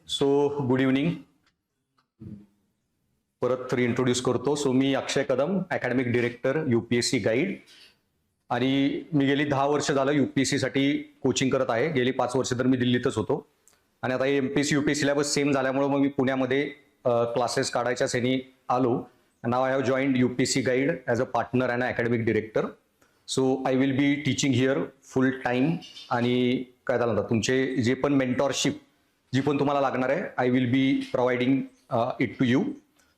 So good evening. परत introduce करतो. So मी Akshay Kadam, academic director UPSC guide. आणि मी गेली 10 वर्ष झालं UPSC साठी कोचिंग करत आहे. गेली 5 वर्ष तर मी दिल्लीतच होतो आणि आता MPSC UPSC सिलेबस सेम झाल्यामुळे मग मी पुण्यामध्ये क्लासेस काढायच्या सेनी आलो. Now I have joined UPSC guide as a partner and academic director. So I will be teaching here full time. आणि काय झालं तुमचे जे पण मेंटॉरशिप जी पण तुम्हाला लागणार आहे I will be providing it to you.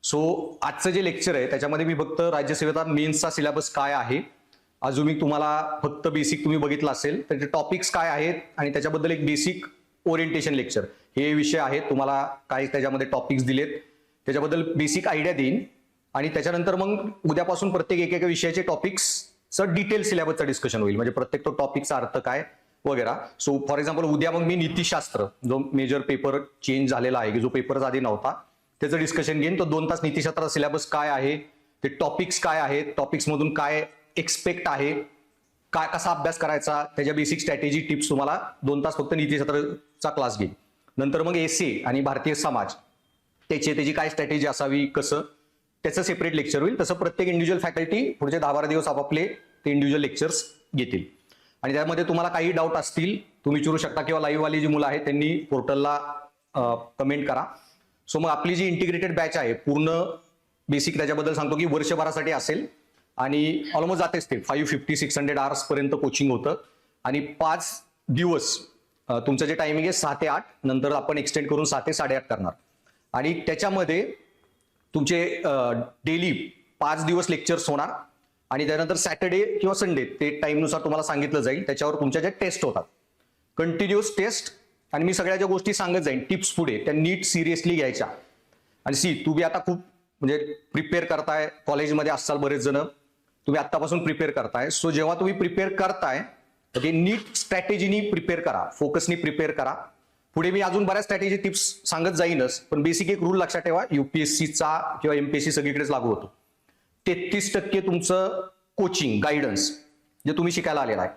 So आजचं जे लेक्चर आहे त्याच्यामध्ये मी फक्त राज्यसेवेचा मेन्सचा सिलेबस काय आहे, अजून मी तुम्हाला फक्त बेसिक तुम्ही बघितलं असेल त्याचे टॉपिक्स काय आहेत आणि त्याच्याबद्दल एक बेसिक ओरिएंटेशन लेक्चर हे विषय आहेत. तुम्हाला काय त्याच्यामध्ये टॉपिक्स दिलेत त्याच्याबद्दल बेसिक आयडिया देईन आणि त्याच्यानंतर मग उद्यापासून प्रत्येक एक विषयाचे टॉपिक्सचं डिटेल सिलेबसचं डिस्कशन होईल. म्हणजे प्रत्येक तो टॉपिकचा अर्थ काय वगैरे. सो फॉर एक्झाम्पल उद्या मग मी नीतिशास्त्र जो मेजर पेपर चेंज झालेला आहे की जो पेपरच आधी नव्हता त्याचं डिस्कशन घेईन. तो 2 तास नीतिशास्त्राचा सिलेबस काय आहे, ते टॉपिक्स काय आहेत, टॉपिक्स मधून काय एक्सपेक्ट आहे, काय कसा अभ्यास करायचा, त्याच्या बेसिक स्ट्रॅटेजी टिप्स तुम्हाला 2 तास फक्त नीतिशास्त्राचा क्लास घेईन. नंतर मग एसे आणि भारतीय समाज त्याची काय स्ट्रॅटेजी असावी, कसं त्याचं सेपरेट लेक्चर होईल. तसं प्रत्येक इंडिव्हिज्युअल फॅकल्टी पुढचे 10-12 दिवस आपापले ते इंडिव्हिज्युअल लेक्चर्स घेतील. आणि त्यामध्ये तुम्हाला काही डाऊट असतील तुम्ही विचारू शकता किंवा लाईव्ह वाली जी मुलं आहेत त्यांनी पोर्टलला कमेंट करा. सो मग आपली जी इंटिग्रेटेड बॅच आहे पूर्ण बेसिक त्याच्याबद्दल सांगतो की वर्षभरासाठी असेल आणि ऑलमोस्ट जातेच ते 550-600 आवर्स पर्यंत कोचिंग होतं. आणि 5 दिवस तुमचं जे टायमिंग आहे 6 ते 8, नंतर आपण एक्सटेंड करून 6 ते 8:30 करणार. आणि त्याच्यामध्ये तुमचे डेली 5 दिवस लेक्चर्स होणार आणि त्यानंतर सॅटर्डे किंवा संडे ते टाईमनुसार तुम्हाला सांगितलं जाईल. त्याच्यावर तुमच्या ज्या टेस्ट होतात कंटिन्युअस टेस्ट आणि मी सगळ्या ज्या गोष्टी सांगत जाईन टिप्स पुढे त्या नीट सिरियसली घ्यायच्या. आणि तुम्ही आता खूप म्हणजे प्रिपेअर करताय, कॉलेजमध्ये असाल बरेच जण, तुम्ही आत्तापासून प्रिपेअर करताय. सो जेव्हा तुम्ही प्रिपेअर करताय ते नीट स्ट्रॅटेजीनी प्रिपेअर करा, फोकसनी प्रिपेअर करा. पुढे मी अजून बऱ्याच स्ट्रॅटेजी टिप्स सांगत जाईनच, पण बेसिक एक रूल लक्षात ठेवा, UPSCचा किंवा MPSC सगळीकडेच लागू होतो. 33% तुमचं कोचिंग गायडन्स जे तुम्ही शिकायला आलेला आहे.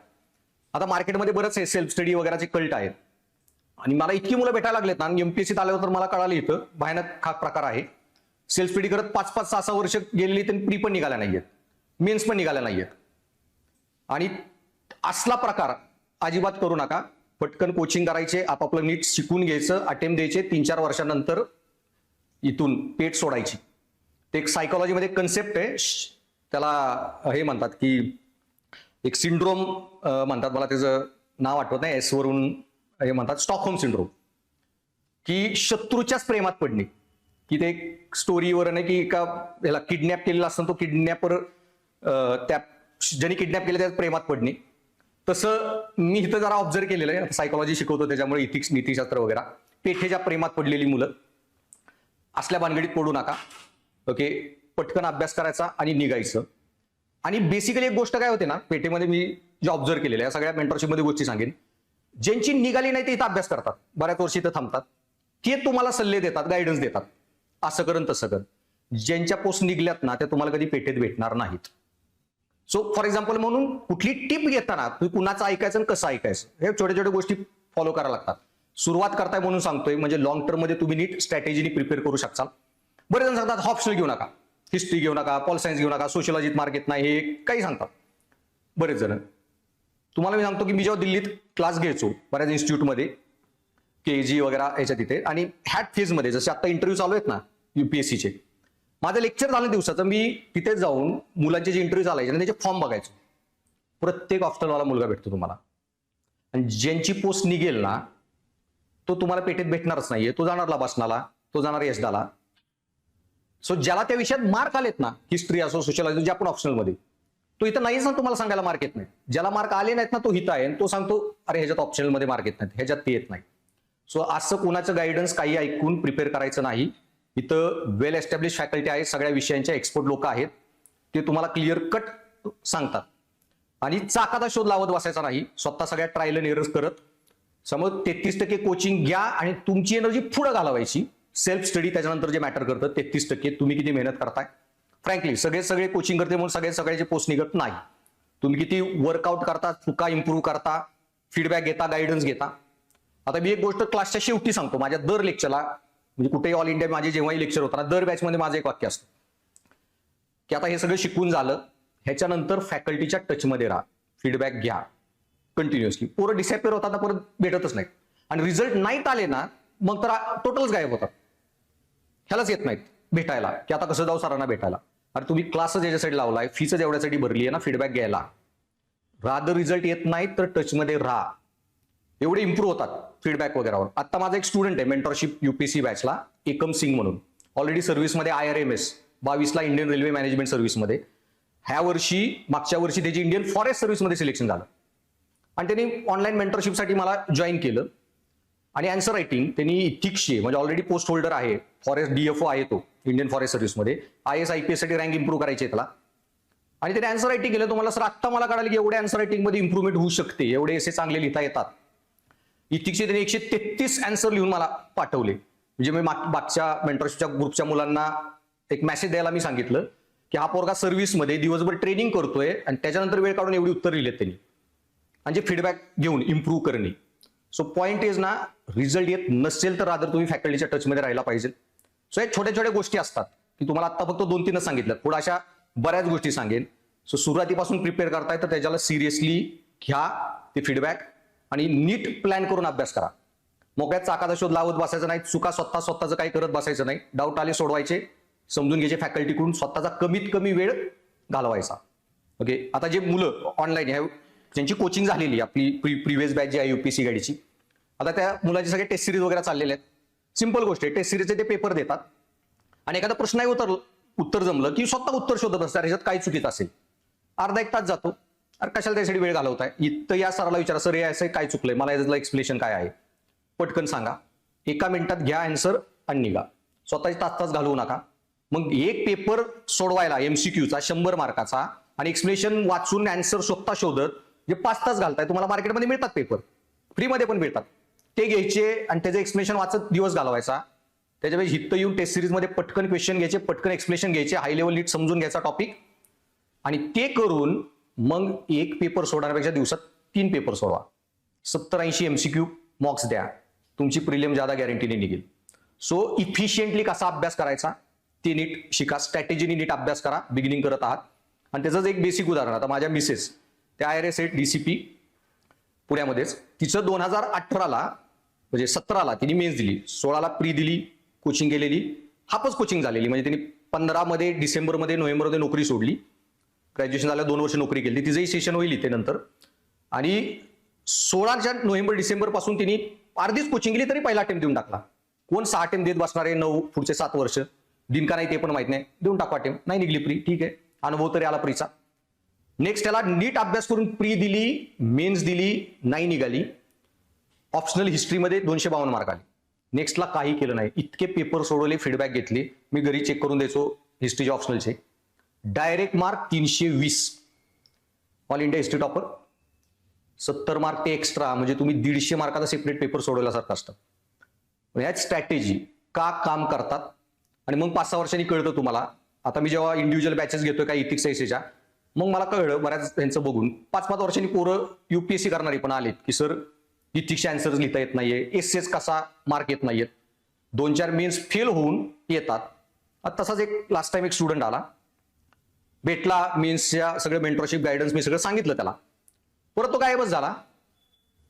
आता मार्केटमध्ये बरंच आहे सेल्फ स्टडी वगैरेचे कल्ट आहेत आणि मला इतकी मुलं भेटायला लागलेत ना. MPSCत आल्यावर तर मला कळालं इथं भयानक हा प्रकार आहे. सेल्फ स्टडी करत 5-5, 6-6 वर्ष गेलेली तर प्री पण निघाल्या नाहीयेत, मेन्स पण निघाल्या नाहीयेत. आणि असला प्रकार अजिबात करू नका. पटकन कोचिंग करायचे, आपापलं नीट शिकून घ्यायचं, अटेम्प्ट द्यायचे, 3-4 वर्षानंतर इथून पेट सोडायची. ते एक सायकोलॉजीमध्ये कन्सेप्ट आहे, त्याला हे म्हणतात की एक सिंड्रोम म्हणतात, मला त्याचं नाव आठवत नाही, एस वरून हे म्हणतात स्टॉकहोम सिंड्रोम, की शत्रूच्याच प्रेमात पडणे. की ते एक स्टोरीवर नाही की एका ह्याला किडनॅप केलेला असतो, तो किडनॅपर त्या ज्यांनी किडनॅप केलं त्यात प्रेमात पडणे. तसं मी इथं जरा ऑब्झर्व केलेलं आहे, सायकोलॉजी शिकवतो त्याच्यामुळे इथिक्स नीतिशास्त्र वगैरे. पेठेच्या प्रेमात पडलेली मुलं असल्या भानगडीत पडू नका. ओके, पटकन अभ्यास करायचा आणि निघायचं. आणि बेसिकली एक गोष्ट काय होते ना पेठेमध्ये मी जे ऑब्झर्व केलेलं आहे, सगळ्या मेंटरशिपमध्ये गोष्टी सांगेन, ज्यांची निघाली नाही ते इथं अभ्यास करतात, बऱ्याच वर्षी इथं थांबतात, ते तुम्हाला सल्ले देतात, गायडन्स देतात, असं करून तसं कर. ज्यांच्या पोस्ट निघल्यात ना त्या तुम्हाला कधी पेठेत भेटणार नाहीत. सो फॉर एक्झाम्पल म्हणून कुठली टिप घेताना तुम्ही कुणाचं ऐकायचं आणि कसं ऐकायचं हे छोट्या छोट्या गोष्टी फॉलो करायला लागतात. सुरुवात करताय म्हणून सांगतोय, म्हणजे लॉंग टर्म मध्ये तुम्ही नीट स्ट्रॅटेजीनी प्रिपेअर करू शकता. बरेच जण सांगतात ऑप्शनल घेऊ नका, हिस्ट्री घेऊ नका, पॉल सायन्स घेऊ नका, सोशियोलॉजीत मार्क येत नाही, हे काही सांगतात बरेच जण. तुम्हाला मी सांगतो की मी जेव्हा दिल्लीत क्लास घ्यायचो बऱ्याच इन्स्टिट्यूटमध्ये KG वगैरे याच्या तिथे, आणि हॅट फेजमध्ये जसे आता इंटरव्ह्यू चालू आहेत ना UPSCचे, माझं लेक्चर झालं दिवसाचं, मी तिथे जाऊन मुलांचे जे इंटरव्ह्यू चालायचे आणि त्याचे फॉर्म बघायचो. प्रत्येक ऑप्शनलवाला मुलगा भेटतो तुम्हाला, आणि ज्यांची पोस्ट निघेल ना तो तुम्हाला पेठेत भेटणारच नाहीये. तो जाणार लाभासनाला, तो जाणार यशदाला. सो ज्याला त्या विषयात मार्क आलेत ना, हिस्ट्री असो सोशियोलॉजी जे आपण ऑप्शनलमध्ये, तो इथं नाहीच ना तुम्हाला सांगायला मार्क येत नाही. ज्याला मार्क आले नाहीत ना तो इथं आहे आणि तो सांगतो अरे ह्याच्यात ऑप्शनलमध्ये मार्क येत नाहीत, ह्याच्यात ते येत नाही. सो असं कोणाचं गायडन्स काही ऐकून प्रिपेअर करायचं नाही. इथं वेल एस्टॅब्लिश फॅकल्टी आहे, सगळ्या विषयांच्या एक्सपर्ट लोक आहेत, ते तुम्हाला क्लिअर कट सांगतात. आणि चाकाचा शोध लावत बसायचा नाही, स्वतः सगळ्या ट्रायल अँड एरर्स करत. समज 33% कोचिंग घ्या आणि तुमची एनर्जी पुढे घालवायची. सेल्फ स्टडी त्याच्यानंतर जे मॅटर करतं 33% तुम्ही किती मेहनत करताय. फ्रँकली सगळे कोचिंग करते म्हणून सगळ्याचे पोस्ट निघत नाही. तुम्ही किती वर्कआउट करता, चुका इम्प्रूव्ह करता, फीडबॅक घेता, गायडन्स घेता. आता मी एक गोष्ट क्लासच्या शेवटी सांगतो, माझ्या दर लेक्चरला, म्हणजे कुठेही ऑल इंडिया माझे जेव्हाही लेक्चर होताना दर बॅचमध्ये माझं एक वाक्य असतं की आता हे सगळं शिकून झालं, ह्याच्यानंतर फॅकल्टीच्या टचमध्ये राहा, फीडबॅक घ्या कंटिन्युअसली. पोरं डिसॅपिअर होतात ना, परत भेटतच नाहीत, आणि रिझल्ट नाहीत आले ना मग तर टोटलच गायब होतात. ह्यालाच येत नाहीत भेटायला, की आता कसं जाऊ सरांना भेटायला. अरे तुम्ही क्लासच याच्यासाठी लावलाय, फीच एवढ्यासाठी भरली आहे ना फीडबॅक घ्यायला. रादर रिझल्ट येत नाहीत तर टचमध्ये राहा, एवढे इम्प्रूव्ह होतात फीडबॅक वगैरेवर. आता माझा एक स्टुडंट आहे मेंटरशिप युपीएससी बॅचला, एकम सिंग म्हणून, ऑलरेडी सर्व्हिसमध्ये IRMS 22ला इंडियन रेल्वे मॅनेजमेंट सर्व्हिसमध्ये. ह्या वर्षी मागच्या वर्षी त्याची इंडियन फॉरेस्ट सर्व्हिसमध्ये सिलेक्शन झालं, आणि त्यांनी ऑनलाईन मेंटरशिपसाठी मला जॉईन केलं. आणि आन्सर रायटिंग त्यांनी इथिक्सची, म्हणजे ऑलरेडी पोस्ट होल्डर आहे, फॉरेस्ट DFO आहे तो इंडियन फॉरेस्ट सर्व्हिसमध्ये, IAS IPS साठी रँक इम्प्रूव्ह करायची आहे त्याला. आणि त्याने आन्सर रायटिंग केलं. तुम्हाला सर आत्ता मला कळालं की एवढे आन्सर रायटिंगमध्ये इम्प्रूव्हमेंट होऊ शकते, एवढे एसे चांगले लिहिता येतात. इथिक्सचे त्यांनी 133 आन्सर लिहून मला पाठवले. म्हणजे मी मागच्या मेंटरशिपच्या ग्रुपच्या मुलांना एक मेसेज द्यायला मी सांगितलं की हा पोरगा सर्व्हिसमध्ये दिवसभर ट्रेनिंग करतोय आणि त्याच्यानंतर वेळ काढून एवढी उत्तर लिहिलेत त्यांनी, म्हणजे फीडबॅक घेऊन इम्प्रूव्ह करणे. सो पॉइंट इज ना, रिझल्ट येत नसेल तर रादर तुम्ही फॅकल्टीच्या टचमध्ये राहायला पाहिजे. सो या छोट्या छोट्या गोष्टी असतात की तुम्हाला आता फक्त 2-3च सांगितलं, पुढे अशा बऱ्याच गोष्टी सांगेन. सो सुरुवातीपासून प्रिपेअर करताय तर त्याच्याला सिरियसली घ्या ते फीडबॅक, आणि नीट प्लॅन करून अभ्यास करा. मोकळ्यात चाकाचा शोध लावत बसायचं नाही, चुका स्वतःचं काही करत बसायचं नाही. डाऊट आले सोडवायचे, समजून घ्यायचे फॅकल्टीकडून, स्वतःचा कमीत कमी वेळ घालवायचा. ओके, आता जे मुलं ऑनलाईन ह्या ज्यांची कोचिंग झालेली आपली प्रिव्हियस बॅच जी आहे UPSC गाईडची, आता त्या मुलाचे सगळे टेस्ट सिरीज वगैरे चाललेले आहेत. सिंपल गोष्ट आहे, टेस्ट सिरीजचे ते पेपर देतात आणि एखादा प्रश्न नाही उत्तर जमलं की स्वतः उत्तर शोधत असतात, ह्याच्यात काय चुकीचं असेल. अर्धा एक तास जातो. अरे कशाला त्यासाठी वेळ घालवताय, इथं या सराला विचारा, सर हे असं काय चुकलंय, मला याचं एक्सप्लेनेशन काय आहे, पटकन सांगा. 1 मिनिटात घ्या आन्सर आणि निघा. स्वतःचे तास घालवू नका. मग एक पेपर सोडवायला MCQचा 100 मार्काचा आणि एक्सप्लेनेशन वाचून आन्सर स्वतः शोधत जे 5 तास घालताय, तुम्हाला मार्केटमध्ये मिळतात पेपर, फ्रीमध्ये पण मिळतात, ते घ्यायचे आणि त्याचं एक्सप्लेनेशन वाचत दिवस घालवायचा. त्याच्यापेक्षा हित्त येऊन टेस्ट सिरीजमध्ये पटकन क्वेश्चन घ्यायचे, पटकन एक्सप्लेनेशन घ्यायचे, हाय लेवल नीट समजून घ्यायचा टॉपिक, आणि ते करून मग एक पेपर सोडण्यापेक्षा दिवसात 3 पेपर सोडवा. 70-80 MCQ मॉक्स द्या, तुमची प्रिलिम ज्यादा गॅरंटीने निघेल. सो इफिशियंटली कसा अभ्यास करायचा ते नीट शिका, स्ट्रॅटेजीने नीट अभ्यास करा, बिगिनिंग करत आहात. आणि त्याचंच एक बेसिक उदाहरण, आता माझ्या मिसेस त्या IRS DCP पुण्यामध्येच, तिचं 2018ला म्हणजे 17ला तिने मेन्स दिली, 16ला प्री दिली, कोचिंग केलेली, हाफच कोचिंग झालेली. म्हणजे तिने 15मध्ये डिसेंबरमध्ये नोव्हेंबरमध्ये नोकरी सोडली, ग्रॅज्युएशन झालं, 2 वर्ष नोकरी केली. तिचंही सेशन होईल इथे नंतर. आणि 16च्या नोव्हेंबर डिसेंबर पासून तिने अर्धीच कोचिंग केली, तरी पहिला अटेम्प्ट देऊन टाकला. कोण 6 अटेम्प्ट देत बसणार आहे 9 पुढचे 7 वर्ष, दिन का नाही ते पण माहित नाही, देऊन टाकू अटेम्प्ट. नाही निघली प्री, ठीक आहे, अनुभव तरी आला प्रीचा. नेक्स्ट त्याला नीट अभ्यास करून प्री दिली, मेन्स दिली, नाही निघाली. ऑप्शनल हिस्ट्रीमध्ये 252 मार्क आले. नेक्स्टला काही केलं नाही, इतके पेपर सोडवले, फीडबॅक घेतले, मी घरी चेक करून द्यायचो हिस्ट्रीचे ऑप्शनलचे. Direct mark 320, all India history topper. 70 mark ते एक्स्ट्रा, म्हणजे तुम्ही 150 मार्काचा सेपरेट पेपर सोडवल्यासारखं असतं. ह्याच स्ट्रॅटेजी का काम करतात. आणि मग 5-6 वर्षांनी कळतं तुम्हाला. आता मी जेव्हा इंडिव्हिज्युअल बॅचेस घेतोय काही इथिक्स एसेच्या, मग मला कळलं बऱ्याच त्यांचं बघून 5-5 वर्षांनी पोरं UPSC करणारी पण आलेत की सर इथिक्सचे आन्सर्स लिहिता येत नाहीये, एसेस कसा मार्क येत नाहीयेत, 2-4 मेन्स फेल होऊन येतात. तसाच एक लास्ट टाइम एक स्टुडंट आला, भेटला, मेन्सच्या सगळं मेंटरशिप गायडन्स मी सगळं सांगितलं त्याला, परत तो गायबच झाला.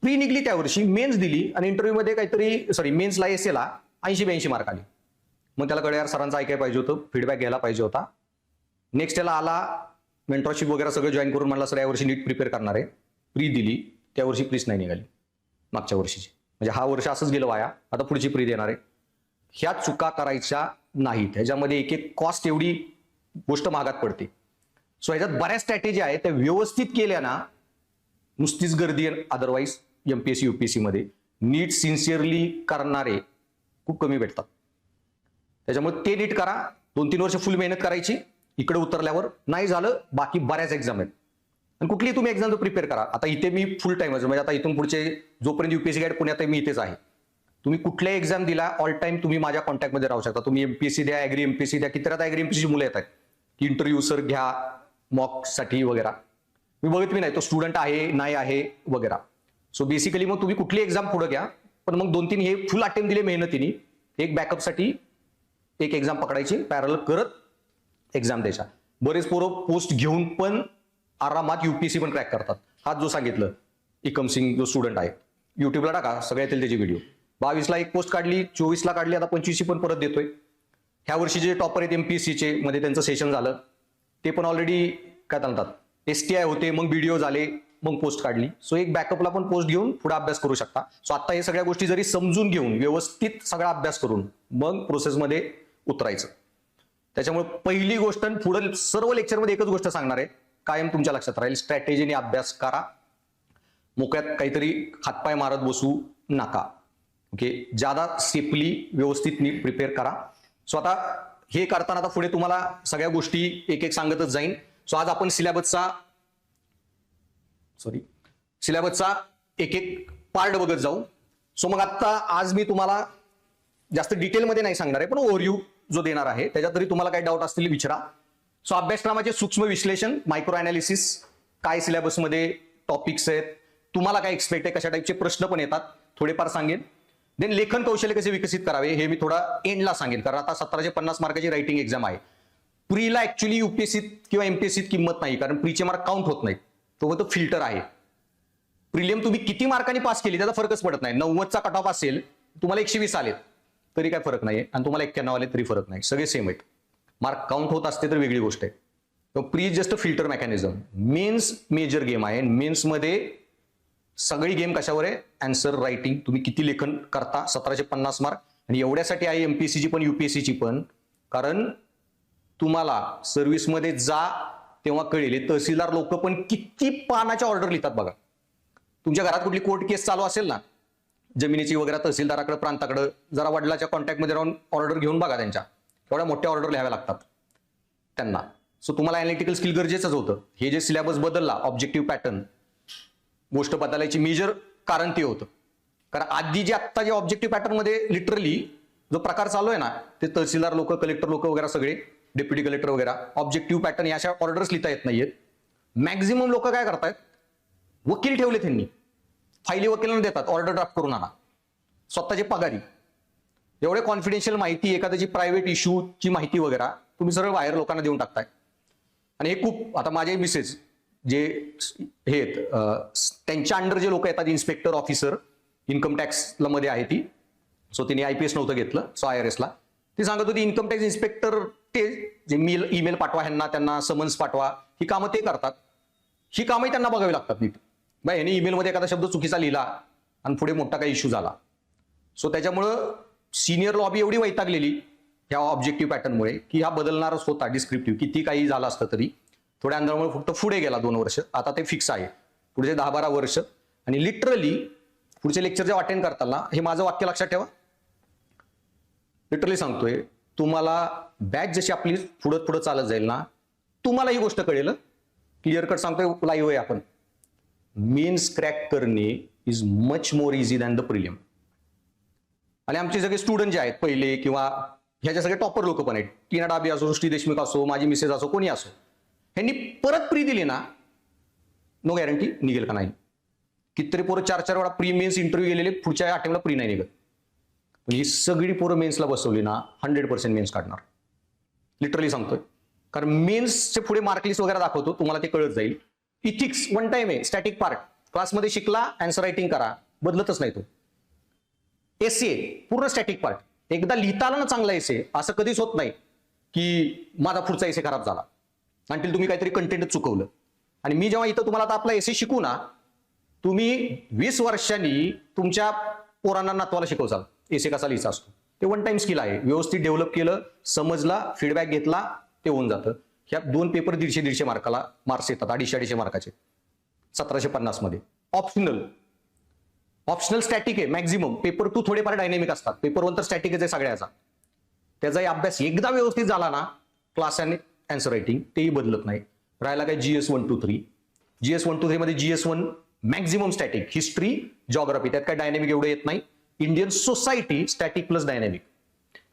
प्री निघली त्या वर्षी, मेन्स दिली आणि इंटरव्ह्यूमध्ये काहीतरी मेन्सला एसेला 80-82 मार्क आले. मग त्याला कळलं यार सरांचं ऐकायला पाहिजे होतं, फीडबॅक घ्यायला पाहिजे होता. नेक्स्ट त्याला आला, मेंटरशिप वगैरे सगळं जॉईन करून म्हणला सर यावर्षी नीट प्रिपेअर करणार आहे, प्री दिली, त्या वर्षी प्रीच नाही निघाली मागच्या वर्षीची. म्हणजे हा वर्ष असंच गेलं वाया, आता पुढची प्री देणार आहे. ह्या चुका करायच्या नाहीत, ह्याच्यामध्ये एक कॉस्ट एवढी गोष्ट महागात पडते. सो ह्याच्यात बऱ्याच स्ट्रॅटेजी आहेत, त्या व्यवस्थित केल्या ना, नुसतीच गर्दी अदरवाईज MPSC UPSC मध्ये नीट सिन्सिअरली करणारे खूप कमी भेटतात. त्याच्यामुळे ते नीट करा, 2-3 वर्ष फुल मेहनत करायची. इकडे उतरल्यावर नाही झालं, बाकी बऱ्याच एक्झाम आहेत, आणि कुठलीही तुम्ही एक्झाम प्रिपेअर करा. आता इथे मी फुल टाइम, म्हणजे आता इथून पुढचे जोपर्यंत UPSC गाईड पुण्यात आहे मी इथेच आहे. तुम्ही कुठल्याही एक्झाम दिला, ऑल टाइम तुम्ही माझ्या कॉन्टॅक्टमध्ये राहू शकता. तुम्ही MPSC द्या, ॲग्री MPSC द्या, किती आता ॲग्री MPSC मुलं येत आहेत की इंटरव्ह्यू सर घ्या मॉक साठी वगैरे. मी बघत मी नाही तो स्टुडंट आहे नाही आहे वगैरे. सो बेसिकली मग तुम्ही कुठली एक्झाम पुढे घ्या, पण मग 2-3 हे फुल अटेम्प्ट दिले मेहनतीने, एक बॅकअपसाठी एक एक्झाम पकडायची, पॅरल करत एक्झाम द्यायच्या. बरेच पोरं पोस्ट घेऊन पण आरामात युपीएससी पण क्रॅक करतात. हाच जो सांगितलं इकम सिंग जो स्टुडंट आहे, युट्यूबला टाका, सगळ्या येतील त्याची व्हिडिओ. 22ला एक पोस्ट काढली, 24ला काढली, आता 25ची पण परत देतोय. ह्या वर्षी जे टॉपर आहेत एमपीएससीचे मध्ये त्यांचं सेशन झालं, ते पण ऑलरेडी काय म्हणतात STI होते, मग बीडीओ झाले, मग पोस्ट काढली. सो एक बॅकअपला पण पोस्ट घेऊन पुढे अभ्यास करू शकता. सो आता हे सगळ्या गोष्टी जरी समजून घेऊन व्यवस्थित सगळा अभ्यास करून मग प्रोसेसमध्ये उतरायचं. त्याच्यामुळे पहिली गोष्ट, पुढे सर्व लेक्चरमध्ये एकच गोष्ट सांगणार आहे, कायम तुमच्या लक्षात राहील, स्ट्रॅटेजीने अभ्यास करा. मोक्यात काहीतरी हातपाय मारत बसू नका. ओके, ज्यादा सेफली व्यवस्थित नीट प्रिपेअर करा. सो आता हे करताना आता पुढे तुम्हाला सगळ्या गोष्टी एक एक सांगतच जाईन. सो आज आपण सिलेबसचा एक एक पार्ट बघत जाऊ. सो मग आता आज मी तुम्हाला जास्त डिटेलमध्ये नाही सांगणार आहे, पण ओव्हरव्ह्यू जो देणार आहे त्याच्यात तरी तुम्हाला काही डाऊट असतील विचारा. सो अभ्यासक्रमाचे सूक्ष्म विश्लेषण, मायक्रो अनालिसिस, काय सिलेबसमध्ये टॉपिक्स आहेत, तुम्हाला काय एक्सपेक्ट आहे, कशा टाईपचे प्रश्न पण येतात थोडेफार सांगेन. देन लेखन कौशल्य कसे विकसित करावे हे मी थोडा एंडला सांगेन, कारण आता 1750 मार्काची रायटिंग एक्झाम आहे. प्रीला ऍक्च्युली युपीएससीत किंवा एमपीएससीत किंमत नाही, कारण प्रीचे मार्क काउंट होत नाहीत, तो फिल्टर आहे. प्रिलियम तुम्ही किती मार्कांनी पास केली त्याचा फरकच पडत नाही. 90चा कट ऑफ असेल, तुम्हाला 120 आलेत तरी काय फरक नाही, आणि तुम्हाला 91 आले तरी फरक नाही, सगळे सेम आहेत. मार्क काउंट होत असते तर वेगळी गोष्ट आहे. Pre just filter mechanism. Mains major game आहे. मेन्समध्ये सगळी गेम कशावर आहे, आन्सर रायटिंग. तुम्ही किती लेखन करता, 1750 मार्क. आणि एवढ्यासाठी आहे एमपीएससीची पण युपीएससीची पण, कारण तुम्हाला सर्व्हिसमध्ये जा तेव्हा कळेल तहसीलदार लोक पण किती पानाच्या ऑर्डर लिहितात बघा. तुमच्या घरात कुठली कोर्ट केस चालू असेल ना, जमिनीची वगैरे, तहसीलदाराकडे प्रांताकडे जरा वडिलाच्या कॉन्टॅक्टमध्ये राहून ऑर्डर घेऊन बघा. त्यांच्या एवढ्या मोठ्या ऑर्डर लिहाव्या लागतात त्यांना. सो तुम्हाला अॅनालिटिकल स्किल गरजेचंच होतं. हे जे सिलेबस बदलला, ऑब्जेक्टिव्ह पॅटर्न, गोष्ट बदलायची मेजर कारण ते होतं. कारण आधी जे आत्ता जे ऑब्जेक्टिव्ह पॅटर्न मध्ये लिटरली जो प्रकार चालू आहे ना, ते तहसीलदार लोक, कलेक्टर लोक वगैरे सगळे, डेप्युटी कलेक्टर वगैरे, ऑब्जेक्टिव्ह पॅटर्न या अशा ऑर्डर्स लिहिता येत नाहीयेत. मॅक्झिमम लोक काय करतायत, वकील ठेवले त्यांनी, फायली वकिलांना देतात, ऑर्डर ड्राफ्ट करून आणा, स्वतःचे पगारी. एवढे कॉन्फिडेन्शियल माहिती, एखाद्याची प्रायव्हेट इश्यूची माहिती वगैरे तुम्ही सरळ बाहेर लोकांना देऊन टाकताय. आणि हे खूप, आता माझे मिसेस जे हे त्यांच्या अंडर जे लोक येतात, इन्स्पेक्टर ऑफिसर, इन्कम टॅक्सला मध्ये आहे ती, सो तिने IPS नव्हतं घेतलं, सो IRSला. ती सांगत होती इन्कम टॅक्स इन्स्पेक्टर ते जे ईमेल पाठवा ह्यांना, त्यांना समन्स पाठवा, ही कामं ते करतात. ही कामही त्यांना बघावी लागतात नीट. बाय ह्याने ईमेलमध्ये एखादा शब्द चुकीचा लिहिला आणि पुढे मोठा काही इश्यू झाला. सो त्याच्यामुळं सिनियर लॉबी एवढी वैतागलेली ह्या ऑब्जेक्टिव्ह पॅटर्नमुळे की हा बदलणारच होता डिस्क्रिप्टिव्ह, किती काही झालं असतं तरी. थोड्या अंतरामुळे फक्त पुढे गेला 2 वर्ष, आता ते फिक्स आहे पुढचे 10-12 वर्ष. आणि लिटरली पुढचे लेक्चर जेव्हा अटेंड करताना हे माझं वाक्य लक्षात ठेवा, लिटरली सांगतोय तुम्हाला, बॅच जशी आपली पुढे चालत जाईल ना, तुम्हाला ही गोष्ट कळेल. क्लिअर कट सांगतोय, लाईव्ह आहे आपण. मेन्स क्रॅक करणे is much more easy than the prelim. आणि आमचे सगळे स्टुडंट जे आहेत पहिले, किंवा ह्याच्या सगळे टॉपर लोक पण आहेत, टीना डाबी असो, सृष्टी देशमुख असो, माझी मिसेस असो, कोणी असो, ह्यांनी परत प्री दिली ना, नो गॅरंटी निघेल का नाही. कितीतरी पोरं 4-4 वेळा प्री मेन्स इंटरव्ह्यू गेलेले, पुढच्या अटेम्प्टला प्री नाही निघत. पण ही सगळी पोरं मेन्सला बसवली ना, 100% मेन्स काढणार, लिटरली सांगतोय. कारण मेन्सचे पुढे मार्कलिस्ट वगैरे दाखवतो, तुम्हाला ते कळत जाईल. इथिक्स 1 टाइम आहे, स्टॅटिक पार्ट क्लासमध्ये शिकला, आन्सर रायटिंग करा, बदलतच नाही तो. एसे पूर्ण स्टॅटिक पार्ट, एकदा लिहिता आला ना चांगला एसे, असं कधीच होत नाही की माझा पुढचा एसे खराब झाला, अंटील तुम्ही काहीतरी कंटेंटच चुकवलं. आणि मी जेव्हा इथं तुम्हाला आता आपला एसे शिकू ना, तुम्ही 20 वर्षांनी तुमच्या पोरांना नातवाला शिकवचाल एसे कसा लिहायचा असतो. ते 1 टाइम स्किल आहे, व्यवस्थित डेव्हलप केलं, समजला, फीडबॅक घेतला, ते होऊन जातं. ह्या 2 पेपर 150-150 मार्काला मार्क्स येतात, 250-250 मार्काचे 1750 मध्ये. ऑप्शनल स्टॅटिक आहे मॅक्झिमम. पेपर 2 थोडेफार डायनेमिक असतात, पेपर 1 तर स्टॅटिकच आहे सगळ्याचा. त्याचाही अभ्यास एकदा व्यवस्थित झाला ना, क्लास आणि आन्सर रायटिंग, तेही बदलत नाही. राहिला काय GS 1, 2, 3. GS 1, 2, 3 मध्ये GS 1 maximum static, history, geography, त्यात काय डायनेमिक एवढं येत नाही. Indian society static plus dynamic.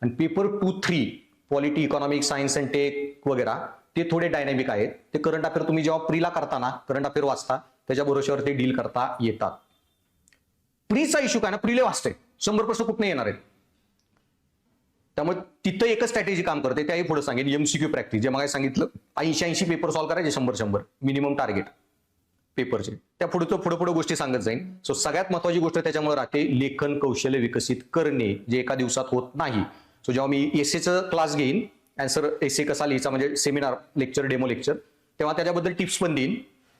आणि paper 2, 3 polity, economic, science and tech वगैरे, ते थोडे डायनेमिक आहेत. ते करंट अफेअर तुम्ही जेव्हा प्रीला करताना करंट अफेअर वाचता, त्याच्या भरोश्यावर ते डील करता येतात. प्रीचा इश्यू काय ना, प्रीले वाचते 100 प्रश्न कुठे येणार आहेत. त्यामुळे तिथं एकच स्ट्रॅटेजी काम करते, त्याही पुढे सांगेन. एमसीक्यू प्रॅक्टिस, जे मला सांगितलं 80 पेपर सॉल्व्ह करायचे, 100 मिनिमम टार्गेट पेपरचे, त्या पुढे गोष्टी सांगत जाईल. सो सगळ्यात महत्वाची गोष्ट त्याच्यामुळे राहते लेखन कौशल्य विकसित करणे, जे एका दिवसात होत नाही. सो जेव्हा मी एसेचं क्लास घेईन, अँसर एसे कसा लिहायचा म्हणजे सेमिनार लेक्चर डेमो लेक्चर, तेव्हा त्याच्याबद्दल टिप्स पण देईन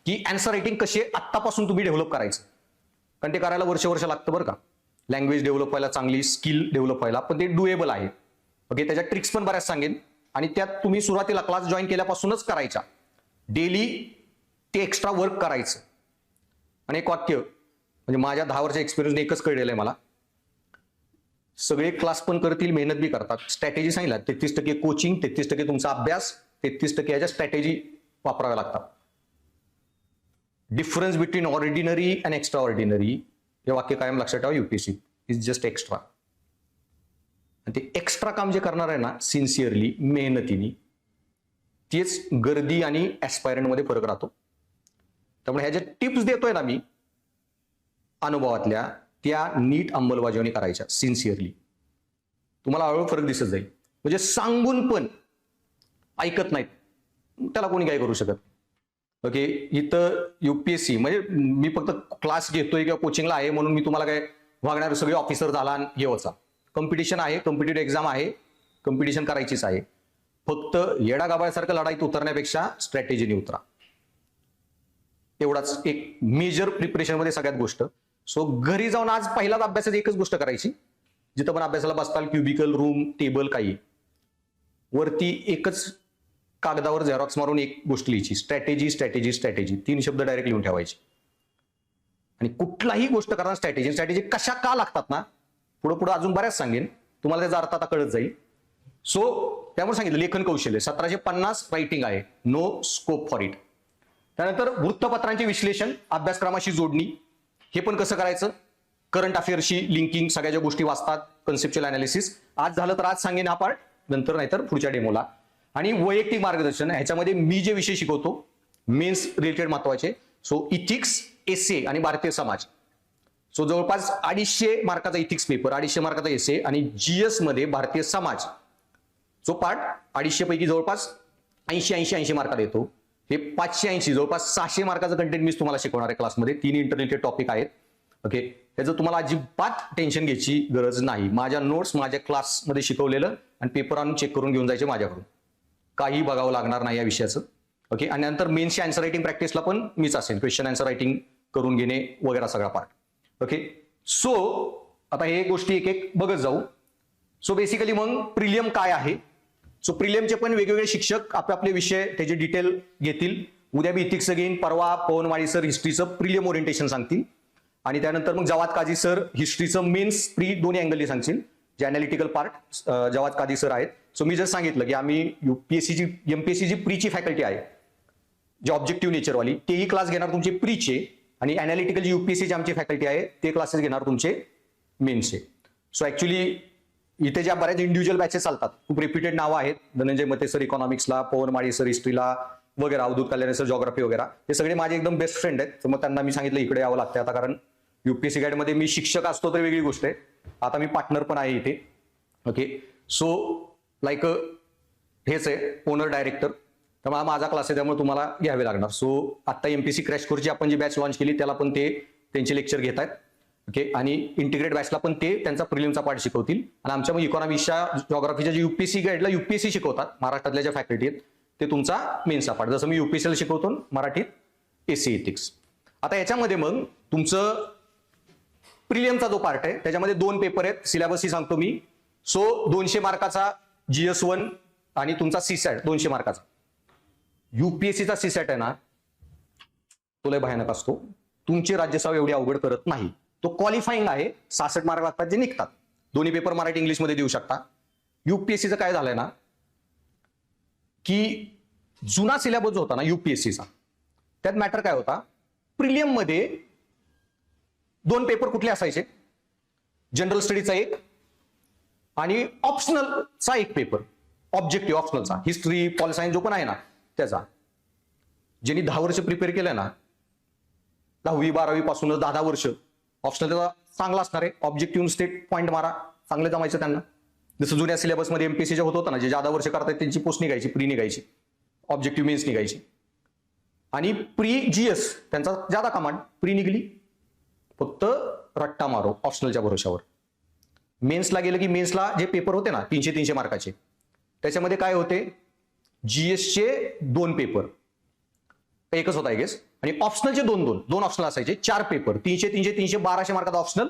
की अँसर रायटिंग कशी आत्तापासून तुम्ही डेव्हलप करायचं. कारण ते करायला वर्ष लागतं बरं का. लँग्वेज डेव्हलप व्हायला, चांगली स्किल डेव्हलप व्हायला, पण ते डुएबल आहे. ओके, त्याच्या ट्रिक्स पण बऱ्याच सांगेन आणि त्यात तुम्ही सुरुवातीला क्लास जॉईन केल्यापासूनच करायचा. डेली ते एक्स्ट्रा वर्क करायचं. आणि एक वाक्य म्हणजे माझ्या 10 वर्ष एक्सपिरियन्सने एकच कळलेलं आहे मला, सगळे क्लास पण करतील, मेहनत बी करतात. स्ट्रॅटेजी सांगितलं, 33% कोचिंग, 33% तुमचा अभ्यास, 33% याच्या स्ट्रॅटेजी वापराव्या लागतात. Difference between ordinary and extra ordinary हे वाक्य कायम लक्षात ठेवा. UPSC is just extra. आणि ते एक्स्ट्रा काम जे करणार आहे ना, सिन्सिअरली, मेहनतीने, तेच गर्दी आणि ऍस्पायरंट मध्ये फरक राहतो. त्यामुळे ह्या ज्या टिप्स देतोय ना मी अनुभवातल्या, त्या नीट अंमलबजावणी करायच्या सिन्सिअरली. तुम्हाला हळूहळू फरक दिसत जाईल. म्हणजे सांगून पण ऐकत नाहीत, त्याला कोणी काय करू शकत. ओके, इथं युपीएससी म्हणजे मी फक्त क्लास घेतोय किंवा कोचिंगला आहे म्हणून मी तुम्हाला काय वागणार सगळे ऑफिसर झाला हे होता. कॉम्पिटिशन आहे, कॉम्पिटिटिव्ह एक्झाम आहे, कॉम्पिटिशन करायचीच आहे. फक्त येडा गाबाळ्यासारखं लढाईत उतरण्यापेक्षा स्ट्रॅटेजीने उतरा. एवढाच एक मेजर प्रिपरेशन मध्ये सगळ्यात गोष्ट. सो घरी जाऊन आज पहिलाच अभ्यासाची एकच गोष्ट करायची, जिथं पण अभ्यासाला बसताल, क्युबिकल, रूम, टेबल, काही वरती एकच कागदावर झेरॉक्स मारून एक गोष्ट लिहायची, स्ट्रॅटेजी स्ट्रॅटेजी स्ट्रॅटेजी, 3 शब्द डायरेक्ट लिहून ठेवायचे. आणि कुठलाही गोष्ट करताना स्ट्रॅटेजी स्ट्रॅटेजी कशा का लागतात ना, पुढे अजून बऱ्याच सांगेन, तुम्हाला त्याचा अर्थ आता कळत जाईल. सो त्यामुळे सांगितलं लेखन कौशल्य 1750 रायटिंग आहे, नो स्कोप फॉर इट. त्यानंतर वृत्तपत्रांचे विश्लेषण, अभ्यासक्रमाशी जोडणी, हे पण कसं करायचं, करंट अफेअर्सशी लिंकिंग, सगळ्या ज्या गोष्टी वाचतात, कन्सेप्च्युअल अनालिसिस. आज झालं तर आज सांगेन हा पार्ट, नंतर नाहीतर पुढच्या डेमोला. आणि वैयक्तिक मार्गदर्शन, ह्याच्यामध्ये मी जे विषय शिकवतो मेन्स रिलेटेड महत्वाचे. सो इथिक्स, एसे आणि भारतीय समाज. सो जवळपास 250 मार्काचा इथिक्स पेपर, 250 मार्काचा एसे, आणि जीएस मध्ये भारतीय समाज जो पार्ट 250 पैकी जवळपास 80 मार्काला येतो. हे 580 जवळपास 600 मार्काचं कंटेंट मीच तुम्हाला शिकवणार आहे क्लासमध्ये. 3 इंटरनेटेड टॉपिक आहेत. ओके, त्याचं तुम्हाला अजिबात टेन्शन घ्यायची गरज नाही. माझ्या नोट्स माझ्या क्लासमध्ये शिकवलेलं आणि पेपर आणून चेक करून घेऊन जायचे माझ्याकडून, काही बघावं लागणार नाही या विषयाचं. ओके, आणि नंतर मेन्सची आन्सर रायटिंग प्रॅक्टिसला पण मीच असेल, क्वेश्चन आन्सर रायटिंग करून घेणे वगैरे सगळा पार्ट. ओके, सो आता हे गोष्टी एक एक बघत जाऊ. सो बेसिकली मग प्रिलियम काय आहे. सो प्रिलियमचे पण वेगवेगळे शिक्षक आपले विषय त्याचे डिटेल घेतील. उद्या मी इथिक्स घेईन, परवा पवनवाडी सर हिस्ट्रीचं प्रिलियम ओरिएंटेशन सांगतील, आणि त्यानंतर मग जवाद काझी सर हिस्ट्रीचं मेन्स प्री दोन्ही अँगलनी सांगतील. जे analytical part Jawad Kazi sir आहेत. सो मी जस्ट सांगितलं की आम्ही युपीएससीची एमपीएससीची प्रीची फॅकल्टी आहे, जे ऑब्जेक्टिव्ह नेचरवाली, तेही क्लास घेणार तुमचे प्रीचे, आणि अनालिटिकल युपीएससीची आमची फॅकल्टी आहे, ते क्लासेस घेणार तुमचे मेन्सचे. सो ऍक्च्युली इथे ज्या बऱ्याच इंडिव्हिज्युअल बॅचेस चालतात, खूप रिपीटेड नावं आहेत, धनंजय मते सर इकॉनॉमिक्सला, पवन माळी सर हिस्ट्रीला वगैरे, अवधूत कल्याण सर जॉग्राफी वगैरे, हे सगळे माझे एकदम बेस्ट फ्रेंड आहेत. तर मग त्यांना मी सांगितलं इकडे यावं लागतं आता, कारण युपीएससी गाईडमध्ये मी शिक्षक असतो तर वेगळी गोष्ट आहे, आता मी पार्टनर पण आहे इथे. ओके, सो लाईक हेच आहे ओनर डायरेक्टर, त्यामुळे माझा क्लास आहे, त्यामुळे तुम्हाला घ्यावे लागणार. सो आता एमपीसी क्रॅश कोर्सची आपण जी बॅच लॉन्च केली त्याला पण ते त्यांचे लेक्चर घेत आहेत. ओके, आणि इंटिग्रेट बॅचला पण ते त्यांचा प्रिलिमचा पार्ट शिकवतील. आणि आमच्या मग इकॉनॉमिक्सच्या जॉग्राफीच्या जे युपीएससी गाईडला युपीएससी शिकवतात महाराष्ट्रातल्या ज्या फॅकल्टी आहेत, ते तुमचा मेन्सचा पार्ट, जसं मी युपीएससीला शिकवतो मराठीत एसी इथिक्स. आता याच्यामध्ये मग तुमचं प्रिलियमचा जो पार्ट आहे त्याच्यामध्ये 2 पेपर आहेत, सिलेबस ही सांगतो मी. सो 200 मार्काचा GS1 आणि तुमचा सीसॅट 200 मार्काचा. युपीएससीचा सीसॅट आहे ना, तो लय भयानक असतो, तुमची राज्यसेवा एवढी अवघड करत नाही. तो क्वालिफाईंग आहे, 66 मार्क लागतात जे निघतात. दोन्ही पेपर मराठी इंग्लिशमध्ये देऊ शकता. युपीएससीचं काय झालंय ना, की जुना सिलेबस होता ना युपीएससीचा, त्यात मॅटर काय होता, प्रिलियम मध्ये 2 पेपर कुठले असायचे, जनरल स्टडीचा एक आणि ऑप्शनलचा एक पेपर, ऑब्जेक्टिव्ह ऑप्शनलचा, हिस्ट्री पॉल सायन्स जो पण आहे ना त्याचा. ज्यांनी 10 वर्ष प्रिपेअर केलं ना, 10वी 12वी पासूनच 10 वर्ष, ऑप्शनल चांगला असणार आहे. ऑब्जेक्टिव्ह स्टेट पॉईंट मारा, चांगलं जमायचं त्यांना. जसं जुन्या सिलेबसमध्ये एमपीएससीच्या होत होतं ना, जे ज्यादा वर्ष करतात त्यांची पोस्ट निघायची, प्री निघायची, ऑब्जेक्टिव्ह मेन्स निघायची. आणि प्री जीएस त्यांचा ज्यादा कमांड, प्री निघली फक्त रट्टा मारो ऑप्शनलच्या भरोशावर. मेन्सला गेलं की मेन्सला जे पेपर होते ना 300 मार्काचे, त्याच्यामध्ये काय होते, जीएसचे 2 पेपर, एकच होता आय गेस, आणि ऑप्शनलचे 2 ऑप्शनल असायचे, 4 पेपर, 300 1200 मार्काचा ऑप्शनल,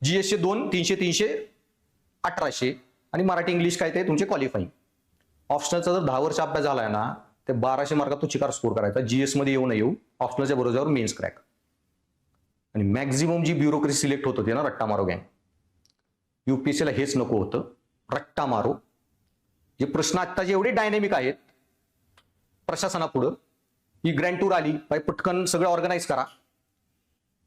जीएसचे 2 300 1800, आणि मराठी इंग्लिश काय ते तुमचे क्वालिफाईंग. ऑप्शनलचा जर 10 वर्ष अभ्यास झालाय ना, ते 1200 मार्कात तो चिकार स्कोर करायचा, जीएस मध्ये येऊ न येऊ, ऑप्शनलच्या बरोबरवर मेन्स क्रॅक. आणि मॅक्झिमम जी ब्युरोक्रेसी सिलेक्ट होत होती ना रट्टा मारो गँग, युपीएससीला हेच नको होतं. रट्टा मारो, जे प्रश्न आता जे एवढे डायनेमिक आहेत प्रशासनापुढं, ही ग्रँड टूर आली, पटकन सगळं ऑर्गनाईज करा,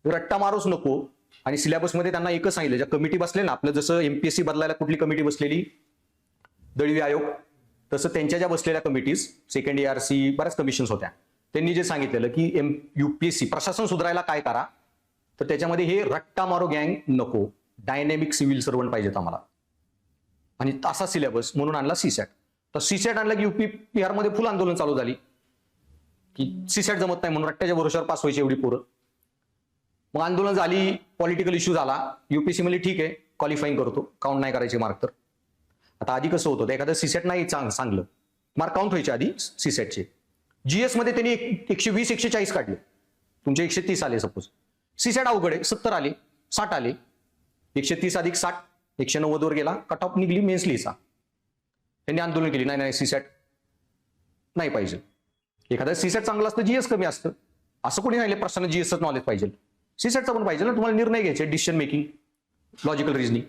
रट्टा मारूच नको. आणि सिलेबसमध्ये त्यांना एकच सांगितलं, ज्या कमिटी बसले ना, आपलं जसं एमपीएससी बदलायला कुठली कमिटी बसलेली, दळवी आयोग, तसं त्यांच्या ज्या बसलेल्या कमिटीज, सेकंड एआरसी, बऱ्याच कमिशन्स होत्या, त्यांनी जे सांगितलेलं की युपीएससी प्रशासन सुधारायला काय करा, तर त्याच्यामध्ये हे रट्टा मारो गँग नको, डायनेमिक सिव्हिल सर्वंट पाहिजेत आम्हाला. आणि तसा सिलेबस म्हणून आणला सीसॅट. तर सीसॅट आणला की युपी बिहारमध्ये फुल आंदोलन चालू झाली की सीसॅट जमत नाही म्हणून, रट्ट्याच्या भरोशावर पास व्हायची एवढी पोरं. मग आंदोलन झाली, पॉलिटिकल इश्यू झाला, युपीएससी म्हणजे ठीक आहे क्वालिफाईंग करतो, काउंट नाही करायचे मार्क. तर आता आधी कसं होतं, एखादं सीसॅट नाही चांगलं मार्क काउंट व्हायचे आधी सीसॅटचे. जीएस मध्ये त्यांनी 120 140 काढले, तुमचे 130 आले सपोज. सीसॅट अवघड आहे, 70 आले, 60 आले, 130 अधिक 60 190 वर गेला, कट ऑफ निघली, मेन्स लिहिसा. त्यांनी आंदोलन केली, नाही सीसॅट नाही पाहिजे. एखादं सीसॅट चांगलं असतं, जीएस कमी असतं, असं कोणी नाही प्रश्न जीएसचं नॉलेज पाहिजे, सीसॅटचं पण पाहिजे ना, तुम्हाला निर्णय घ्यायचे, डिसिजन मेकिंग, लॉजिकल रिझनिंग.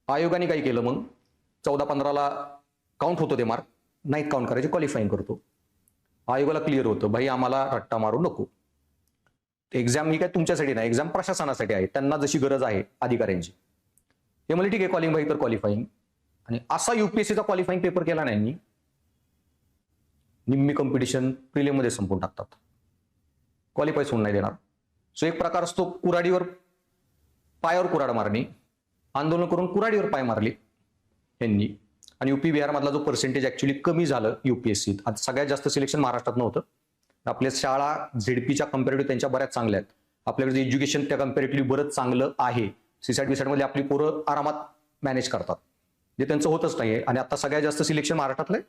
आयोगाने काय केलं मग, 14-15ला काउंट होतो ते मार्क, नाहीत काउंट करायचे, क्वालिफाईंग करतो. आयोगाला क्लिअर होतं, भाई आम्हाला रट्टा मारू नको, एक्झाम ही काय तुमच्यासाठी नाही, एक्झाम प्रशासनासाठी आहे, त्यांना जशी गरज आहे अधिकाऱ्यांची. ते म्हणजे ठीक आहे क्वालिफाईंग तर क्वालिफाईंग. आणि असा युपीएससीचा क्वालिफाईंग पेपर केला नाही, निम्मी कॉम्पिटिशन प्रिलिम मध्ये संपून टाकतात, क्वालिफाय होऊन नाही देणार. सो एक प्रकार असतो कुराडीवर पायावर कुराड मारणे, आंदोलन करून कुराडीवर पाय मारले यांनी. आणि युपी बिहार मधला जो पर्सेंटेज ऍक्च्युली कमी झालं युपीएससीत, आता सगळ्यात जास्त सिलेक्शन महाराष्ट्रात नव्हतं. आपल्या शाळा झेडपीच्या कम्पॅरेटिव्ह त्यांच्या बऱ्याच चांगल्या आहेत, आपल्याकडे एज्युकेशन त्या कम्पॅरेटिव्हली बरंच चांगलं आहे. सीसॅट बिसॅट मध्ये आपली पोरं आरामात मॅनेज करतात, जे त्यांचं होतच नाहीये. आणि आता सगळ्यात जास्त सिलेक्शन महाराष्ट्रातलं आहे,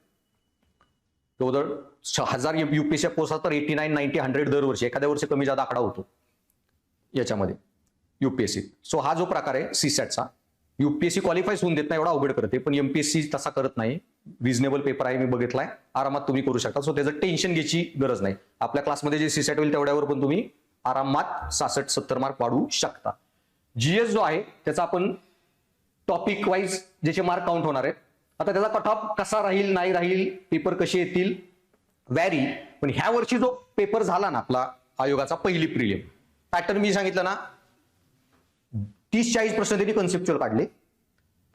जवळजवळ 1000 युपीएससी पोस्ट तर 89, 90, 100 दरवर्षी, एखाद्या वर्षी कमी जादा आकडा होतो याच्यामध्ये युपीएससी. सो हा जो प्रकार आहे सीसॅटचा, युपीएससी क्वालिफाय होऊन देत नाही, एवढा अवघड करते, पण एमपीएससी तसा करत नाही. रिझनेबल पेपर आहे, मी बघितलाय, आरामात तुम्ही करू शकता. सो त्याचं टेन्शन घ्यायची गरज नाही. आपल्या क्लासमध्ये जे सीसॅट होईल तेवढ्यावर पण तुम्ही आरामात 66-70 मार्क वाढवू शकता. जीएस जो आहे त्याचा आपण टॉपिक वाईज ज्याचे मार्क काउंट होणार आहेत, आता त्याचा कट ऑफ कसा राहील नाही राहील, पेपर कसे येतील व्हॅरी. पण ह्या वर्षी जो पेपर झाला ना आपला आयोगाचा, पहिली प्रिलिम पॅटर्न मी सांगितलं ना, 30-40 प्रश्न त्यांनी कन्सेप्च्युअल काढले,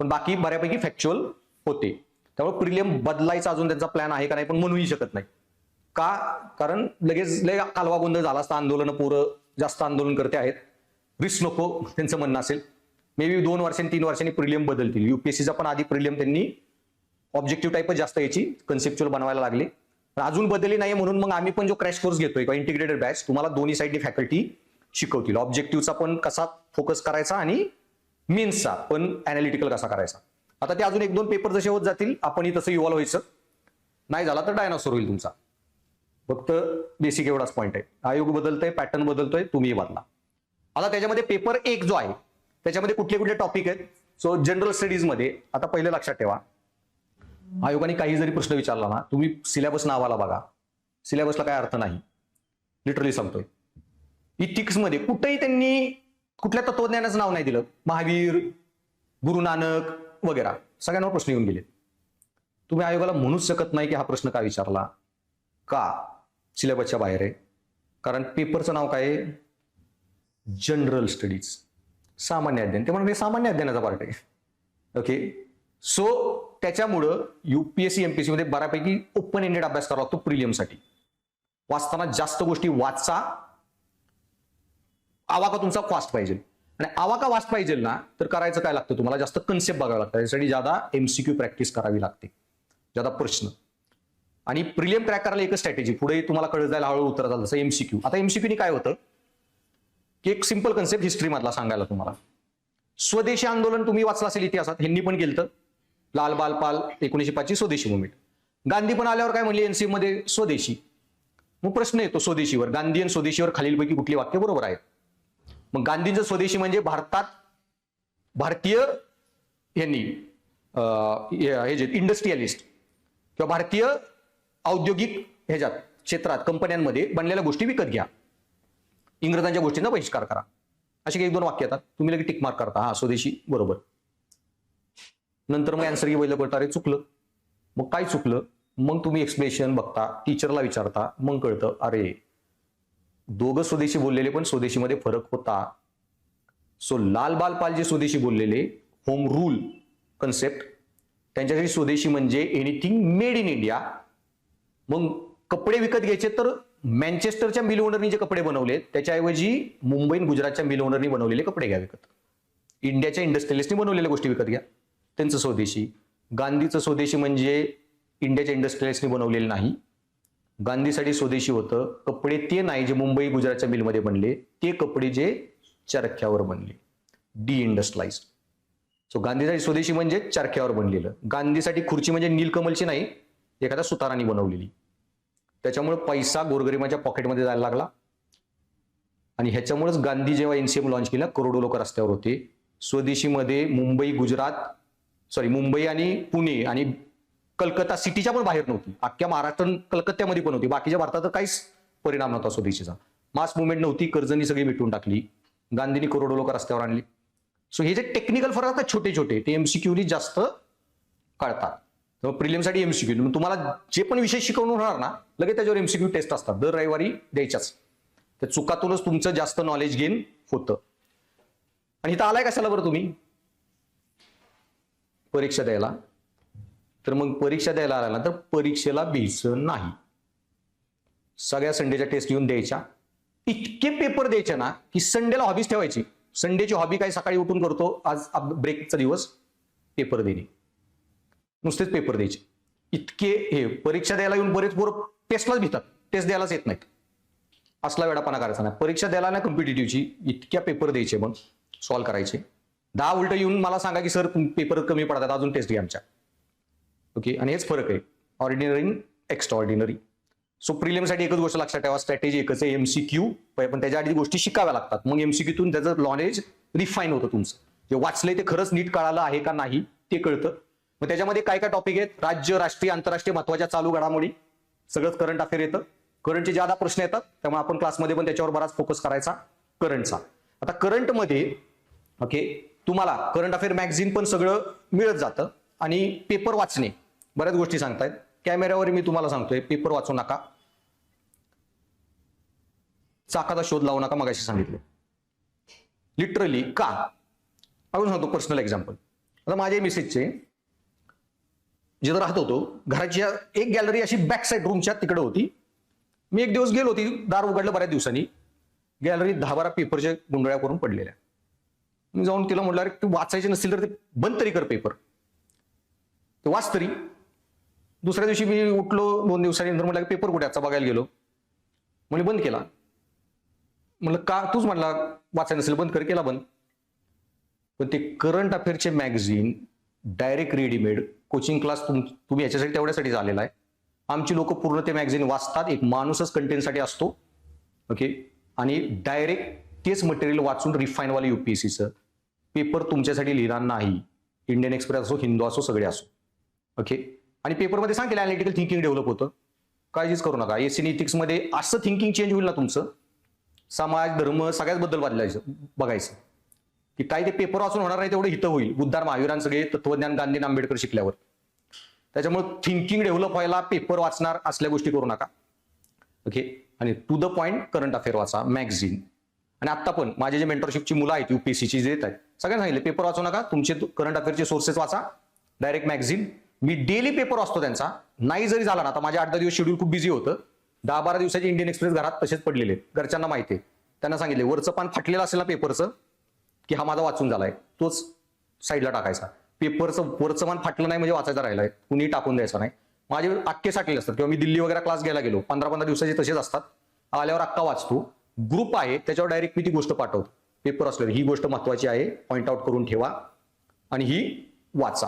पण बाकी बऱ्यापैकी फॅक्च्युअल होते. त्यामुळे प्रिलिम बदलायचा अजून त्यांचा प्लॅन आहे का नाही पण म्हणूही शकत नाही. का, कारण लगेच लय कालवा गोंधळ झाला असता, आंदोलन, पोरं जास्त आंदोलन करते आहेत, रिस्क नको त्यांचं म्हणणं असेल. मे बी 2 वर्षांनी 3 वर्षांनी प्रिलियम बदलतील. युपीएससीचा पण आधी प्रिलियम त्यांनी ऑब्जेक्टिव्ह टाईपच जास्त याची कन्सेप्च्युअल बनवायला लागले, अजून बदलली नाही. म्हणून मग आम्ही पण जो क्रॅश कोर्स घेतोय किंवा इंटिग्रेटेड बॅच, तुम्हाला दोन्ही साईडनी फॅकल्टी शिकवतील. ऑब्जेक्टिव्हचा पण कसा फोकस करायचा आणि मेन्सचा पण अनालिटिकल कसा करायचा. आता ते अजून 1-2 पेपर जसे होत जातील, आपणही तसं इव्हॉल्व व्हायचं. नाही झाला तर डायनासोर होईल तुमचा. फक्त बेसिक एवढाच पॉईंट आहे, आयोग बदलतोय, पॅटर्न बदलतोय, तुम्ही बदला. आता त्याच्यामध्ये पेपर 1 जो आहे त्याच्यामध्ये कुठले कुठले टॉपिक आहेत. सो जनरल स्टडीज मध्ये आता पहिलं लक्षात ठेवा, आयोगाने काही जरी प्रश्न विचारला ना, तुम्ही सिलेबस नावाला बघा, सिलेबसला काय अर्थ नाही, लिटरली सांगतोय. इथिक्स मध्ये कुठेही त्यांनी कुठल्या तत्वज्ञानाचं नाव नाही दिलं, महावीर, गुरु नानक वगैरे, सगळ्यांवर प्रश्न येऊन गेले. तुम्ही आयोगाला म्हणूच शकत नाही की हा प्रश्न का विचारला, का सिलेबसच्या बाहेर आहे. कारण पेपरचं नाव काय आहे, जनरल स्टडीज, सामान्य अध्ययन. ते म्हणून हे सामान्य अध्ययनाचा पार्ट आहे. ओके, सो त्याच्यामुळं युपीएससी एमपीएससी मध्ये बऱ्यापैकी ओपन एंडेड अभ्यास करावा लागतो प्रिलियमसाठी. वाचताना जास्त गोष्टी वाचा, आवाका तुमचा फास्ट पाहिजे. आणि आवाका वाचता पाहिजे ना तर करायचं काय लागतं, तुम्हाला जास्त कन्सेप्ट बघावं लागतं, त्यासाठी ज्यादा एमसीक्यू प्रॅक्टिस करावी लागते, ज्यादा प्रश्न. आणि प्रिलियम क्रॅक करायला एकच स्ट्रॅटेजी, पुढे तुम्हाला कळत जायला हळूहळू उत्तर झालं. जसं एमसीक्यू, आता एमसीक्यूनी काय होतं की एक सिंपल कन्सेप्ट हिस्ट्री मधला सांगायला तुम्हाला. स्वदेशी आंदोलन तुम्ही वाचलं असेल इतिहासात, ह्यांनी पण केलं, लाल बाल पाल 1905 स्वदेशी मुवमेंट. गांधी पण आल्यावर काय म्हणले एनसीएम मध्ये, स्वदेशी. मग प्रश्न येतो स्वदेशीवर, गांधी आणि स्वदेशीवर खालीलपैकी कुठली वाक्य बरोबर आहेत. मग गांधींचं स्वदेशी म्हणजे भारतीय यांनी हे जे इंडस्ट्रियलिस्ट किंवा भारतीय औद्योगिक ह्याच्यात क्षेत्रात कंपन्यांमध्ये बनलेल्या गोष्टी विकत घ्या, इंग्रजांच्या गोष्टींचा बहिष्कार करा, अशी काही 1-2 वाक्य येतात, तुम्ही लगेच टिक मार्क करता, हा स्वदेशी बरोबर. नंतर मग आन्सर गेलं कळतं, अरे चुकलं. मग काय चुकलं, मग तुम्ही एक्सप्लेनेशन बघता, टीचरला विचारता, मग कळतं अरे दोघं स्वदेशी बोललेले पण स्वदेशीमध्ये फरक होता. सो लाल बाल पाल जे स्वदेशी बोललेले होम रूल कन्सेप्ट, त्यांच्यासाठी स्वदेशी म्हणजे एनिथिंग मेड इन इंडिया. मग कपडे विकत घ्यायचे तर मँचेस्टरच्या मिल ओनरनी जे कपडे बनवले त्याच्याऐवजी मुंबई गुजरातच्या मिल ओनरनी बनवलेले कपडे घ्या विकत. इंडियाच्या इंडस्ट्रियलिस्टनी बनवलेल्या गोष्टी विकत घ्या, त्यांचं स्वदेशी. गांधीचं स्वदेशी म्हणजे इंडियाच्या इंडस्ट्रियलिस्टनी बनवलेले नाही. गांधीसाठी स्वदेशी होतं कपडे ते नाही जे मुंबई गुजरातच्या मिलमध्ये बनले, ते कपडे जे चरख्यावर बनले, डी इंडस्ट्रियलाइज्ड. सो गांधीसाठी स्वदेशी म्हणजे चरख्यावर बनलेलं. गांधीसाठी खुर्ची म्हणजे नीलकमलची नाही, एखाद्या सुतारांनी बनवलेली. त्याच्यामुळे पैसा गोरगरिबांच्या पॉकेटमध्ये जायला लागला आणि ह्याच्यामुळेच गांधी जेव्हा एनसीएम लॉन्च केला करोडो लोक रस्त्यावर होते. स्वदेशीमध्ये मुंबई आणि पुणे आणि कलकत्ता सिटीच्या पण बाहेर नव्हती, अख्ख्या महाराष्ट्र कलकत्त्यामध्ये पण होती, बाकीच्या भारतात तर काहीच परिणाम नव्हता स्वदेशीचा. मास मुवमेंट नव्हती, कर्जनी सगळी मिटून टाकली, गांधींनी करोडो लोक रस्त्यावर आणली. सो हे जे टेक्निकल फरक असतात छोटे छोटे, ते एमसीक्यूनी जास्त कळतात. प्रिलिमसाठी एमसीक्यू, तुम्हाला जे पण विषय शिकवून होणार ना लगेच त्याच्यावर एमसीक्यू टेस्ट असतात, दर रविवारी द्यायच्याच. त्या चुकातूनच तुमचं जास्त नॉलेज गेन होतं. आणि इथं आलाय कशाला बरं तुम्ही, परीक्षा द्यायला. तर मग परीक्षा द्यायला आला ना तर परीक्षेला भीचं नाही, सगळ्या संडेच्या टेस्ट घेऊन द्यायच्या. इतके पेपर द्यायचे ना की संडेला हॉबीज ठेवायची. संडेची हॉबी काय, सकाळी उठून करतो, आज ब्रेकचा दिवस पेपर देणे, नुसतेच पेपर द्यायचे. इतके हे परीक्षा द्यायला येऊन बरेच पोरं टेस्टलाच भितात, टेस्ट द्यायलाच येत नाहीत. असला वेडापणा करायचा नाही. परीक्षा द्यायला ना कॉम्पिटिटिव्हची इतक्या पेपर द्यायचे, मग सॉल्व्ह करायचे. 10 उलट येऊन मला सांगा की सर पेपर कमी पडतात, अजून टेस्ट घ्या आमच्या. ओके, आणि हेच फरक आहे ऑर्डिनरी एक्स्ट्रा ऑर्डिनरी. सो प्रिलिमसाठी एकच गोष्ट लक्षात ठेवा, स्ट्रॅटेजी एकच आहे, एमसीक्यू. पण त्याच्या आधी गोष्टी शिकाव्या लागतात, मग एमसीक्यूतून त्याचं नॉलेज रिफाईन होतं. तुमचं जे वाचलंय ते खरंच नीट कळालं आहे का नाही ते कळतं. मग त्याच्यामध्ये काय काय टॉपिक आहेत, राज्य, राष्ट्रीय, आंतरराष्ट्रीय महत्वाच्या चालू घडामोडी, सगळंच करंट अफेअर येतं. करंटचे ज्यादा प्रश्न येतात, त्यामुळे आपण क्लासमध्ये पण त्याच्यावर बराच फोकस करायचा करंटचा. आता करंटमध्ये ओके तुम्हाला करंट अफेअर मॅगझिन पण सगळं मिळत जातं आणि पेपर वाचणे बऱ्याच गोष्टी सांगतायत. कॅमेऱ्यावर मी तुम्हाला सांगतोय पेपर वाचू नका, चाकाचा शोध लावू नका, मगाशी सांगितलं. लिटरली का अजून सांगतो पर्सनल एक्झाम्पल. आता माझ्या मिसेसचे जिथं राहत होतो घराची एक गॅलरी अशी बॅक साईड रूमच्या तिकडे होती. मी एक दिवस गेलो, होती दार उघडलं बऱ्याच दिवसांनी, गॅलरीत 10-12 पेपरच्या गुंडळ्या करून पडलेल्या. मी जाऊन तिला म्हटलं अरे तू वाचायचे नसतील तर ते बंद तरी कर पेपर, ते वाच तरी. दुसऱ्या दिवशी मी उठलो 2 दिवसांनी, म्हटलं पेपर कुठे आजचा बघायला गेलो, म्हणजे बंद केला. म्हणलं का, तूच म्हटला वाचायला नसेल बंद कर, केला बंद. पण ते करंट अफेअरचे magazine direct readymade coaching class तुम्ही याच्यासाठी तेवढ्यासाठी झालेला आहे. आमची लोक पूर्ण ते मॅगझिन वाचतात, एक माणूसच कंटेंटसाठी असतो. ओके, आणि डायरेक्ट तेच मटेरियल वाचून रिफाईनवाले युपीएससीचं पेपर तुमच्यासाठी लिहिणार नाही. इंडियन एक्सप्रेस असो, हिंदू असो, सगळे असो. ओके, आणि पेपरमध्ये सांगितलं अॅनालिटिकल थिंकिंग डेव्हलप होतं, काळजीच करू नका. एसएन इथिक्समध्ये असं थिंकिंग चेंज होईल ना तुमचं, समाज धर्म सगळ्याच बद्दल बघायचं की काय ते पेपर वाचून होणार नाही तेवढं हितं होईल. बुद्धार महावीरान सगळे तत्वज्ञान गांधी आंबेडकर शिकल्यावर. त्याच्यामुळे थिंकिंग डेव्हलप व्हायला पेपर वाचणार असल्या गोष्टी करू नका. ओके, आणि to the point current affair वाचा मॅगझिन. आणि आता पण माझे जे मेंटरशिपची मुलं आहेत युपीएससीची जे येत आहेत सगळ्यांना सांगितले पेपर वाचू नका, तुमचे करंट अफेअरचे सोर्सेस वाचा, डायरेक्ट मॅगझिन. मी डेली पेपर वाचतो त्यांचा, नाही जरी झाला ना, आता माझे 8-10 दिवस शेड्यूल खूप बिझी होतं, 10-12 दिवसाचे इंडियन एक्सप्रेस घरात तसेच पडलेले, घरच्यांना माहिती आहे. त्यांना सांगितले वरचं पान फाटलेलं असेल ना पेपरचं की हा माझा वाचून झालाय, तोच साईडला टाकायचा. पेपरचं वरचं मान फाटलं नाही म्हणजे वाचायचा राहिलाय, कुणी टाकून द्यायचा नाही. माझे अख्खे साठलेले असतात, किंवा मी दिल्ली वगैरे क्लास घ्यायला गेलो, 15-15 दिवसाचे तसेच असतात. आल्यावर अख्खा वाचतो. ग्रुप आहे त्याच्यावर डायरेक्ट मी ती गोष्ट पाठवतो. पेपर असल्यावर ही गोष्ट महत्वाची आहे, पॉईंट आउट करून ठेवा आणि ही वाचा.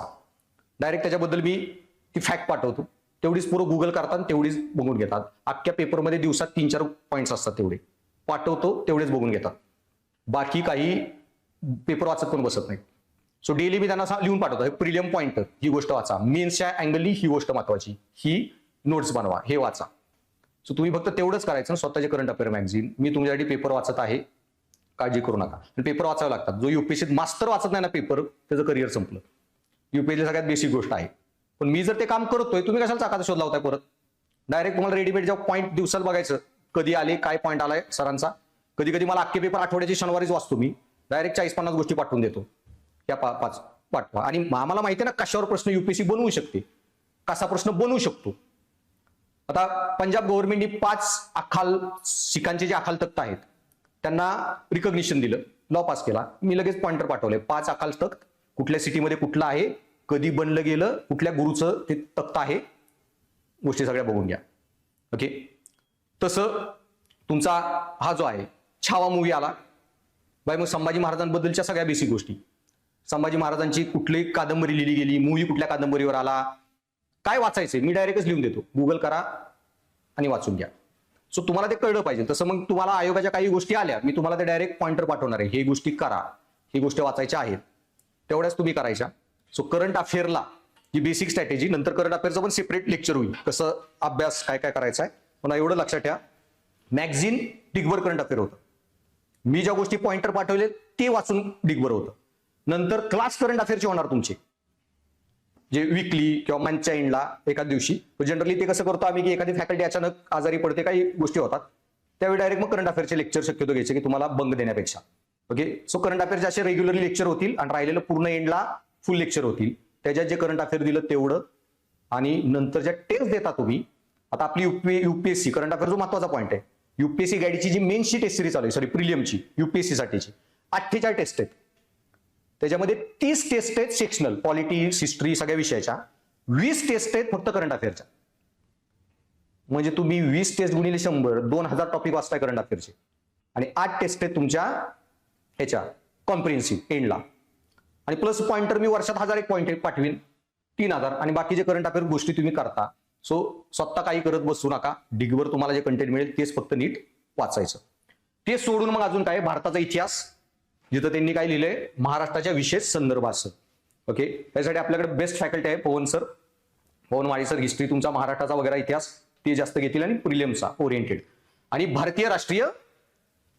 डायरेक्ट त्याच्याबद्दल मी ती फॅक्ट पाठवतो. तेवढीच पुरं गुगल करतात, तेवढीच बघून घेतात. अख्ख्या पेपरमध्ये दिवसात 3-4 पॉईंट्स असतात, तेवढे पाठवतो, तेवढेच बघून घेतात. बाकी काही पेपर वाचत पण बसत नाही. सो डेली मी त्यांना लिहून पाठवतो, प्रिलियम पॉइंटर ही गोष्ट वाचा, मेन्सच्या अँगलनी ही गोष्ट महत्वाची, ही नोट्स बनवा, हे वाचा. सो तुम्ही फक्त तेवढंच करायचं. स्वतःचे करंट अफेअर मॅगझिन, मी तुमच्यासाठी पेपर वाचत आहे, काळजी करू नका. पेपर वाचावे लागतात. जो युपीएससीत मास्तर वाचत नाही ना पेपर, त्याचं करिअर संपलं. युपीएससी सगळ्यात बेसिक गोष्ट आहे. पण मी जर ते काम करतोय, तुम्ही कशाला चाकाचा शोध लावताय परत? डायरेक्ट तुम्हाला रेडीमेड जेव्हा पॉईंट दिवसात बघायचं, कधी आले, काय पॉईंट आलाय सरांचा. कधी कधी मला अख्खे पेपर आठवड्याची शनिवारीच वाचतो मी, डायरेक्ट 40-50 गोष्टी पाठवून देतो. या 5 पाठवा. आणि आम्हाला माहिती आहे ना कशावर प्रश्न युपीएससी बनवू शकते, कसा प्रश्न बनवू शकतो. आता पंजाब गव्हर्नमेंटने 5 अखाल शिखांचे जे अखाल तख्त आहेत त्यांना रिकॉग्निशन दिलं, लॉ पास केला. मी लगेच पॉइंटर पाठवले. 5 अखाल तख्त कुठल्या सिटीमध्ये कुठलं आहे, कधी बनलं गेलं, कुठल्या गुरुचं ते तख्त आहे, गोष्टी सगळ्या बघून घ्या. ओके. तसं तुमचा हा जो आहे छावा मूवी आला बाय, मग संभाजी महाराजांबद्दलच्या सगळ्या बेसिक गोष्टी, संभाजी महाराजांची कुठली कादंबरी लिहिली गेली, मूवी कुठल्या कादंबरीवर आला, काय वाचायचंय मी डायरेक्टच लिहून देतो. गुगल करा आणि वाचून घ्या. सो तुम्हाला ते कळलं पाहिजे. तसं मग तुम्हाला आयोगाच्या काही गोष्टी आल्या, मी तुम्हाला ते डायरेक्ट पॉइंटर पाठवणार आहे, हे गोष्टी करा, ही गोष्टी वाचायच्या आहेत, तेवढ्याच तुम्ही करायच्या. सो करंट अफेअरला ही बेसिक स्ट्रॅटेजी, नंतर करंट अफेअरचं पण सेपरेट लेक्चर होईल, कसं अभ्यास काय काय करायचा आहे. पण एवढं लक्षात ठेवा, मॅगझिन डिगभर करंट अफेअर होतं. मी ज्या गोष्टी पॉइंटर पाठवले ते वाचून डिगभर होतं. नंतर क्लास करंट अफेअरचे होणार तुमचे, जे विकली किंवा मंथच्या एंडला एखाद दिवशी. जनरली ते कसं करतो आम्ही, की एखादी फॅकल्टी अचानक आजारी पडते, काही गोष्टी होतात, त्यावेळी डायरेक्ट मग करंट अफेअरचे लेक्चर शक्यतो घ्यायचे, की तुम्हाला बंग देण्यापेक्षा. ओके. सो करंट अफेअरचे असे रेग्युलरली लेक्चर होतील आणि राहिलेलं पूर्ण एंडला फुल लेक्चर होतील. त्याच्यात जे करंट अफेअर दिलं तेवढं, आणि नंतर ज्या टेस्ट देता तुम्ही. आता आपली युपीएससी करंट अफेअर जो महत्वाचा पॉईंट आहे, युपीएससी गाईडची जी मेन्सची टेस्ट सिरीज चालू आहे, सॉरी प्रिलियमची युपीएससी साठीची 48 टेस्ट आहेत. त्याच्यामध्ये 30 टेस्ट आहेत सेक्शनल, पॉलिटिक्स, हिस्ट्री सगळ्या विषयाच्या. 20 टेस्ट आहेत फक्त करंट अफेअरच्या. म्हणजे तुम्ही 20 टेस्ट गुणिले 100, 2000 टॉपिक वाचताय करंट अफेअरचे. आणि 8 टेस्ट आहेत तुमच्या ह्याच्या कॉम्प्रिहेन्सिव्ह एंडला. आणि प्लस पॉइंटर मी वर्षात 1001 पॉईंट पाठवीन, 3000. आणि बाकीचे करंट अफेअर गोष्टी तुम्ही करता. सो स्वतः काही करत बसू नका. डिगवर तुम्हाला जे कंटेंट मिळेल तेच फक्त नीट वाचायचं. ते सोडून मग अजून काय, भारताचा इतिहास, जिथं त्यांनी काय लिहिलंय, महाराष्ट्राच्या विशेष संदर्भासह. ओके. त्यासाठी आपल्याकडे बेस्ट फॅकल्टी आहे, पवन सर, पवन माळी सर. हिस्ट्री तुमचा महाराष्ट्राचा वगैरे इतिहास ते जास्त घेतील, आणि प्रिलियमचा ओरिएंटेड, आणि भारतीय राष्ट्रीय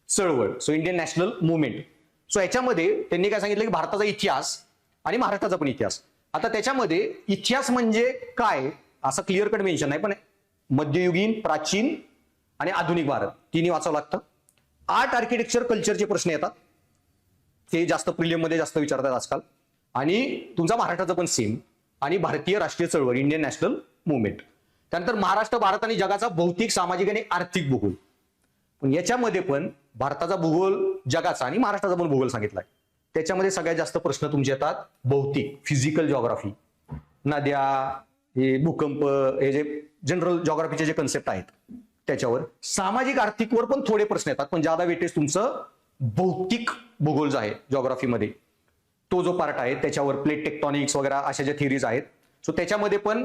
चळवळ, so Indian national movement. So याच्यामध्ये त्यांनी काय सांगितलं, की भारताचा इतिहास आणि महाराष्ट्राचा पण इतिहास. आता त्याच्यामध्ये इतिहास म्हणजे काय असं क्लिअर कट मेन्शन नाही, पण मध्ययुगीन, प्राचीन आणि आधुनिक भारत तिन्ही वाचावं लागतं. आर्ट, आर्किटेक्चर, कल्चरचे प्रश्न येतात, ते जास्त प्रिलियम मध्ये जास्त विचारतात आजकाल. आणि तुमचा महाराष्ट्राचा पण सेम, आणि भारतीय राष्ट्रीय चळवळ, इंडियन नॅशनल मुवमेंट. त्यानंतर महाराष्ट्र, भारत आणि जगाचा भौतिक, सामाजिक आणि आर्थिक भूगोल. पण याच्यामध्ये पण भारताचा भूगोल, जगाचा आणि महाराष्ट्राचा पण भूगोल सांगितलाय. त्याच्यामध्ये सगळ्यात जास्त प्रश्न तुमचे येतात भौतिक, फिजिकल जॉग्राफी, नद्या, हे भूकंप, हे जे जनरल जॉग्राफीचे जे कन्सेप्ट आहेत त्याच्यावर. सामाजिक आर्थिकवर पण थोडे प्रश्न येतात, पण ज्यादा वेटेज तुमचं भौतिक भूगोल जो आहे जॉग्राफीमध्ये, तो जो पार्ट आहे त्याच्यावर, प्लेट टेक्टॉनिक्स वगैरे अशा ज्या थिअरीज आहेत. सो त्याच्यामध्ये पण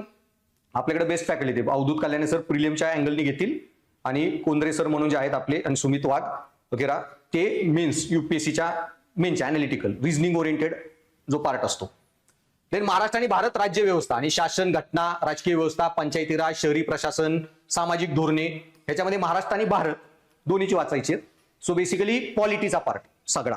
आपल्याकडे बेस्ट फॅकल्टी, अवधूत कल्याणे सर प्रिलियमच्या अँगलनी घेतील, आणि कोंद्रे सर म्हणून जे आहेत आपले, आणि सुमित वाघ वगैरे, ते मेन्स युपीएससीच्या मेन्सच्या अॅनालिटिकल रिझनिंग ओरिएंटेड जो पार्ट असतो. देन महाराष्ट्र आणि भारत, राज्य व्यवस्था आणि शासन, घटना, राजकीय व्यवस्था, पंचायती राज, शहरी प्रशासन, सामाजिक धोरणे, ह्याच्यामध्ये महाराष्ट्र आणि भारत दोन्हीची वाचायची आहेत. सो बेसिकली पॉलिटीचा पार्ट सगळा.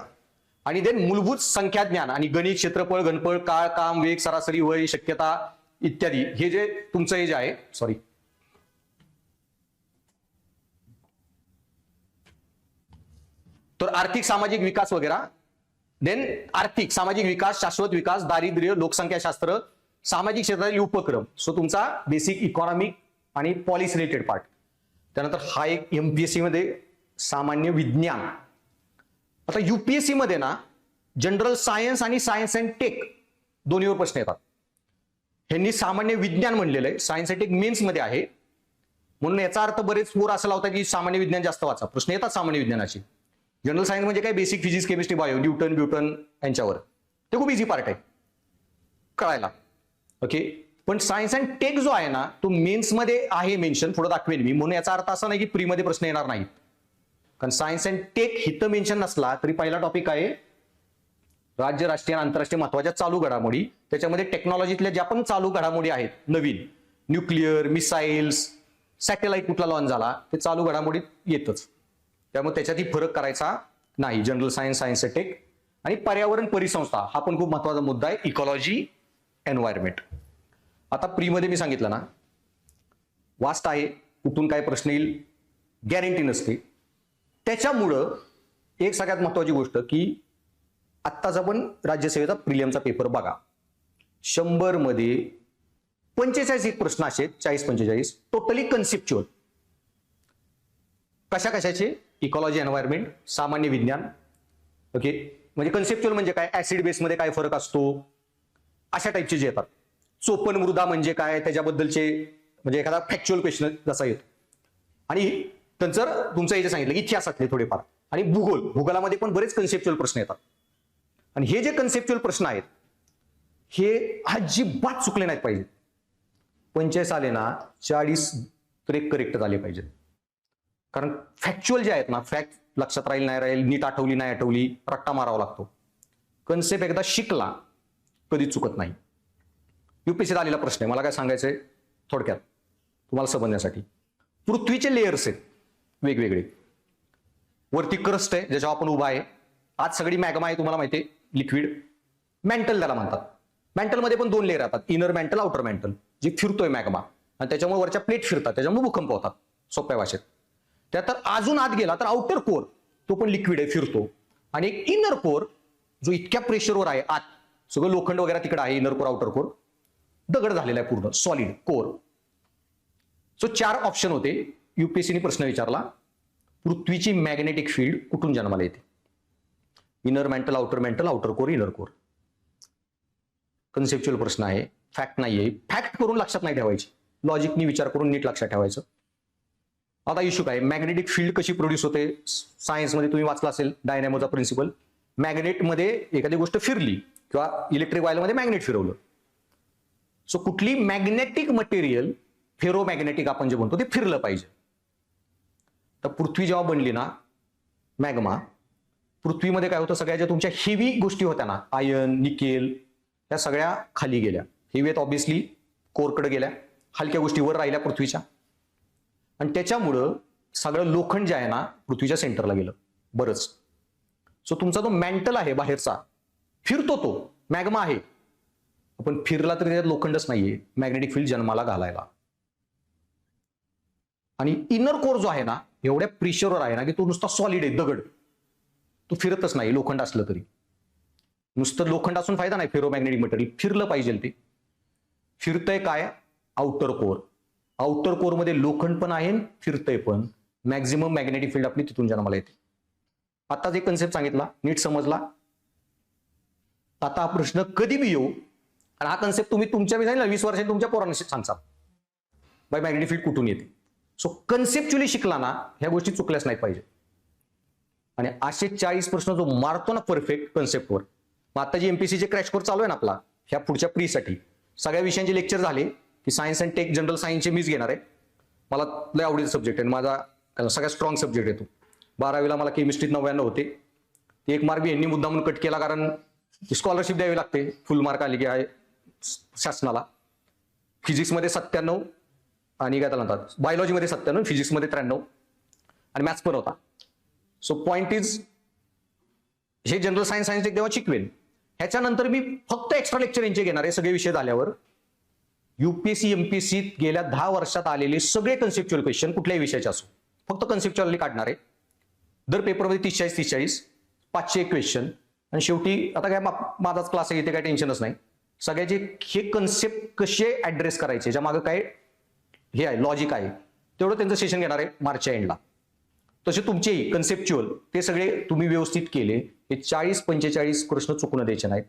आणि देन मूलभूत संख्या ज्ञान आणि गणित, क्षेत्रफळ, घनफळ, काळ, काम, वेग, सरासरी, वय, शक्यता इत्यादी, हे जे तुमचं हे जे आहे, सॉरी, तर आर्थिक सामाजिक विकास वगैरे. देन आर्थिक सामाजिक विकास, शाश्वत विकास, दारिद्र्य, लोकसंख्याशास्त्र, सामाजिक क्षेत्रातील उपक्रम. सो तुमचा बेसिक इकॉनॉमिक आणि पॉलिसी रिलेटेड पार्ट. त्यानंतर हा एक एमपीएससी मध्ये सामान्य विज्ञान. आता युपीएससी मध्ये ना जनरल सायन्स आणि सायन्स अँड टेक दोन्हीवर प्रश्न येतात. ह्यांनी सामान्य विज्ञान म्हणलेलं आहे, सायन्स अँड टेक मेन्स मध्ये आहे, म्हणून याचा अर्थ बरेच पोर असं लावतात की सामान्य विज्ञान जास्त वाचा. प्रश्न येतात सामान्य विज्ञानाचे. जनरल सायन्स म्हणजे काय, basic physics, chemistry, bio, Newton ब्युटन यांच्यावर, ते खूप इझी पार्ट आहे कळायला. ओके, पण सायन्स अँड टेक जो आहे ना तो मेन्स मध्ये आहे मेन्शन, पुढे दाखवेन मी, म्हणून याचा अर्थ असा नाही की प्री मध्ये प्रश्न येणार नाहीत. कारण सायन्स अँड टेक हिथं मेन्शन नसला तरी पहिला टॉपिक आहे राज्य, राष्ट्रीय आणि आंतरराष्ट्रीय महत्वाच्या चालू घडामोडी. त्याच्यामध्ये टेक्नॉलॉजीतल्या ज्या पण चालू घडामोडी आहेत नवीन, न्यूक्लिअर, मिसाईल्स, सॅटेलाइट कुठला लॉन्च झाला, ते चालू घडामोडीत येतच. त्यामुळे त्याच्यातही फरक करायचा नाही. General science, science and tech. आणि पर्यावरण परिसंस्था हा पण खूप महत्वाचा मुद्दा आहे, इकॉलॉजी, एन्व्हायरमेंट. आता प्री मध्ये मी सांगितलं ना वास्ट आहे, कुठून काय प्रश्न येईल गॅरंटी नसते. त्याच्यामुळं एक सगळ्यात महत्वाची गोष्ट की आत्ताचा पण राज्यसेवेचा प्रिलियमचा पेपर बघा. 100 मध्ये 45 एक प्रश्न असे, 40-45 टोटली कन्सेप्च्युअल. कशा कशाचे, इकॉलॉजी, एन्व्हायरमेंट, सामान्य विज्ञान. ओके, म्हणजे कन्सेप्च्युअल म्हणजे काय, ऍसिड बेस मध्ये काय फरक असतो, अशा टाईपचे जे येतात. चोपन मृदा म्हणजे काय, त्याच्याबद्दलचे म्हणजे एखादा फॅक्च्युअल क्वेश्चन जसा येतो. आणि नंतर तुमचं हे जे सांगितलं की इतिहासातले थोडेफार, आणि भूगोलामध्ये पण बरेच कन्सेप्च्युअल प्रश्न येतात. आणि हे जे कन्सेप्च्युअल प्रश्न आहेत हे अजिबात चुकले नाहीत पाहिजे. 45 आले ना 40 तर एक करेक्ट झाले पाहिजेत. कारण फॅक्च्युअल जे आहेत ना, फॅक्ट लक्षात राहील नाही राहील, नीट आठवली नाही आठवली, रट्टा मारावा लागतो. कन्सेप्ट एकदा शिकला कधी चुकत नाही. युपीएससीत आलेला प्रश्न आहे, मला काय सांगायचंय थोडक्यात तुम्हाला समजण्यासाठी. पृथ्वीचे लेयर्स आहेत वेगवेगळे. वरती क्रस्ट आहे ज्याच्यावर आपण उभा आहे. आज सगळी मॅग्मा आहे, तुम्हाला माहिती आहे, लिक्विड. मॅन्टल त्याला म्हणतात. मॅन्टलमध्ये पण 2 लेअर राहतात, इनर मॅन्टल, आउटर मॅन्टल, जे फिरतोय मॅग्मा, आणि त्याच्यामुळे वरच्या प्लेट फिरतात, त्याच्यामुळे भूकंप होतात सोप्या भाषेत. त्यात तर अजून आत गेला तर आउटर कोर, तो पण लिक्विड आहे, फिरतो. आणि एक इनर कोर जो इतक्या प्रेशरवर आहे, आत सगळं लोखंड वगैरे तिकडे आहे, इनर कोर, आउटर कोर, दगड झालेला आहे पूर्ण, सॉलिड कोर. सो 4 ऑप्शन होते. युपीएससीने प्रश्न विचारला, पृथ्वीची मॅग्नेटिक फील्ड कुठून जन्माला येते? Inner mantle, outer core, inner core. Conceptual प्रश्न आहे, फॅक्ट नाहीये. फॅक्ट करून लक्षात नाही ठेवायची, लॉजिकनी विचार करून नीट लक्षात ठेवायचं. आता इश्यू काय, मॅग्नेटिक फील्ड कशी प्रोड्यूस होते? सायन्समध्ये तुम्ही वाचला असेल डायनॅमोचा प्रिन्सिपल. मॅग्नेटमध्ये एखादी गोष्ट फिरली किंवा इलेक्ट्रिक वायरमध्ये मॅग्नेट फिरवलं, सो कुठली मॅग्नेटिक मटेरियल, फेरोमॅग्नेटिक आपण जे म्हणतो, ते फिरलं पाहिजे. तर पृथ्वी जेव्हा बनली ना मॅग्मा, पृथ्वीमध्ये काय होतं, सगळ्या ज्या तुमच्या हेवी गोष्टी होत्या ना, आयर्न, निकेल, त्या सगळ्या खाली गेल्या. हेवी आहेत ऑब्व्हियसली, कोरकडे गेल्या, हलक्या गोष्टी वर राहिल्या पृथ्वीच्या. आणि त्याच्यामुळं सगळं लोखंड जे आहे ना पृथ्वीच्या सेंटरला गेलं बरंच. सो तुमचा जो मॅन्टल आहे बाहेरचा, फिरतो, तो मॅग्मा आहे, पण फिरला तरी त्यात लोखंडच नाहीये मॅग्नेटिक फील्ड जन्माला घालायला. आणि इनर कोर जो आहे ना, एवढ्या प्रेशरवर आहे ना की तो नुसता सॉलिड आहे, दगड, तो फिरतच नाही लोखंड असलं तरी. नुसतं लोखंड असून फायदा नाही, फेरोमॅग्नेटिक मटेरियल फिरलं पाहिजे. ते फिरतंय काय, आउटर कोर. आउटर कोरमध्ये लोखंड पण आहे, फिरतंय पण. मॅक्झिमम मॅग्नेटिक फील्ड आपली तिथून जन्माला येते. आता जे कन्सेप्ट सांगितला नीट समजला. आता हा प्रश्न कधी बी येऊ, आणि हा कन्सेप्ट तुम्ही तुमच्या 20 वर्षांनी तुमच्या पोरांना सांगता, बाय मॅग्नेटिक फील्ड कुठून येते. सो कन्सेप्च्युअली शिकला ना, ह्या गोष्टी चुकल्याच नाही पाहिजे. आणि असे 40 प्रश्न जो मारतो ना परफेक्ट कन्सेप्टवर. मग आता जी एमपीसीचे क्रॅश कोर्स चालू आहे ना आपला, ह्या पुढच्या प्रीसाठी सगळ्या विषयांचे लेक्चर झाले की सायन्स अँड टेक, जनरल सायन्सचे मीच घेणार आहे. मला लय आवडीचा सब्जेक्ट आहे, माझा सगळ्यात स्ट्रॉंग सब्जेक्ट आहे तो. 12वीला मला केमिस्ट्रीत 99 होते. ते 1 मार्क बी यांनी मुद्दा म्हणून कट केला, कारण स्कॉलरशिप द्यावी लागते, फुल मार्क आले की आहे शासनाला. फिजिक्समध्ये 97 आणि काय त्याला म्हणतात, बायोलॉजीमध्ये 97, फिजिक्समध्ये 93 आणि मॅथ्स पण होता. सो पॉइंट इज, हे जनरल सायन्स सायन्स टेक तेव्हा शिकवेन. ह्याच्यानंतर मी फक्त एक्स्ट्रा लेक्चर यांचे घेणार आहे सगळे विषय झाल्यावर. युपीएससी एमपीएससीत गेल्या 10 वर्षात आलेले सगळे कन्सेप्च्युअल क्वेश्चन कुठल्याही विषयाचे असो, फक्त कन्सेप्च्युअली काढणार आहे. दर पेपरमध्ये 30-40, 501 क्वेश्चन. आणि शेवटी आता काय माझाच क्लास आहे, इथे काय टेन्शनच नाही. सगळ्याचे हे कन्सेप्ट कसे ऍड्रेस करायचे, ज्या मागे काय हे आहे, लॉजिक आहे, तेवढं त्यांचं सेशन घेणार आहे मार्चच्या एंडला. तसे तुमचेही कन्सेप्च्युअल ते सगळे तुम्ही व्यवस्थित केले हे 40-45 प्रश्न चुकणं द्यायचे नाहीत.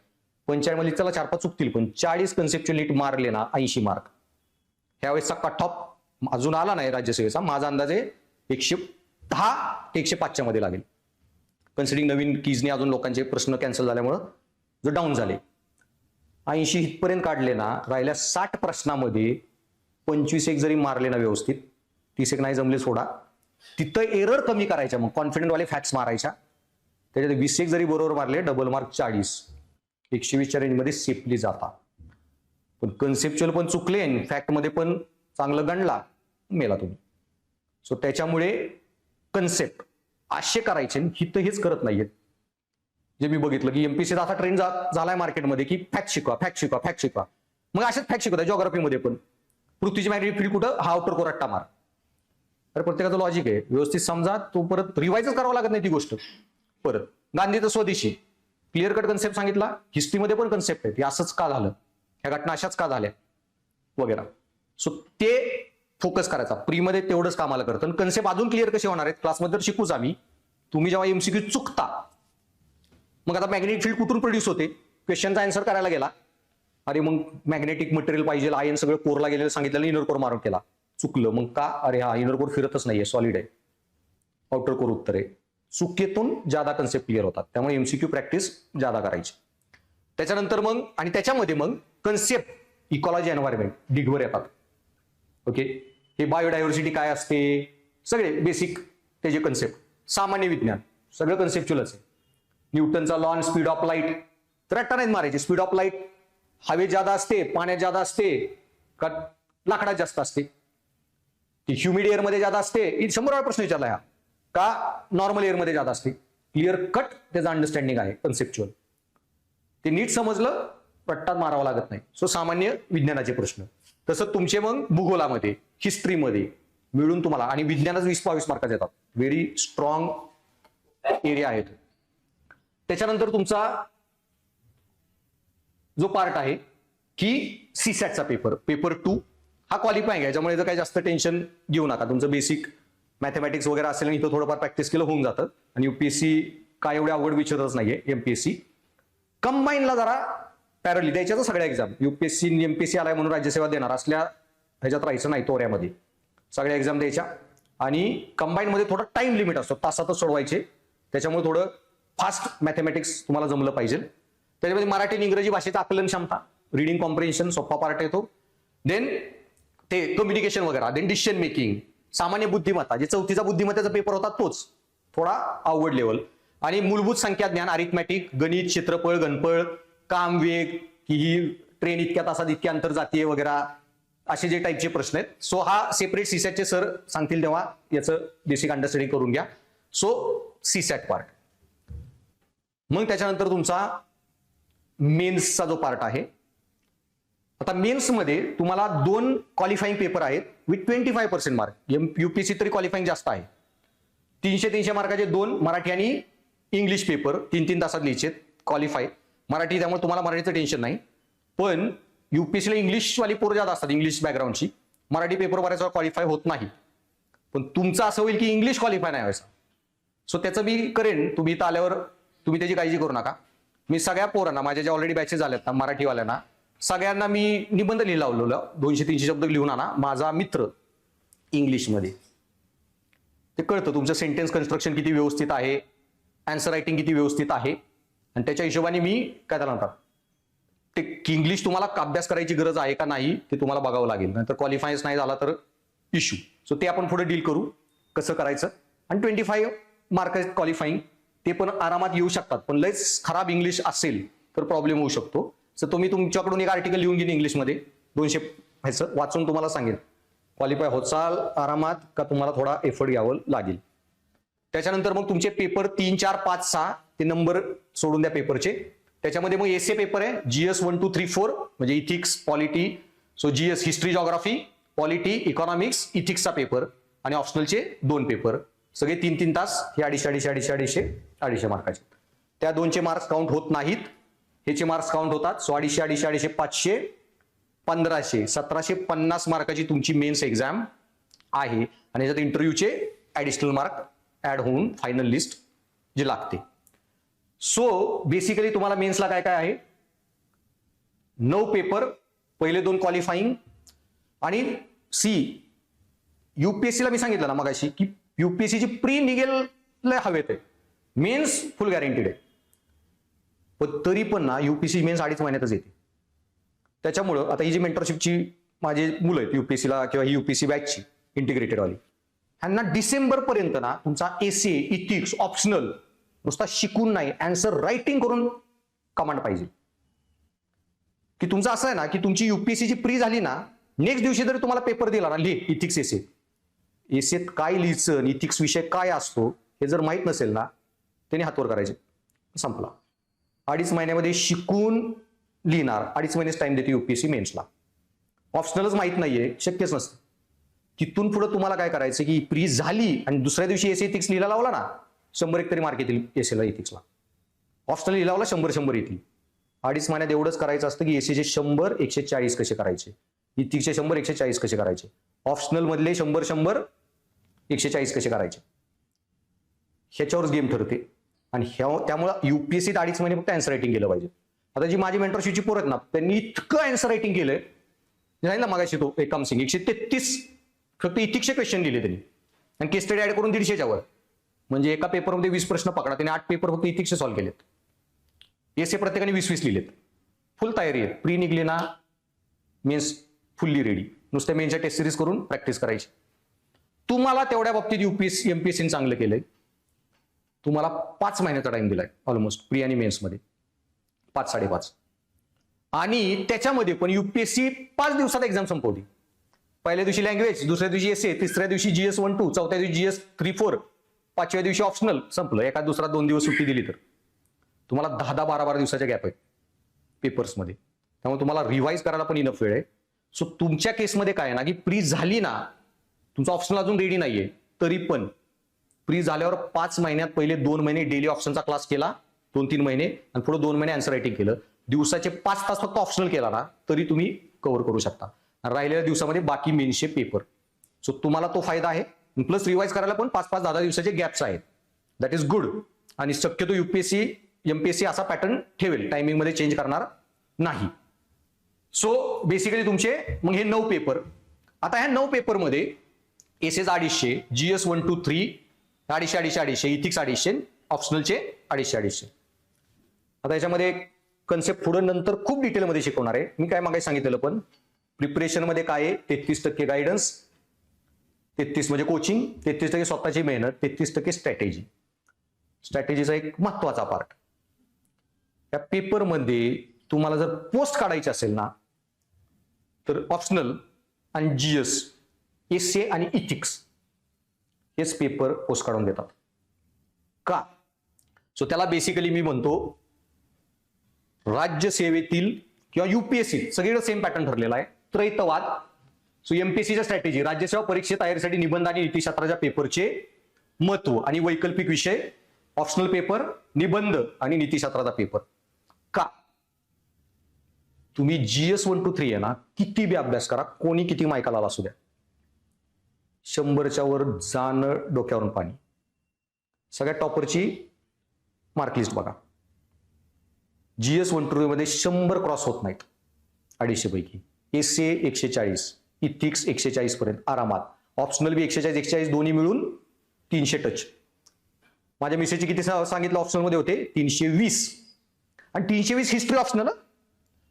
45 मध्ये चला 4-5 चुकतील, पण 40 कन्सेप्च्युअल नीट मारले ना 80 मार्क. ह्यावेळेसचा कट ऑफ अजून आला नाही राज्यसेवेचा, माझा अंदाज आहे 110 ते 105 मध्ये लागेल. कन्सिडरिंग नवीन कीजने अजून लोकांचे प्रश्न कॅन्सल झाल्यामुळं जो डाऊन झाले. 80 इथपर्यंत काढले ना, राहिल्या 60 प्रश्नामध्ये 25 एक जरी मारले ना व्यवस्थित, 30 एक नाही जमले सोडा, तिथं एरर कमी करायच्या, मग कॉन्फिडंट वाले फॅक्ट्स मारायच्या. त्याच्यात 20 एक जरी बरोबर मारले, डबल मार्क 40, 120च्या रेंजमध्ये सेफली जाता. पण कन्सेप्च्युअल पण चुकले, फॅक्ट मध्ये पण चांगलं गणला, मेला तुम्ही. सो त्याच्यामुळे कन्सेप्ट असे करायचे, हिथं हेच करत नाहीयेत. जे मी बघितलं की एमपीसी असा ट्रेंड झालाय मार्केटमध्ये की फॅक्ट शिकवा, फॅक्ट शिकवा, फॅक्ट शिकवा. मग असेच फॅक्ट शिकवतात ज्योग्राफीमध्ये पण. पृथ्वीची मॅग्नेटिक फील्ड कुठं, हा आउटर कोर रट्टा मार. तर प्रत्येकाचं लॉजिक आहे, व्यवस्थित समजा, तो परत रिवाइजच करावं लागत नाही ती गोष्ट. परत गांधीचं स्वदेशी क्लिअर कट कन्सेप्ट सांगितला, हिस्ट्रीमध्ये पण कन्सेप्ट आहे, असंच का झालं, ह्या घटना अशाच का झाल्या वगैरे. सो ते फोकस करायचा, प्रीमध्ये तेवढंच कामाला करतं. कन्सेप्ट अजून क्लिअर कसे होणार आहेत क्लासमध्ये तर शिकूच आम्ही. तुम्ही जेव्हा एमसीक्यू चुकता, मग आता मॅग्नेटिक फील्ड कुठून प्रोड्यूस होते, क्वेश्चनचा आन्सर करायला गेला, अरे मग मॅग्नेटिक मटेरियल पाहिजे, आयन सगळं कोरला गेलेलं सांगितलेलं, इनर कोर मारून केला, चुकलं. मग का, अरे हा इनर कोर फिरतच नाहीये, सॉलिड आहे, आउटर कोर उत्तर आहे. चुकीतून ज्यादा कन्सेप्ट क्लिअर होतात, त्यामुळे एमसीक्यू प्रॅक्टिस ज्यादा करायची. त्याच्यानंतर मग, आणि त्याच्यामध्ये मग कन्सेप्ट इकॉलॉजी एन्व्हायरमेंट डिगवर येतात. ओके, हे बायोडायव्हर्सिटी काय असते, सगळे बेसिक त्याचे कन्सेप्ट. सामान्य विज्ञान सगळं कन्सेप्च्युअलच आहे. न्यूटनचा लॉ, स्पीड ऑफ लाईट, तर रट्टा नाहीत मारायचे. स्पीड ऑफ लाईट हवेत ज्यादा असते, पाण्यात ज्यादा असते का लाकडात जास्त असते, ती ह्युमिड एअरमध्ये ज्यादा असते, 100 वेळा प्रश्न विचारला, का नॉर्मल एअरमध्ये ज्यादा असते. क्लिअर कट त्याचं अंडरस्टँडिंग आहे कन्सेप्च्युअल, ते नीट समजलं, रट्टात मारावं लागत नाही. सो सामान्य विज्ञानाचे प्रश्न. तसं तुमचे मग भूगोलामध्ये, हिस्ट्रीमध्ये मिळून तुम्हाला, आणि विज्ञानात 20-22 मार्काचे येतात, व्हेरी स्ट्रॉंग एरिया आहे. त्याच्यानंतर तुमचा जो पार्ट आहे की सीसॅटचा पेपर, पेपर 2 हा क्वालिफाईंग आहे, याच्यामुळे जर काही जास्त टेन्शन घेऊ नका. तुमचं बेसिक मॅथमॅटिक्स वगैरे असेल आणि इथं थोडंफार प्रॅक्टिस केलं होऊन जातं. आणि युपीएससी काय एवढे अवघड विचारतच नाहीये. एमपीएससी कंबाईनला जरा पॅरली द्यायच्या तर सगळ्या एक्झाम, युपीएससी एमपीएससी आलाय म्हणून राज्यसेवा देणार असल्या ह्याच्यात राहायचं नाही, तोऱ्यामध्ये सगळ्या एक्झाम द्यायच्या. आणि कंबाईनमध्ये थोडा टाइम लिमिट असतो, तासातच सोडवायचे, त्याच्यामुळे थोडं फास्ट मॅथमॅटिक्स तुम्हाला जमलं पाहिजे. त्याच्यामध्ये मराठी आणि इंग्रजी भाषेचा आकलन क्षमता, रिडिंग कॉम्प्रिहेन्शन सोपा पार्ट येतो. देन ते कम्युनिकेशन वगैरे, देन डिसिजन मेकिंग, सामान्य बुद्धिमत्ता, जे 4थीचा बुद्धिमत्तेचा पेपर होता तोच, थोडा अवघड लेवल. आणि मूलभूत संख्या ज्ञान, अरिथमॅटिक, गणित, क्षेत्रफळ, घनफळ, काम, वेग, की ही ट्रेन इतक्या तासात इतक्या अंतर जातीय वगैरे, असे जे टाईपचे प्रश्न आहेत. सो हा सेपरेट सीसॅटचे सर सांगतील तेव्हा याचं बेसिक अंडरस्टँडिंग करून घ्या. So CSAT part. मग त्याच्यानंतर तुमचा मेन्सचा जो पार्ट आहे. आता मेन्समध्ये तुम्हाला 2 क्वालिफाईंग पेपर आहेत विथ 25% मार्क. युपीएससी तरी क्वालिफाईंग जास्त आहे. 300 मार्काचे 2 मराठी आणि इंग्लिश पेपर 3-3 तासात लिहायचे क्वालिफाय. मराठी, त्यामुळे तुम्हाला मराठीचं टेन्शन नाही. पण युपीएससीला इंग्लिशवाली पोरं जास्त असतात, इंग्लिश बॅकग्राऊंडची. मराठी पेपर बऱ्याच वेळा क्वालिफाय होत नाही. पण तुमचं असं होईल की इंग्लिश क्वालिफाय नाही व्हायचा. सो त्याचं मी करेन, तुम्ही इथं आल्यावर तुम्ही त्याची काळजी करू नका. मी सगळ्या पोरांना, माझ्या ज्या ऑलरेडी बॅचेस झाल्यात ना मराठीवाल्यांना, सगळ्यांना मी निबंध लिहिला लावलेलं, 200-300 शब्द लिहून आणा, माझा मित्र इंग्लिशमध्ये. ते कळतं तुमचं सेंटेन्स कन्स्ट्रक्शन किती व्यवस्थित आहे, आन्सर रायटिंग किती व्यवस्थित आहे. आणि त्याच्या हिशोबाने मी काय त्याला म्हणतात ते इंग्लिश तुम्हाला अभ्यास करायची गरज आहे का नाही ते तुम्हाला बघावं लागेल, नाहीतर क्वालिफायच नाही झाला तर इश्यू. सो ते आपण पुढे डील करू कसं करायचं. आणि 25 मार्क क्वालिफाईंग, ते पण आरामात येऊ शकतात. पण लयच खराब इंग्लिश असेल तर प्रॉब्लेम होऊ शकतो. सो तुम्ही तुमच्याकडून एक आर्टिकल लिहून घेईन इंग्लिशमध्ये 200 ह्याचं, वाचून तुम्हाला सांगेल क्वालिफाय होचाल आरामात का तुम्हाला थोडा एफर्ट घ्यावं लागेल. त्याच्यानंतर मग तुमचे पेपर 3, 4, 5, 6 ते नंबर सोडून द्या पेपरचे. त्याच्यामध्ये मग एसए पेपर आहे, जीएस 1, 2, 3, 4 म्हणजे ethics, polity. So GS history, geography, polity, economics, इथिक्सचा पेपर. आणि ऑप्शनलचे 2 पेपर, सगळे 3-3 तास, हे 250 मार्काचे. त्या 2चे मार्क्स काउंट होत नाहीत, ह्याचे मार्क्स काउंट होतात. सो 250, 500, 1500, 1750 मार्काची तुमची मेन्स एक्झाम आहे. आणि याच्यात इंटरव्ह्यूचे ऍडिशनल मार्क ऍड होऊन फायनल लिस्ट जी लागते. सो बेसिकली तुम्हाला मेन्सला काय काय आहे, 9 पेपर, पहिले 2 क्वालिफाईंग आणि युपीएससीला मी सांगितलं ना मगाशी की युपीएससीची प्री निघेल हवेत आहे, मेन्स फुल गॅरंटीड आहे. पण तरी पण ना युपीएससी मेन्स 2.5 महिन्यातच येते. त्याच्यामुळं आता ही जी मेंटरशिपची माझे मुलं आहेत युपीएससीला किंवा ही युपीएससी बॅचची इंटिग्रेटेड वाली, ह्यांना डिसेंबर पर्यंत ना तुमचा एसे, इथिक्स, ऑप्शनल नुसता शिकून नाही, आन्सर रायटिंग करून कमांड पाहिजे. की तुमचं असं आहे ना की तुमची युपीएससीची प्री झाली ना, नेक्स्ट दिवशी जरी तुम्हाला पेपर दिला ना, लिह इथिक्स एसे, एसेत काय लिहायचं, इथिक्स विषय काय असतो हे जर माहित नसेल ना, त्याने हातवर करायचे, संपला. 2.5 महिन्यामध्ये शिकून लिहिणार, 2.5 महिनेच टाइम देते युपीएससी मेन्सला. ऑप्शनलच माहित नाहीये, शक्यच नसतं. तिथून पुढे तुम्हाला काय करायचं की प्री झाली आणि दुसऱ्या दिवशी एसे इथिक्स लिहिला लावला ना, 100 तरी मार्क येतील एसेला, इथिक्सला. ऑप्शनल लिहिला लावला 100 येतील. 2.5 महिन्यात एवढंच करायचं असतं की एसेचे 100 140 कसे करायचे, इथिक्सचे 100 140 कसे करायचे, ऑप्शनल मधले 100 140 कसे करायचे, ह्याच्यावरच गेम ठरते. आणि त्यामुळे युपीएससीत 2.5 महिने फक्त आन्सर रायटिंग केलं पाहिजे. आता जी माझी मेंटरशिपची पोरं आहेत ना, त्यांनी इतकं आन्सर रायटिंग केलंय, सांगितलं मागाशी तो एकम सिंग 133 फक्त इथिक्सचे क्वेश्चन लिहिले त्यांनी आणि केस स्टडी ऍड करून 150च्या वर. म्हणजे एका पेपरमध्ये 20 प्रश्न पकडा, त्यांनी 8 पेपर फक्त इथिक्सचे सॉल्व्ह केलेत. एसे प्रत्येकाने 20-20 लिहिलेत. फुल तयारी आहे. प्री निघली ना मेन्स फुल्ली रेडी. नुसत्या मेन्सच्या टेस्ट सिरीज करून प्रॅक्टिस करायची. तुम्हाला तेवढ्या बाबतीत युपीएससी एमपीएससीने चांगलं केलंय. तुम्हाला 5 महिन्याचा टाइम दिलाय ऑलमोस्ट प्री आणि मेन्समध्ये, 5-5.5. आणि त्याच्यामध्ये पण युपीएससी 5 दिवसात एक्झाम संपवली. पहिल्या दिवशी लँग्वेज, दुसऱ्या दिवशी एसे, तिसऱ्या दिवशी GS 1-2, चौथ्या दिवशी GS 3-4, 5व्या दिवशी ऑप्शनल, संपलं. एका दुसरा 2 दिवस सुट्टी दिली तर तुम्हाला 10-12 दिवसाच्या गॅप आहे पेपर्समध्ये. त्यामुळे तुम्हाला रिवाइज करायला पण इनफ वेळ आहे. सो तुमच्या केसमध्ये काय आहे ना की प्री झाली ना, तुमचा ऑप्शनल अजून रेडी नाहीये, तरी पण प्री झाल्यावर 5 महिन्यात पहिले 2 महिने डेली ऑप्शनचा क्लास केला, 2-3 महिने, आणि पुढे 2 महिने आन्सर रायटिंग केलं. दिवसाचे 5 तास फक्त ऑप्शनल केला ना, तरी तुम्ही कव्हर करू शकता. राहिलेल्या दिवसामध्ये बाकी मेन्सचे पेपर. सो तुम्हाला तो फायदा आहे. प्लस रिवाइज करायला पण 5-5, 10 दिवसाचे गॅप्स आहेत. That is good. आणि शक्यतो युपीएससी एमपीएससी असा पॅटर्न ठेवेल, टायमिंग मध्ये चेंज करणार नाही. सो बेसिकली तुमचे मग हे 9 पेपर. आता ह्या 9 पेपरमध्ये एसेस 250, GS 1-2-3 250, इथिक्स 250, ऑप्शनलचे 250. आता याच्यामध्ये कन्सेप्ट पुढे नंतर खूप डिटेलमध्ये शिकवणार आहे. मी काय मागे सांगितलेलं, पण प्रिपरेशन मध्ये काय आहे, 33% गायडन्स, 33 म्हणजे कोचिंग, 33% स्वतःची मेहनत, 33% स्ट्रॅटेजी. स्ट्रॅटेजीचा एक महत्वाचा पार्ट. या पेपरमध्ये तुम्हाला जर पोस्ट काढायची असेल ना, तर ऑप्शनल आणि GS, एसे आणि इथिक्स हेच पेपर पोस्ट काढून देतात. का? सो त्याला बेसिकली मी म्हणतो राज्यसेवेतील किंवा युपीएससी सगळीकडे सेम पॅटर्न ठरलेला आहे, त्रैतवाद. सो एमपीएससीच्या स्ट्रॅटेजी, राज्यसेवा परीक्षे तयारीसाठी निबंध आणि नीतिशास्त्राच्या पेपरचे महत्व आणि वैकल्पिक विषय, ऑप्शनल पेपर, निबंध आणि नीतिशास्त्राचा पेपर. का? तुम्ही GS 1-2-3 आहे ना, किती बी अभ्यास करा, कोणी किती मायकाला असू द्या, 100च्या वर जाणं डोक्यावरून पाणी. सगळ्यात टॉपरची मार्कलिस्ट बघा. GS 1-2 मध्ये 100 क्रॉस होत नाहीत 250 पैकी. एसे 140, इथिक्स 140 पर्यंत आरामात, ऑप्शनल बी 140 दोन्ही मिळून 300 टच. माझ्या मिसेसची किती सांगितलं ऑप्शनल मध्ये होते 320, आणि 320 हिस्ट्री ऑप्शनल.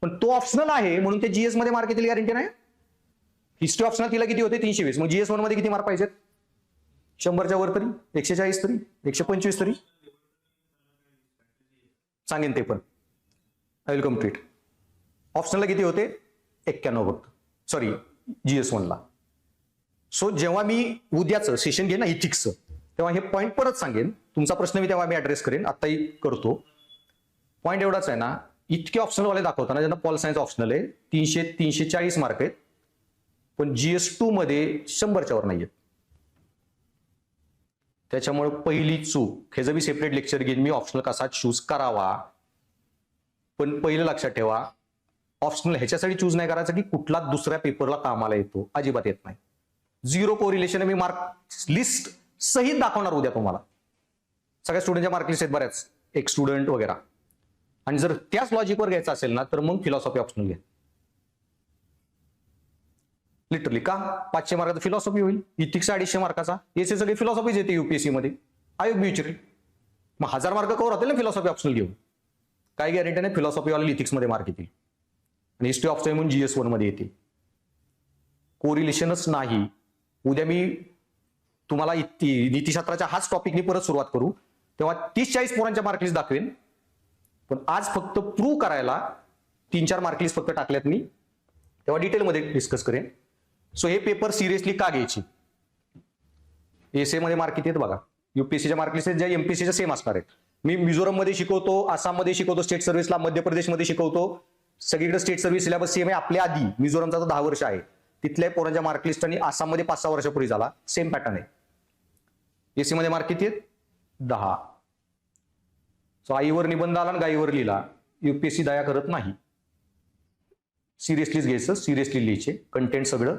पण तो ऑप्शनल आहे म्हणून ते GS मध्ये मार्क येतील गॅरंटी नाही. हिस्ट्री ऑप्शनल तिला किती होते 320, मग GS 1 मध्ये किती मार्क पाहिजेत, 100च्या वर तरी, 140 तरी, 125 तरी सांगेन ते पण. I will complete. ऑप्शनलला किती होते 91 फक्त, सॉरी GS 1 ला. सो जेव्हा मी उद्याचं सेशन घेईन ना इथिक्सचं, तेव्हा हे पॉईंट परत सांगेन. तुमचा प्रश्न मी तेव्हा मी ऍड्रेस करेन, आत्ताही करतो. पॉईंट एवढाच आहे ना, इतके ऑप्शनलवाले दाखवताना ज्यांना पॉल सायन्स ऑप्शनल आहे 340 मार्क आहेत, पण GS 2 मध्ये 100च्या वर नाहीयेत. त्याच्यामुळे पहिली चूक, हे जर मी सेपरेट लेक्चर घेईन मी ऑप्शनल कसा चूज करावा, पण पहिलं लक्षात ठेवा ऑप्शनल ह्याच्यासाठी चूज नाही करायचं की कुठला दुसऱ्या पेपरला कामाला येतो, अजिबात येत नाही. 0 कोरिलेशन मी मार्क लिस्ट सहित दाखवणार उद्या तुम्हाला. सगळ्या स्टुडंटच्या मार्क लिस्ट आहेत बऱ्याच, एक स्टुडंट वगैरे. आणि जर त्याच लॉजिकवर घ्यायचं असेल ना तर मग फिलॉसॉफी ऑप्शनल घ्या. लिटरली का 500 मार्काचा फिलॉसॉफी होईल, इथिक्स 250 मार्काचा, याचे सगळे फिलॉसॉफीज येते युपीएससी मध्ये. आयोग बी विचारेल मग 1000 मार्क कवर होतील ना फिलॉसॉफी ऑप्शनल घेऊन. काय गॅरंटी नाही फिलॉसॉफी वाले इथिक्स मध्ये मार्क येतील आणि हिस्ट्री ऑफ टाइम म्हणून GS1 मध्ये येते. कोरिलेशनच नाही. उद्या मी तुम्हाला नीतिशास्त्राच्या हाच टॉपिकनी परत सुरुवात करू तेव्हा 30-40 पोरांच्या मार्कलिस्ट दाखवेन. पण आज फक्त प्रूव्ह करायला 3-4 मार्कलिस्ट फक्त टाकल्यात मी, तेव्हा डिटेलमध्ये डिस्कस करेन. सो हे पेपर सिरियसली का घ्यायची. एसए मध्ये मार्क किती आहेत बघा. युपीएससीच्या मार्कलिस्ट ज्या एमपीएससीच्या सेम असणार आहेत. मी मिझोरममध्ये शिकवतो, आसाममध्ये शिकवतो स्टेट सर्व्हिसला, मध्य प्रदेशमध्ये शिकवतो, सगळीकडे स्टेट सर्व्हिस सिलेबस सेम आहे. आपल्या आधी मिझोरमचा तर 10 वर्ष आहे, तिथल्या पोरांच्या मार्कलिस्ट आणि आसाममध्ये 5-6 वर्षापूर्वी झाला, सेम पॅटर्न आहे. एसी मध्ये मार्क किती आहेत 10. सो आईवर निबंध आला आणि गाईवर लिहिला, युपीएससी दया करत नाही. सिरियसलीच घ्यायचं, सिरियसली लिहायचे कंटेंट सगळं.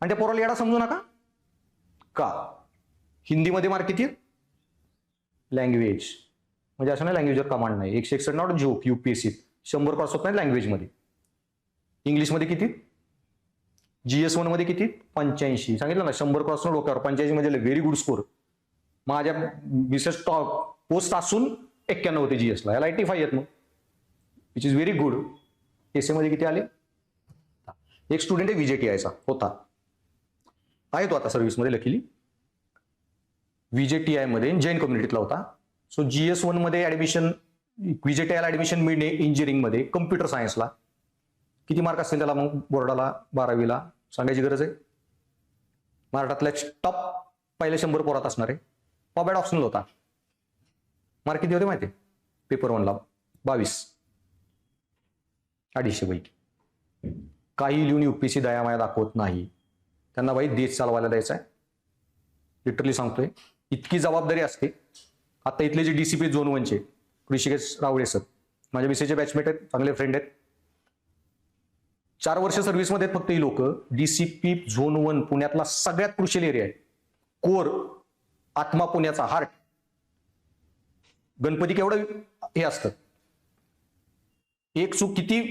आणि त्या पोराला येडा समजू नका का. हिंदीमध्ये मार्क किती आहेत, लँग्वेज म्हणजे असं नाही लँग्वेजवर कमांड नाही, 161 नॉट जोक. युपीएससी 100 क्रॉस होत नाही लँग्वेजमध्ये. इंग्लिशमध्ये किती, GS1 मध्ये किती 85. सांगितलं ना 100 क्रॉस डोक्यावर, 85 म्हणजे व्हेरी गुड स्कोर. माझ्या विशेष पोस्ट असून 91 होते GS ला, याला 85 आहेत मग, which is very good. Essay मध्ये किती आले. एक स्टुडंट आहे VJTIचा होता, आहे तो आता सर्व्हिसमध्ये लकीली. VJTI मध्ये जैन कम्युनिटीतला होता. सो GS1 मध्ये ऍडमिशन, VJTIला ऍडमिशन मिळणे इंजिनिअरिंग मध्ये कम्प्युटर सायन्सला. किती मार्क असतील त्याला मग बोर्डाला 12वीला सांगायची गरज आहे. महाराष्ट्रातल्या टॉप पहिले 100 पोरात असणार आहे. पॉबॅड ऑप्शनल होता. मार्क किती होते माहिती, पेपर 1ला 22, 250 पैकी. काही लिहून युपीएससी दयामाया दाखवत नाही. त्यांना बाई देश चालवायला द्यायचा आहे, लिटरली सांगतोय. इतकी जबाबदारी असते. आता इथले जे DCP झोन 1चे ऋषिकेश रावळे सर माझ्या विषयचे बॅचमेट आहेत, चांगले फ्रेंड आहेत. 4 वर्ष सर्व्हिसमध्ये फक्त ही लोक. DCP झोन 1 पुण्यातला सगळ्यात क्रुशियल एरिया आहे. कोर आत्मा पुण्याचा हार्ट. गणपती केवढं हे असतं, एक चूक किती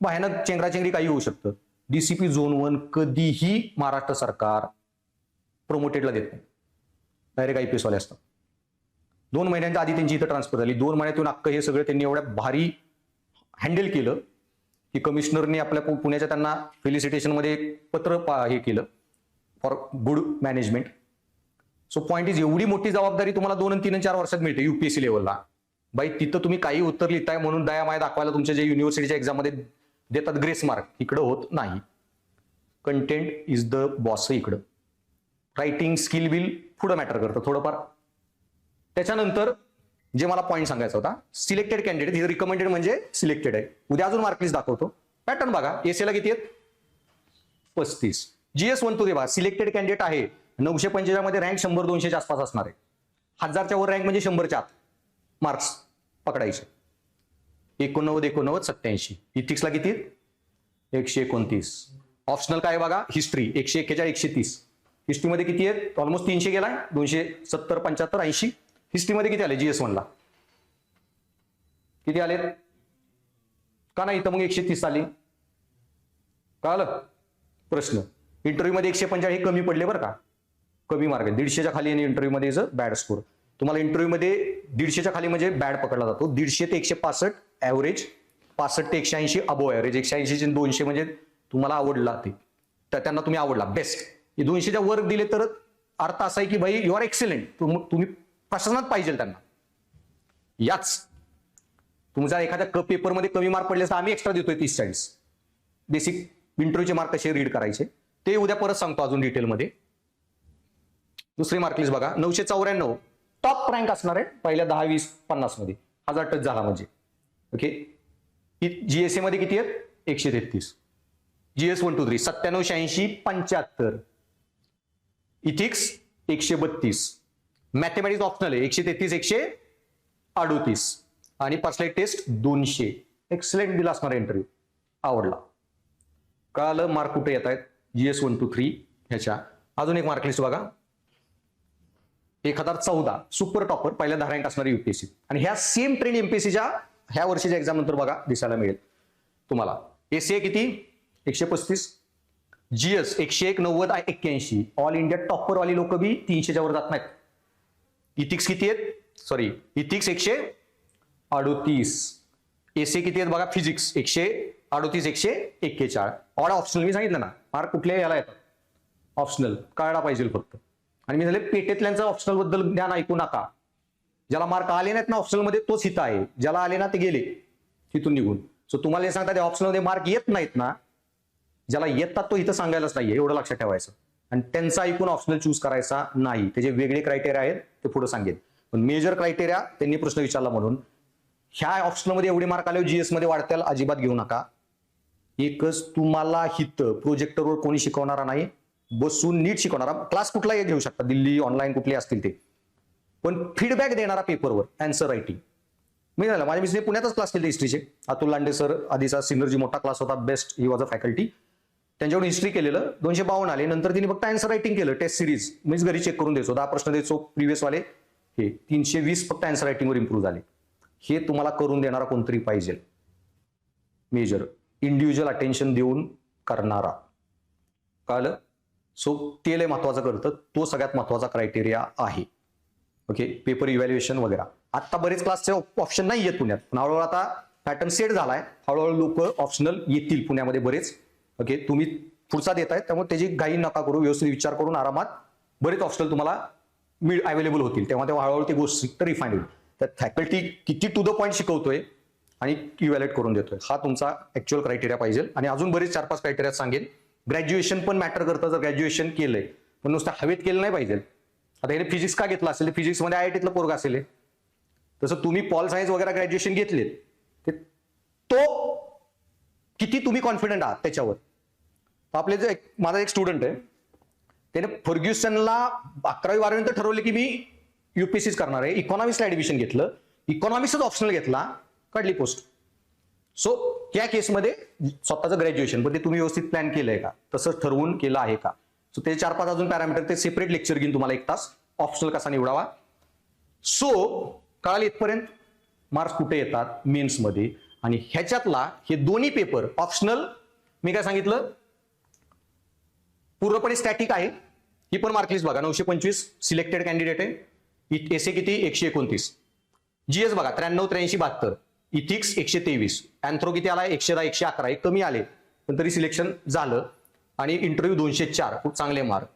भयानक चेंगराचेंगरी काही होऊ शकतं. DCP झोन 1 कधीही महाराष्ट्र सरकार प्रोमोटेडला देत नाही, डायरेक्ट IPS वाले असतात. 2 महिन्यांच्या आधी त्यांची इथं ट्रान्सफर झाली. 2 महिन्यात येऊन अख्खं हे सगळं त्यांनी एवढ्या भारी हँडल केलं की कमिशनरने आपल्या पुण्याच्या त्यांना फेलिसिटेशन मध्ये पत्र हे केलं for good management. So point is, एवढी मोठी जबाबदारी तुम्हाला 2, 3, 4 वर्षात मिळते युपीएससी लेवलला. बाई तिथं तुम्ही काही उत्तर लिहिताय म्हणून दयामाय दाखवायला तुमच्या जे युनिव्हर्सिटीच्या एक्झाममध्ये देतात ग्रेस मार्क, इकडं होत नाही. कंटेंट इज द बॉस इकडं. रायटिंग स्किल बिल पुढं मॅटर करतं थोडंफार. त्याच्यानंतर जे मला पॉईंट सांगायचा होता, सिलेक्टेड कॅन्डिडेट, हे रिकमेंडेड म्हणजे सिलेक्टेड आहे. उद्या अजून मार्कलिस्ट दाखवतो. पॅटर्न बघा, एसएला किती आहेत 35. GS1 तो बघा, सिलेक्टेड कॅन्डिडेट आहे 945 मध्ये रँक 100-200च्या आसपास असणार आहे. 1000च्या वर रँक म्हणजे 100च्या आत मार्क्स पकडायचे. 89, 87. इथिक्सला किती 129. ऑप्शनल काय बघा, हिस्ट्री 141, 130. हिस्ट्रीमध्ये किती आहेत, ऑलमोस्ट 300 गेलाय, 270, 75, 80. हिस्ट्रीमध्ये किती आले GS1 ला, किती आले का नाही, तर मग 130 आली. कळलं प्रश्न. इंटरव्ह्यू मध्ये 150 हे कमी पडले बरं का, कमी मार्क आहे. 150च्या खाली आणि इंटरव्ह्यू मध्ये इज अ बॅड स्कोर. तुम्हाला इंटरव्ह्यू मध्ये 150च्या खाली म्हणजे बॅड पकडला जातो. 150 ते 165 ऍव्हरेज, 65 ते 180 अबो ऍव्हरेज, 180 ते 200 म्हणजे तुम्हाला आवडला ते, तर त्यांना तुम्ही आवडला बेस्ट. 200च्या वर दिले तर अर्थ असा आहे की भाई यू आर एक्सेलेंट, तुम्ही प्रशासनात पाहिजे त्यांना. याच तुमचा एखाद्या पेपरमध्ये कमी मार्क पडले तर आम्ही एक्स्ट्रा देतोय 30-40. बेसिक इंटरव्ह्यूचे मार्क कसे रीड करायचे ते उद्या परत सांगतो अजून डिटेलमध्ये. दुसरी मार्कलिस्ट बघा, 994 टॉप रँक असणार आहे पहिल्या 10, 20, 50 मध्ये. 1000 टच झाला म्हणजे ओके. GSA मध्ये किती आहेत 133. GS1, 2, 3 97, 86, 75. इथिक्स 132. मॅथमॅटिक्स ऑप्शनल आहे 133, 138. आणि पर्सनॅलिटी टेस्ट 200. एक्सलेंट दिला असणार इंटरव्ह्यू, आवडला. कळालं मार्क कुठे येत आहेत GS1, 2, 3 ह्याच्या. अजून एक मार्कलिस्ट बघा, 1014 सुपर टॉपर पहिल्या 10 रँक असणारी युपीएससी. आणि ह्या सेम ट्रेंड एमपीएससीच्या ह्या वर्षीच्या एक्झाम नंतर बघा दिसायला मिळेल तुम्हाला. एसीए किती 135, जीएस 101, 90, 81. ऑल इंडिया टॉपर वाली लोक बी 300च्या वर जात नाहीत. इथिक्स किती आहेत, सॉरी इथिक्स 138. एसीए किती आहेत बघा, फिजिक्स 138, 141. ऑड ऑप्शनल मी सांगितलं ना, मार्क कुठल्या याला येतात ऑप्शनल कळला पाहिजे फक्त. आणि मी झाले पेटेतल्यांचा ऑप्शनल बद्दल ज्ञान ऐकू नका. ज्याला मार्क आले नाहीत ना ऑप्शनल मध्ये तोच हिता आहे, ज्याला आले ना ते गेले तिथून निघून. सो तुम्हाला हे सांगता ऑप्शनल मध्ये मार्क येत नाहीत ना, ज्याला येतात तो इथं सांगायलाच नाहीये, एवढं लक्षात ठेवायचं. आणि त्यांचा ऐकून ऑप्शनल चूज करायचा नाही. त्याचे वेगळे क्रायटेरिया आहेत ते पुढे सांगेन. पण मेजर क्रायटेरिया त्यांनी प्रश्न विचारला म्हणून ह्या ऑप्शनल मध्ये एवढे मार्क आले जीएस मध्ये वाढत्याला अजिबात घेऊ नका. एकच तुम्हाला हित प्रोजेक्टरवर कोणी शिकवणारा नाही, बसून नीट शिकवणारा. क्लास कुठलाही घेऊ शकता, दिल्ली ऑनलाईन कुठले असतील ते, पण फीडबॅक देणारा पेपरवर अँसर रायटिंग. मी झालं माझ्या मिसने पुण्यातच क्लास केले हिस्ट्रीचे. अतुल लांडे सर आधीचा सिनर्जी मोठा क्लास होता, best he was a faculty. त्यांच्याकडून हिस्ट्री केलेलं 252 आले. नंतर तिने फक्त अँसर रायटिंग केलं, टेस्ट सिरीज मीच घरी चेक करून द्यायचो, 10 प्रश्न द्यायचो प्रिव्हियस वाले. हे 320 फक्त अँसर रायटिंगवर इम्प्रूव्ह झाले. हे तुम्हाला करून देणारा कोणतरी पाहिजे, मेजर इंडिव्हिज्युअल अटेन्शन देऊन करणारा. कळलं? सो ते लय महत्वाचं करतं, तो सगळ्यात महत्वाचा क्रायटेरिया आहे. ओके, पेपर इव्हॅल्युएशन वगैरे. आता बरेच क्लासचे ऑप्शन नाही येत पुण्यात, पण हळूहळू आता पॅटर्न सेट झालाय, हळूहळू लोक ऑप्शनल येतील पुण्यामध्ये बरेच. ओके, तुम्ही पुढचा देताय त्यामुळे त्याची घाई नका करू, व्यवस्थित विचार करून आरामात बरेच ऑप्शनल तुम्हाला अवेलेबल होतील. तेव्हा हळूहळू ती गोष्ट रिफाईन होईल. तर फॅकल्टी किती टू द पॉईंट शिकवतोय आणि इव्हॅल्युएट करून देतोय, हा तुमचा ऍक्च्युअल क्रायटेरिया पाहिजे. आणि अजून बरेच 4-5 क्रायटेरिया सांगेन. ग्रॅज्युएशन पण मॅटर करतं. जर ग्रॅज्युएशन केलंय पण नुसतं हवेत केलं नाही पाहिजे. आता याने फिजिक्स का घेतला असेल, फिजिक्समध्ये आयआयटीतलं पोरगा असेल, तसं तुम्ही पॉल सायन्स वगैरे ग्रॅज्युएशन घेतले, तो किती तुम्ही कॉन्फिडंट आहात त्याच्यावर. आपले जे माझा एक स्टुडंट आहे, त्याने फर्ग्युसनला 11वी-12वी ठरवले की मी युपीएससीच करणार आहे. इकॉनॉमिक्सला ऍडमिशन घेतलं, इकॉनॉमिक्सच ऑप्शनल घेतला, काढली पोस्ट. सो या केसमध्ये स्वतःचं ग्रॅज्युएशन पण ते तुम्ही व्यवस्थित प्लॅन केलंय का, तसं ठरवून केलं आहे का. सो ते 4-5 अजून पॅरामीटर, ते सेपरेट लेक्चर घेऊन तुम्हाला 1 तास ऑप्शनल कसा निवडावा. सो कळालं इथपर्यंत मार्क्स कुठे येतात मेन्समध्ये. आणि ह्याच्यातला हे दोन्ही पेपर ऑप्शनल मी काय सांगितलं पूर्णपणे स्टॅटिक आहे. ही पण मार्कलिस्ट बघा, 925 सिलेक्टेड कॅन्डिडेट आहे. एसए किती 129. जीएस बघा 93, 83, 72. इथिक्स 123. अँथ्रो किती आला 110, 111. एक कमी आले पण तरी सिलेक्शन झालं. आणि इंटरव्ह्यू 204, खूप चांगले मार्क.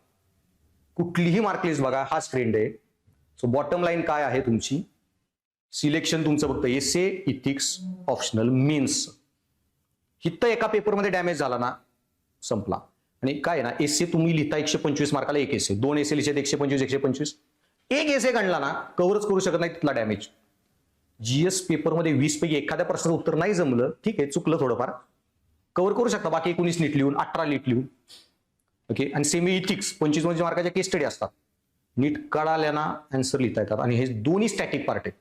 कुठलीही मार्कलिस्ट बघा हाच ट्रेंड आहे. सो बॉटम लाईन काय आहे तुमची, सिलेक्शन तुमचं फक्त एसए, इथिक्स, ऑप्शनल, मेन्स. हिथं एका पेपरमध्ये डॅमेज झाला ना संपला. आणि काय ना एसए तुम्ही लिहिता 125 मार्काला एक एसए, 2 एसए लिहित 125, 125. एक एसए गणला ना कव्हरच करू शकत नाही तिथला डॅमेज. जीएस पेपरमध्ये 20 पैकी एखाद्या प्रश्नाचं उत्तर नाही जमलं, ठीक आहे चुकलं थोडंफार, कव्हर करू शकता. बाकी 19 नीट लिहून, 18 नीट लिहून. ओके, आणि सेमी इथिक्स 25 मार्काच्या केस स्टडी असतात, नीट कळाल्या ना आन्सर लिहिता येतात. आणि हे दोन्ही स्टॅटिक पार्ट आहेत.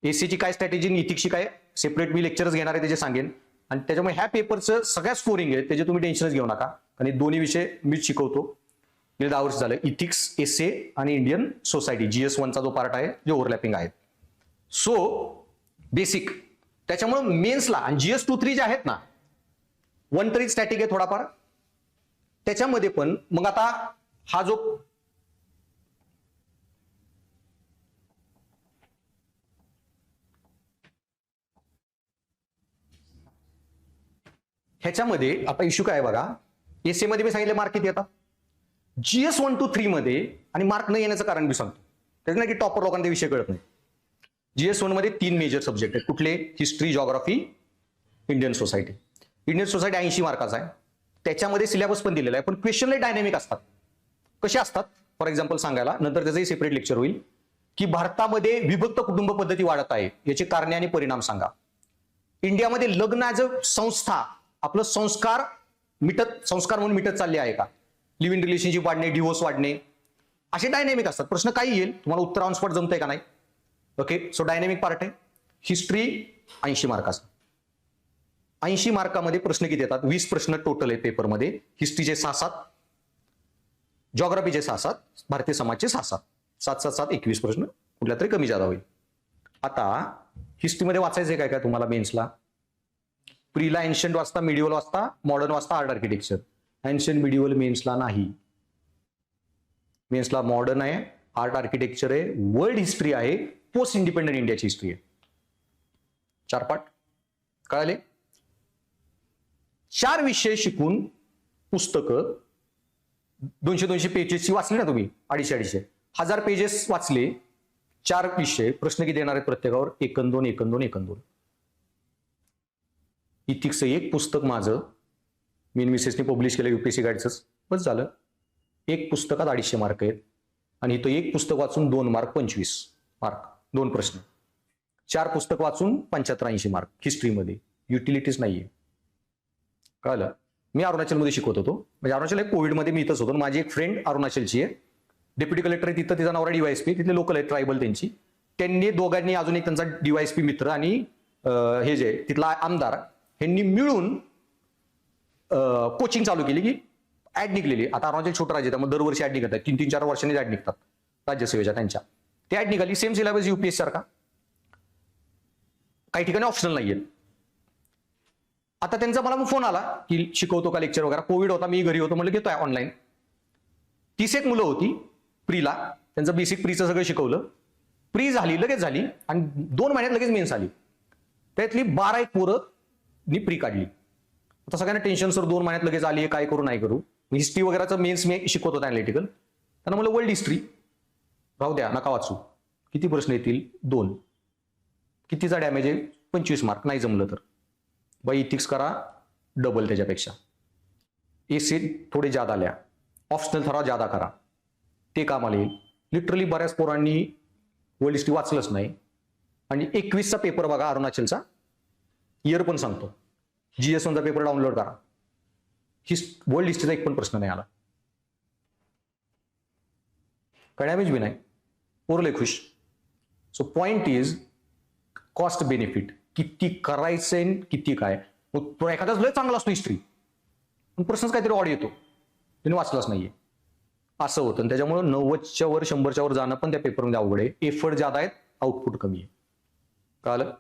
एसीची काय स्ट्रॅटेजी, इथिक्सची काय सेपरेट मी लेक्चरच घेणार आहे त्याचे सांगेन. आणि त्याच्यामुळे ह्या पेपरचं सगळ्या स्कोरिंग आहे त्याचे तुम्ही टेन्शनच घेऊ नका, आणि दोन्ही विषय मीच शिकवतो. गेले 10 वर्ष झालं. इथिक्स, एसए आणि इंडियन सोसायटी GS1चा जो पार्ट आहे जे ओव्हरलॅपिंग आहे. सो बेसिक त्याच्यामुळे मेन्सला आणि GS2-3 जे आहेत ना 1 तरी स्टॅटिक आहे थोडाफार त्याच्यामध्ये पण. मग आता हा जो ह्याच्यामध्ये आता इश्यू काय बघा, एसए मध्ये मी सांगितले मार्क किती येतात, GS1 to 3 मध्ये आणि मार्क न येण्याचं कारण मी सांगतो. त्याचं नाही की टॉपर लोकांना ते विषय कळत नाही. GS1 मध्ये 3 मेजर सब्जेक्ट आहेत. कुठले, history, geography, Indian society. Indian society 80 मार्काचा आहे. त्याच्यामध्ये सिलेबस पण दिलेला आहे, पण क्वेश्चन लय डायनॅमिक असतात. कसे असतात फॉर एक्झाम्पल सांगायला, नंतर त्याचंही सेपरेट लेक्चर होईल. की भारतामध्ये विभक्त कुटुंब पद्धती वाढत आहे, याची कारणे आणि परिणाम सांगा. इंडियामध्ये लग्न ऍज अ संस्था, आपलं संस्कार म्हणून मिटत चालले आहे का, लिव्ह इन रिलेशनशिप वाढणे, डिव्होर्स वाढणे, असे डायनॅमिक असतात. प्रश्न काही येईल तुम्हाला, उत्तर ऑन स्पॉट जमतंय का नाही. ओके, सो डायनॅमिक पार्ट आहे. हिस्ट्री 80 मार्काचा. 80 मार्कामध्ये प्रश्न किती येतात, 20 प्रश्न टोटल आहे पेपरमध्ये. हिस्ट्रीचे 6-7, जॉग्राफीचे 6-7, भारतीय समाजचे 6-7. 7 7 7 21 प्रश्न कुठल्या तरी कमी जादा होईल. आता हिस्ट्रीमध्ये वाचायचंय काय काय तुम्हाला मेन्सला? प्रीला एन्शंट वाचता, मिडिवल वाचता, मॉडर्न वाचता, आर्ट आर्किटेक्चर. एन्शंट मिडिवल मेन्सला नाही. मेन्सला मॉडर्न आहे, आर्ट आर्किटेक्चर आहे, वर्ल्ड हिस्ट्री आहे, पोस्ट इंडिपेंडंट इंडियाची हिस्ट्री आहे. 4 पाठ कळाले? 4 विषय शिकून पुस्तकं 200-200 पेजेसची वाचली ना तुम्ही, 250-250 1000 पेजेस वाचले, 4 विषय, प्रश्न किती येणार आहेत प्रत्येकावर? 1 2 1 2 1 2. इथिक्सचं एक पुस्तक माझं मी मिसेसने पब्लिश केलं UPSC गाईडच, बस झालं. एक पुस्तकात 250 मार्क आहेत आणि इथं एक पुस्तक वाचून 2 मार्क 25 मार्क, 2 प्रश्न. 4 पुस्तक वाचून 75-80 मार्क हिस्ट्रीमध्ये. युटिलिटीज नाहीये. कळलं? मी अरुणाचलमध्ये शिकवत होतो, म्हणजे अरुणाचल कोविडमध्ये मी इथंच होतो. माझी एक फ्रेंड अरुणाचलची आहे, डेप्युटी कलेक्टर आहे तिथं, तिचा नवरा DYSP, तिथले लोकल आहे ट्रायबल त्यांची. त्यांनी दोघांनी अजून एक त्यांचा DYSP मित्र आणि हे जे तिथला आमदार यांनी मिळून कोचिंग चालू केली, की ऍड निघलेली. आता अरुणाचल छोटं राज्य त्यामुळे दरवर्षी ऍड निघतात, 3-3-4 वर्षांनी ऍड निघतात राज्यसेवेच्या त्यांच्या. ते ऍड निघाली, सेम सिलेबस UPSC सारखा, काही ठिकाणी ऑप्शनल नाहीये. आता त्यांचा मला फोन आला की शिकवतो का लेक्चर वगैरे. कोविड होता, मी घरी होतो, म्हणलं घेतोय ऑनलाईन. 30 एक मुलं होती प्रीला, त्यांचं बेसिक प्रीचं सगळं शिकवलं. प्री झाली, लगेच झाली आणि 2 महिन्यात लगेच मेन्स आली. त्यातली 12 एक पोरं मी प्री काढली. आता सगळ्यांना टेन्शन, सर 2 महिन्यात लगेच आली, काय करू नाही करू. हिस्ट्री वगैरेचं मेन्स मी शिकवत होता अॅनालिटिकल. त्यांना म्हणलं वर्ल्ड हिस्ट्री राहू द्या, नका वाचू. किती प्रश्न येतील? 2. कितीचा डॅमेज आहे? 25 मार्क. नाही जमलं तर बाई इथिक्स करा डबल त्याच्यापेक्षा. एसे थोडे जादा आल्या, ऑप्शनल थोडा जादा करा, ते कामाला येईल. लिटरली बऱ्याच पोरांनी वर्ल्ड हिस्ट्री वाचलंच नाही. आणि 21चा पेपर बघा अरुणाचलचा, इयर पण सांगतो. GS1चा पेपर डाउनलोड करा, वर्ल्ड हिस्ट्रीचा एक पण प्रश्न नाही आला. काय डॅमेज बी नाही, पोरले खुश. So point is cost benefit, किती करायचंय किती काय. मग एखादाच लय चांगला असतो हिस्ट्री, पण प्रश्नच काहीतरी ऑड येतो, त्याने वाचलाच नाहीये, असं होतं. आणि त्याच्यामुळे 90च्या वर 100च्या वर जाणं पण त्या पेपरमध्ये अवघड आहे. एफर्ट जादा आहेत, आउटपुट कमी आहे. कळलं?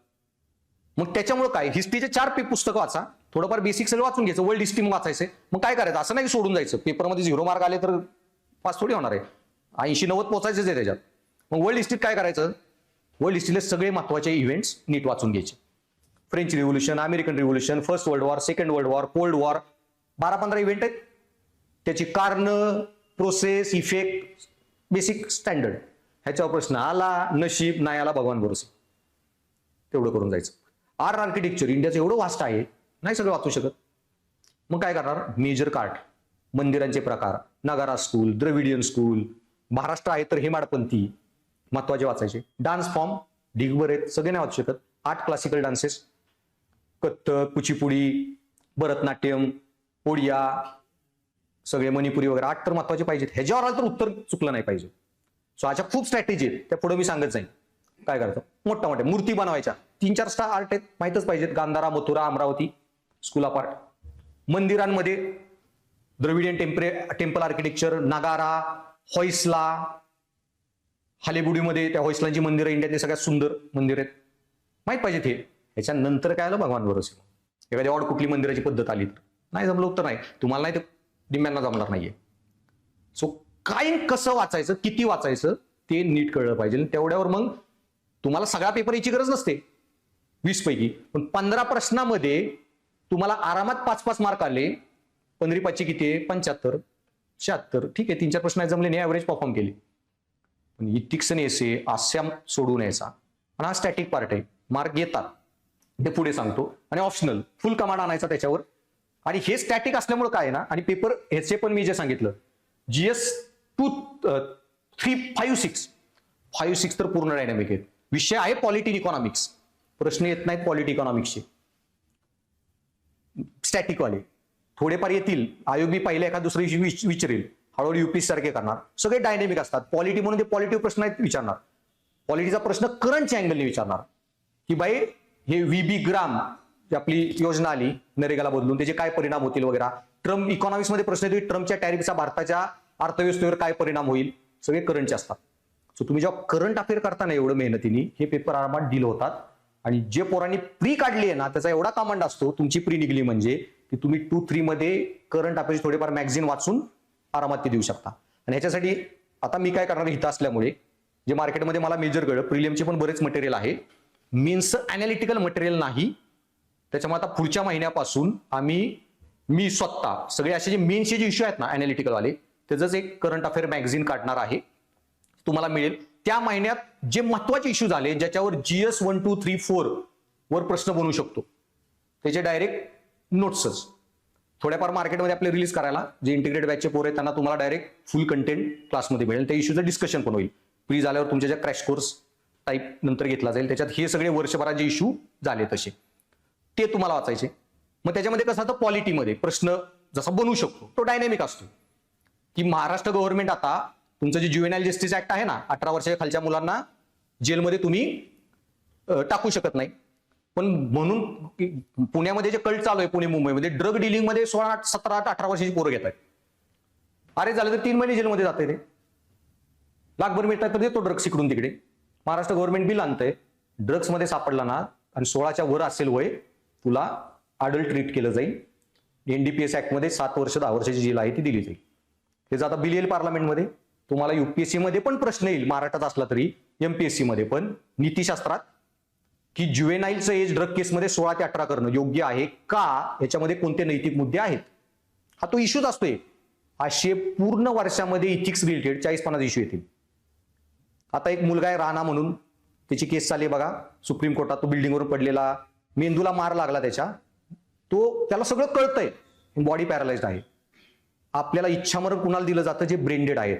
मग त्याच्यामुळे काय, हिस्ट्रीचे 4 पुस्तकं वाचा, थोडंफार बेसिक सगळं वाचून घ्यायचं. वर्ल्ड हिस्ट्री मग वाचायचंय. मग काय करायचं, असं नाही की सोडून जायचं. पेपरमध्ये 0 मार्क आले तर पास थोडी होणार आहे, 80-90 पोहोचायचंच आहे त्याच्यात. मग वर्ल्ड हिस्ट्रीत काय करायचं, वर्ल्ड हिस्ट्रीला सगळे महत्वाचे इव्हेंट्स नीट वाचून घ्यायचे. French revolution, American revolution, first world war, second world war, cold war, 12-15 event आहेत. त्याची कारण, प्रोसेस, इफेक्ट, बेसिक स्टँडर्ड. ह्याच्यावर प्रश्न आला, नशीब नाही आला, भगवान भरोसे. तेवढं करून जायचं. आर्ट आर्किटेक्चर इंडियाचं एवढं वास्ट आहे, नाही सगळं वाचू शकत. मग काय करणार, मेजर कार्ट, मंदिरांचे प्रकार, नगारा स्कूल, द्रविडियन स्कूल, महाराष्ट्र आहे तर हेमाडपंथी महत्वाचे वाचायचे. डान्स फॉर्म ढिगभर आहेत, सगळे नाही वाचू शकत. 8 क्लासिकल डान्सेस, कथ्थक, कुचिपुडी, भरतनाट्यम, ओडिया, सगळे मणिपुरी वगैरे 8 तर महत्वाचे पाहिजेत. ह्याच्यावर आलं तर उत्तर चुकलं नाही पाहिजे. सो अशा खूप स्ट्रॅटेजी आहेत, त्या पुढे मी सांगत जाईन. काय करायचं, मोठ्या मोठ्या मूर्ती बनवायच्या, 3-4 स्टार आर्ट आहेत, माहितच पाहिजेत. Gandhara, Mathura, Amaravati, school of art. मंदिरांमध्ये Dravidian temple architecture, Nagara, Hoysala, हालेबुडीमध्ये त्या होयसलांची मंदिरं इंडियातली सगळ्यात सुंदर मंदिर आहेत, माहित पाहिजेत हे. ह्याच्यानंतर काय आलं, भगवान भरोसे. एखाद्या ऑड कुठली मंदिराची पद्धत आली तर नाही जमलं उत्तर नाही, तुम्हाला नाही तर डिम्यांना जमणार नाहीये. सो काय कसं वाचायचं, किती वाचायचं ते नीट कळलं पाहिजे. तेवढ्यावर मग तुम्हाला सगळा पेपर याची गरज नसते 20 पैकी, पण 15 प्रश्नामध्ये तुम्हाला आरामात 5-5 मार्क आले. 15-5 किती आहे, 75, 76. ठीक आहे, 3-4 प्रश्न जमले नाही, ऍव्हरेज परफॉर्म केली. पण इथिक्स आणि एसे अशा सोडून यायचा. आणि हा स्टॅटिक पार्ट आहे, मार्क येतात ते पुढे सांगतो. आणि ऑप्शनल फुल कमांड आणायचा त्याच्यावर. आणि हे स्टॅटिक असल्यामुळे काय ना, आणि पेपर ह्याचे पण मी जे सांगितलं, GS 5-6 तर पूर्ण डायनामिक आहेत. विषय आहे पॉलिटी इकॉनॉमिक्स, प्रश्न येत नाहीत पॉलिटी इकॉनॉमिक्सचे, स्टॅटिकवाले थोडेफार येतील. आयोग बी पहिले एखाद दुसऱ्या दिवशी विचारेल, हळूहळू UPSC सारखे करणार. सगळे डायनेमिक असतात. पॉलिटी म्हणून ते पॉलिटिव्ह प्रश्न आहेत विचारणार. पॉलिटीचा प्रश्न करंटच्या अँगलने विचारणार, की बाई हे VB ग्राम आपली योजना आली नरेगाला बदलून, त्याचे काय परिणाम होतील वगैरे. ट्रम्प इकॉनॉमिक्स मध्ये प्रश्न येतो, ट्रम्पच्या टॅरिफचा भारताच्या अर्थव्यवस्थेवर काय परिणाम होईल, सगळे करंटचे असतात. सो तुम्ही जेव्हा करंट अफेअर करताना एवढं मेहनतीने हे पेपर आरामात डील होतात. आणि जे पोरांनी प्री काढली आहे ना त्याचा एवढा कमांड असतो तुमची प्री निघली म्हणजे की तुम्ही 2-3 मध्ये करंट अफेअर्स थोडेफार मॅगझिन वाचून आरामात ते देऊ शकता. आणि ह्याच्यासाठी आता मी काय करणार इथं असल्यामुळे जे मार्केटमध्ये मला मेजर कळलं प्रिलियमचे पण बरेच मटेरियल आहे, मीन्सचं अनालिटिकल मटेरियल नाही. त्याच्यामुळे आता पुढच्या महिन्यापासून मी स्वतः सगळे असे जे मेन्सचे जे इश्यू आहेत ना अनालिटिकल वाले त्याचंच एक करंट अफेअर मॅगझिन काढणार आहे, तुम्हाला मिळेल. त्या महिन्यात जे महत्वाचे इश्यू झाले ज्याच्यावर GS 1, 2, 3, 4 वर प्रश्न बनवू शकतो त्याचे डायरेक्ट नोट्सच थोड्याफार मार्केटमध्ये आपले रिलीज करायला जे इंटिग्रेटेड बॅचचे पोर आहेत त्यांना तुम्हाला डायरेक्ट फुल कंटेंट क्लासमध्ये मिळेल. त्या इश्यूचं डिस्कशन पण होईल. फ्री झाल्यावर तुमच्या ज्या क्रॅश कोर्स टाईप नंतर घेतला जाईल त्याच्यात हे सगळे वर्षभरात जे इश्यू झाले तसे ते तुम्हाला वाचायचे. मग त्याच्यामध्ये कसं असतं पॉलिटीमध्ये प्रश्न जसा बनवू शकतो तो डायनॅमिक असतो की महाराष्ट्र गव्हर्नमेंट आता तुमचं जे ज्युव्हेनाइल जस्टिस ऍक्ट आहे ना 18 वर्षाच्या खालच्या मुलांना जेलमध्ये तुम्ही टाकू शकत नाही. पण म्हणून पुण्यामध्ये जे कल्ट चालू आहे पुणे मुंबईमध्ये ड्रग डिलिंगमध्ये 16, 17, 18 वर्षाची पोरं घेत आहेत. अरे झालं तर 3 महिने जेलमध्ये जाते रे, लाखभर मिळतात तर देतो ड्रग्स इकडून तिकडे. महाराष्ट्र गव्हर्नमेंट बिल आणतंय ड्रग्समध्ये सापडला ना आणि 16च्या वर असेल वय तुला अडल्ट ट्रीट केलं जाईल. NDPS ऍक्टमध्ये 7 वर्ष 10 वर्षाची जेल आहे ती दिली जाईल. त्याचं आता बिल येईल पार्लमेंटमध्ये. तुम्हाला UPSC मध्ये पण प्रश्न येईल महाराष्ट्रात असला तरी MPSC मध्ये पण नीतीशास्त्रात की ज्युव्हेनाइलचं एज ड्रग केसमध्ये 16 ते 18 करणं योग्य आहे का, याच्यामध्ये कोणते नैतिक मुद्दे आहेत हा तो इश्यूच असतोय. असे पूर्ण वर्षामध्ये इथिक्स रिलेटेड 40-50 इश्यू येतील. आता एक मुलगा आहे राणा म्हणून त्याची केस चालली बघा सुप्रीम कोर्टात. तो बिल्डिंगवरून पडलेला मेंदूला मार लागला त्याला सगळं कळतंय बॉडी पॅरालाइज्ड आहे. आपल्याला इच्छामरण कुणाला दिलं जातं जे ब्रेनडेड आहेत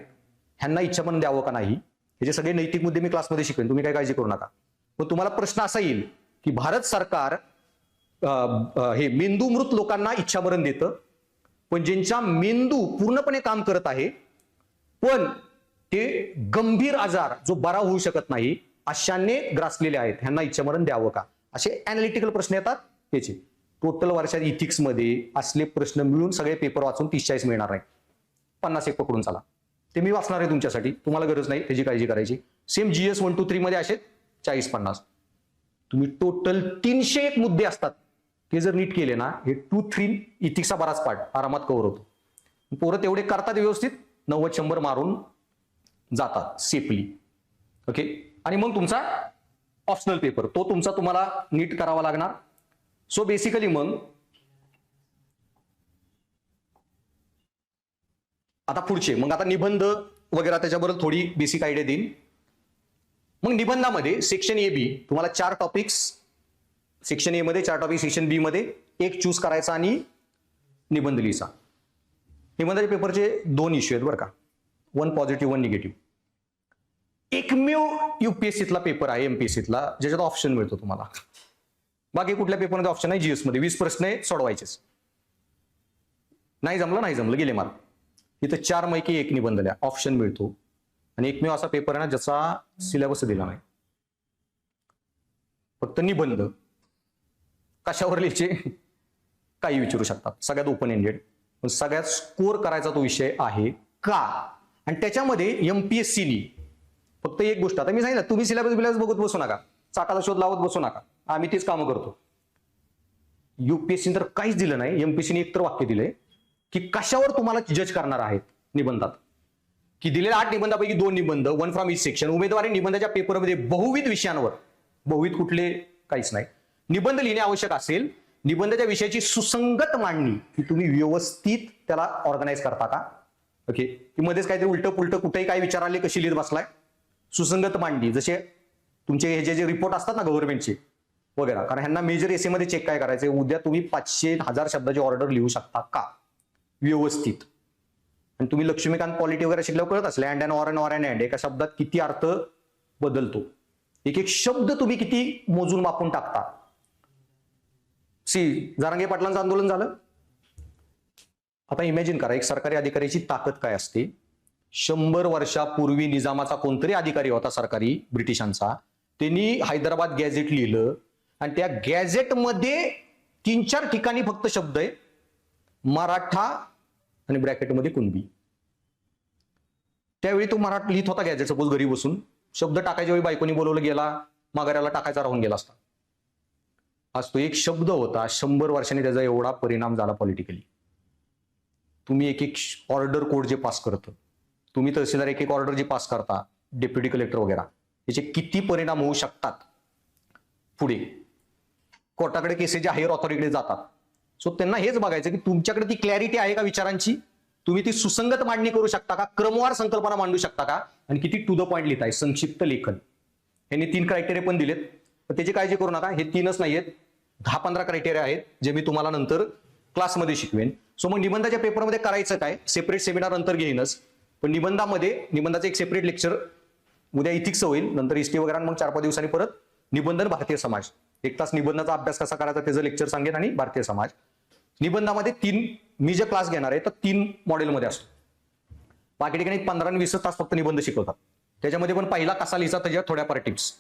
ह्यांना इच्छामरण द्यावं का नाही याचे सगळे नैतिक मुद्दे मी क्लासमध्ये शिकवेन, तुम्ही काही काळजी करू नका. मग तुम्हाला प्रश्न असा येईल की भारत सरकार हे मेंदूमृत लोकांना इच्छामरण देतं पण ज्यांचा मेंदू पूर्णपणे काम करत आहे पण ते गंभीर आजार जो बरा होऊ शकत नाही अशाने ग्रासलेले आहेत ह्यांना इच्छामरण द्यावं का, असे अनालिटिकल प्रश्न येतात. त्याचे टोटल वर्षात इथिक्स मध्ये असले प्रश्न मिळून सगळे पेपर वाचून 30-40 मिळणार नाही, 50 एक पकडून चला. ते मी वाचणार आहे तुमच्यासाठी, तुम्हाला गरज नाही त्याची काळजी करायची. सेम GS 1, 2, 3 मध्ये असे 40-50 तुम्ही टोटल 301 मुद्दे असतात ते जर नीट केले ना हे 2-3 इथिक्सचा बराच पार्ट आरामात कव्हर होतो. पोरं तेवढे करतात व्यवस्थित 90-100 मारून जातात सेफली. ओके. आणि मग तुमचा ऑप्शनल पेपर तो तुमचा तुम्हाला नीट करावा लागणार. सो बेसिकली मग आता पुढचे मग आता निबंध वगैरे त्याच्याबरोबर थोडी बेसिक आयडिया देईन. मग निबंधामध्ये सेक्शन AB तुम्हाला 4 टॉपिक्स, सेक्शन A मध्ये 4 टॉपिक, सेक्शन B मध्ये 1 चूज करायचा आणि निबंध लिहायचा. निबंधाच्या पेपरचे 2 इश्यू आहेत बरं का, 1 पॉझिटिव्ह 1 निगेटिव्ह. एकमेव UPSCतला पेपर आहे MPSCतला ज्याच्यात ऑप्शन मिळतो तुम्हाला. बाकी कुठल्या पेपरमध्ये ऑप्शन नाही. GS मध्ये 20 प्रश्न आहे सोडवायचेच, नाही जमलं गेले मार्क. इथं 4 पैकी 1 निबंध लिहा, ऑप्शन मिळतो. आणि एकमेव असा पेपर आहे ना ज्याचा सिलेबस दिला नाही, फक्त निबंध. कशावर लिहायचे काही विचारू शकतात, सगळ्यात ओपन एंडेड पण सगळ्यात स्कोर करायचा तो विषय आहे का. आणि त्याच्यामध्ये MPSCनी फक्त एक गोष्ट, आता मी सांगितलं तुम्ही सिलेबस बघत बसू नका, चाकाचा शोध लावत बसू नका, आम्ही तेच कामं करतो. UPSC तर काहीच दिलं नाही. MPSCने एक तर वाक्य दिलंय की कशावर तुम्हाला जज करणार आहेत निबंधात, की दिलेल्या 8 निबंधापैकी 2 निबंध 1 फ्रॉम ईच सेक्शन. उमेदवारी निबंधाच्या पेपरमध्ये बहुविध विषयांवर, बहुविध कुठले काहीच नाही, निबंध लिहिणे आवश्यक असेल. निबंधाच्या विषयाची सुसंगत मांडणी की तुम्ही व्यवस्थित त्याला ऑर्गनाइज करता का. ओके. की मध्येच काहीतरी उलट पुलट कुठेही काय विचार आले कशी लिहित बसलाय. सुसंगत मांडणी, जसे तुमचे हे जे रिपोर्ट असतात ना गव्हर्नमेंटचे वगैरे, कारण ह्यांना मेजर एसे मध्ये चेक काय करायचे, उद्या तुम्ही 500-1000 शब्दाची ऑर्डर लिहू शकता का व्यवस्थित. आणि तुम्ही लक्ष्मीकांत पॉलिटी वगैरे शिकल्यावर कळत असले अँड ऑर अँड अँड एका शब्दात किती अर्थ बदलतो, एक एक शब्द तुम्ही किती मोजून मापून टाकता. जरांगे पाटलांचं आंदोलन झालं. आता इमॅजिन करा एक सरकारी अधिकाऱ्याची ताकद काय असते. 100 वर्षापूर्वी निजामाचा कोणतरी अधिकारी होता सरकारी ब्रिटिशांचा, त्यांनी हैदराबाद गॅझेट लिहिलं आणि त्या गॅझेटमध्ये 3-4 ठिकाणी फक्त शब्द आहे मराठा आणि ब्रॅकेटमध्ये कुणबी. त्यावेळी तो मराठी लिहित होता घ्यायचा सपोज घरी बसून, शब्द टाकायच्या वेळी बायकोनी बोलवलं गेला, माघाऱ्याला टाकायचा राहून गेला असता. आज तो एक शब्द होता, 100 वर्षांनी त्याचा एवढा परिणाम झाला पॉलिटिकली. तुम्ही एक एक ऑर्डर कोड जे पास करतो, तुम्ही तहसीलदार एक एक ऑर्डर जे पास करता, डेप्युटी कलेक्टर वगैरे, याचे किती परिणाम होऊ शकतात पुढे. कोर्टाकडे केसेस जे हायर ऑथॉरिटीकडे जातात. सो त्यांना हेच बघायचं की तुमच्याकडे ती क्लॅरिटी आहे का विचारांची, तुम्ही ती सुसंगत मांडणी करू शकता का, क्रमवार संकल्पना मांडू शकता का, आणि किती टू द पॉइंट लिहिताय, संक्षिप्त लेखन. यांनी 3 क्रायटेरिया पण दिलेत, पण त्याची काळजी करू नका. हे 3च नाहीयेत, 10-15 क्रायटेरिया आहेत जे मी तुम्हाला नंतर क्लासमध्ये शिकवेन. सो मग निबंधाच्या पेपरमध्ये करायचं काय, सेपरेट सेमिनार नंतर घेईनच, पण निबंधाचं एक सेपरेट लेक्चर उद्या इथिक्स होईल, नंतर हिस्ट्री वगैरे, मग 4-5 दिवसांनी परत निबंधन भारतीय समाज, 1 तास निबंधाचा अभ्यास कसा करायचा त्याचं लेक्चर सांगेन, आणि भारतीय समाज. निबंधामध्ये 3 मी जे क्लास घेणार आहे तर 3 मॉडेलमध्ये असतो. बाकी ठिकाणी 15-20 तास फक्त निबंध शिकवतात. त्याच्यामध्ये पण पहिला कसा लिहायचा त्याच्या थोड्याफार टिप्स.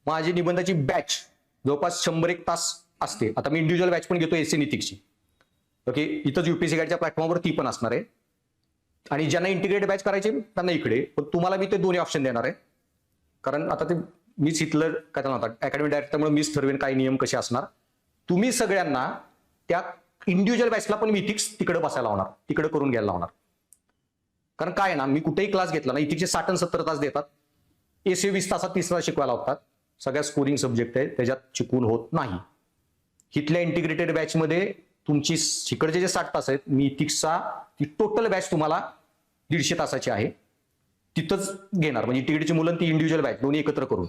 माझी निबंधाची बॅच जवळपास 100-1 तास असते. आता मी इंडिव्हिज्युअल बॅच पण घेतो एससी इथिक्सची. ओके, इथंच युपीएससी गाईडच्या प्लॅटफॉर्मवर ती पण असणार आहे. आणि ज्यांना इंटिग्रेटेड बॅच करायचे त्यांना इकडे, पण तुम्हाला मी ते दोन्ही ऑप्शन देणार आहे. कारण आता ते मीच इथलं काय म्हणतात अकॅडमी डायरेक्टरमुळे मीच ठरवेन काय नियम कसे असणार. तुम्ही सगळ्यांना त्या इंडिव्हिज्युअल बॅचला पण मी इथिक्स तिकडे बसायला लावणार, तिकडे करून घ्यायला लावणार. कारण काय ना, मी कुठेही क्लास घेतला ना, इथिक्सचे 60-70 तास देतात, एसए 20 तासात 30 तास शिकवायला लागतात. सगळ्या स्कोरिंग सब्जेक्ट आहे, त्याच्यात शिकून होत नाही. इथल्या इंटिग्रेटेड बॅचमध्ये तुमची शिकडचे जे 60 तास आहेत, मी इथिक्सचा ती टोटल बॅच तुम्हाला 150 तासाची आहे, तिथंच घेणार. म्हणजे इंटिग्रेटची मुलं ती इंडिव्हिज्युअल बॅच दोन्ही एकत्र करून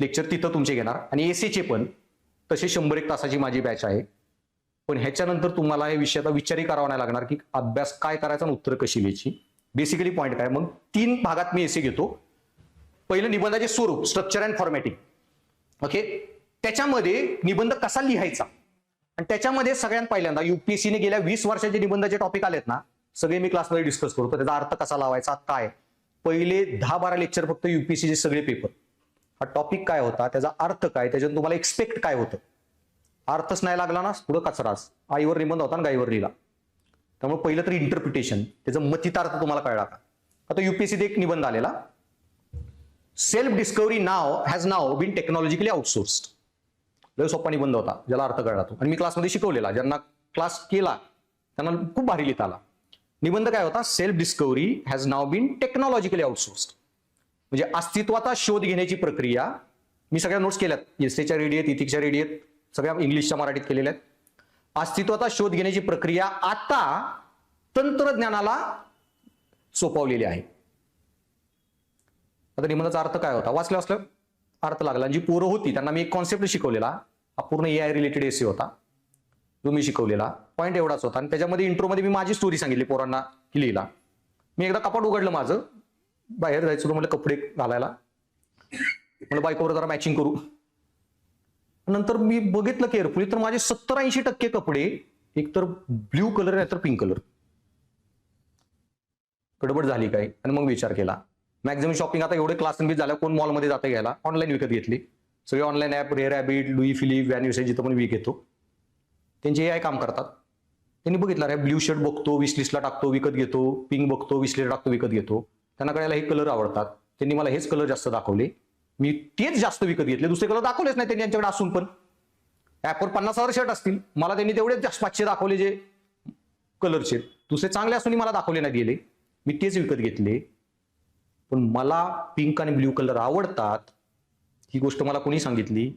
लेक्चर तिथं तुमचे घेणार. आणि एसएचे पण तसे 100-1 तासाची माझी बॅच आहे. पण ह्याच्यानंतर तुम्हाला या विषयाचा विचारही करावा नाही लागणार की अभ्यास काय करायचा आणि उत्तर कशी लिहायची. बेसिकली पॉईंट काय, मग 3 भागात मी एसे घेतो. पहिलं निबंधाचे स्वरूप, स्ट्रक्चर अँड फॉर्मॅटिंग. ओके, त्याच्यामध्ये निबंध कसा लिहायचा, आणि त्याच्यामध्ये सगळ्यात पहिल्यांदा युपीएससीने गेल्या 20 वर्षाचे निबंधाचे टॉपिक आलेत ना, सगळे मी क्लासमध्ये डिस्कस करतो. त्याचा अर्थ कसा लावायचा, काय पहिले 10-12 लेक्चर फक्त युपीएससीचे सगळे पेपर, हा टॉपिक काय होता, त्याचा अर्थ काय, त्याच्यातून तुम्हाला एक्सपेक्ट काय होतं. अर्थच नाही लागला ना, पुढं कचराच. आईवर निबंध होता ना, गाईवर लिहिला. त्यामुळे पहिलं तरी इंटरप्रिटेशन, त्याचा मथितार्थ तुम्हाला कळला का. आता युपीएससीत एक निबंध आलेला, self discovery has now been technologically outsourced. लय सोपा निबंध होता, ज्याला अर्थ कळला तो, आणि मी क्लासमध्ये शिकवलेला. ज्यांना क्लास केला त्यांना खूप भारी लिहिता आला. निबंध काय होता, self discovery has now been technologically outsourced. म्हणजे अस्तित्वाचा शोध घेण्याची प्रक्रिया, मी सगळ्या नोट्स केल्यात, एसएच्या रेडी आहेत, इथिक्सच्या रेडी आहेत, सगळ्या इंग्लिशच्या मराठीत केलेल्या आहेत. अस्तित्वाचा शोध घेण्याची प्रक्रिया आता तंत्रज्ञानाला सोपवलेली आहे. आता निबंधाचा अर्थ काय होता, वाचल्या अर्थ लागला. जी पोरं होती त्यांना मी एक कॉन्सेप्ट शिकवलेला, हा पूर्ण एआय रिलेटेड एसे होता जो मी शिकवलेला. पॉईंट एवढाच होता, आणि त्याच्यामध्ये इंट्रोमध्ये मी माझी स्टोरी सांगितली पोरांना की लिहिला. मी एकदा कपाट उघडलं माझं, बाहेर जायचं होतं, म्हटलं कपडे घालायला, म्हटलं बायकोवर जरा मॅचिंग करू. नंतर मी बघितलं केअरफुली, तर माझे 70-80% कपडे एकतर ब्ल्यू कलर नाहीतर पिंक कलर. गडबड झाली काय, आणि मग विचार केला. मॅक्झिमम शॉपिंग आता एवढे क्लास झाल्या, कोण मॉलमध्ये जाते घ्यायला, ऑनलाईन विकत घेतली. सगळे online app, rare rabbit, Louis Philippe, van usage जिथं पण विक घेतो, त्यांचे एआय काम करतात. त्यांनी बघितलं, रे ब्ल्यू शर्ट बघतो, विशलिस्टला टाकतो, विकत घेतो, पिंक बघतो, विशलिस्टला टाकतो, विकत घेतो. त्यांना कळायला हे कलर आवडतात, त्यांनी मला हेच कलर जास्त दाखवले, मी तेच जास्त विकत घेतले. दुसरे कलर दाखवलेच नाही त्यांनी यांच्याकडे असून पण. ऍपवर 50,000 शर्ट असतील, मला त्यांनी तेवढेच जास्त 500 दाखवले जे कलरचे. दुसरे चांगले असून मला दाखवले नाही गेले, मी तेच विकत घेतले. पण मला पिंक आणि ब्ल्यू कलर आवडतात, ही गोष्ट मला कोणी सांगितली,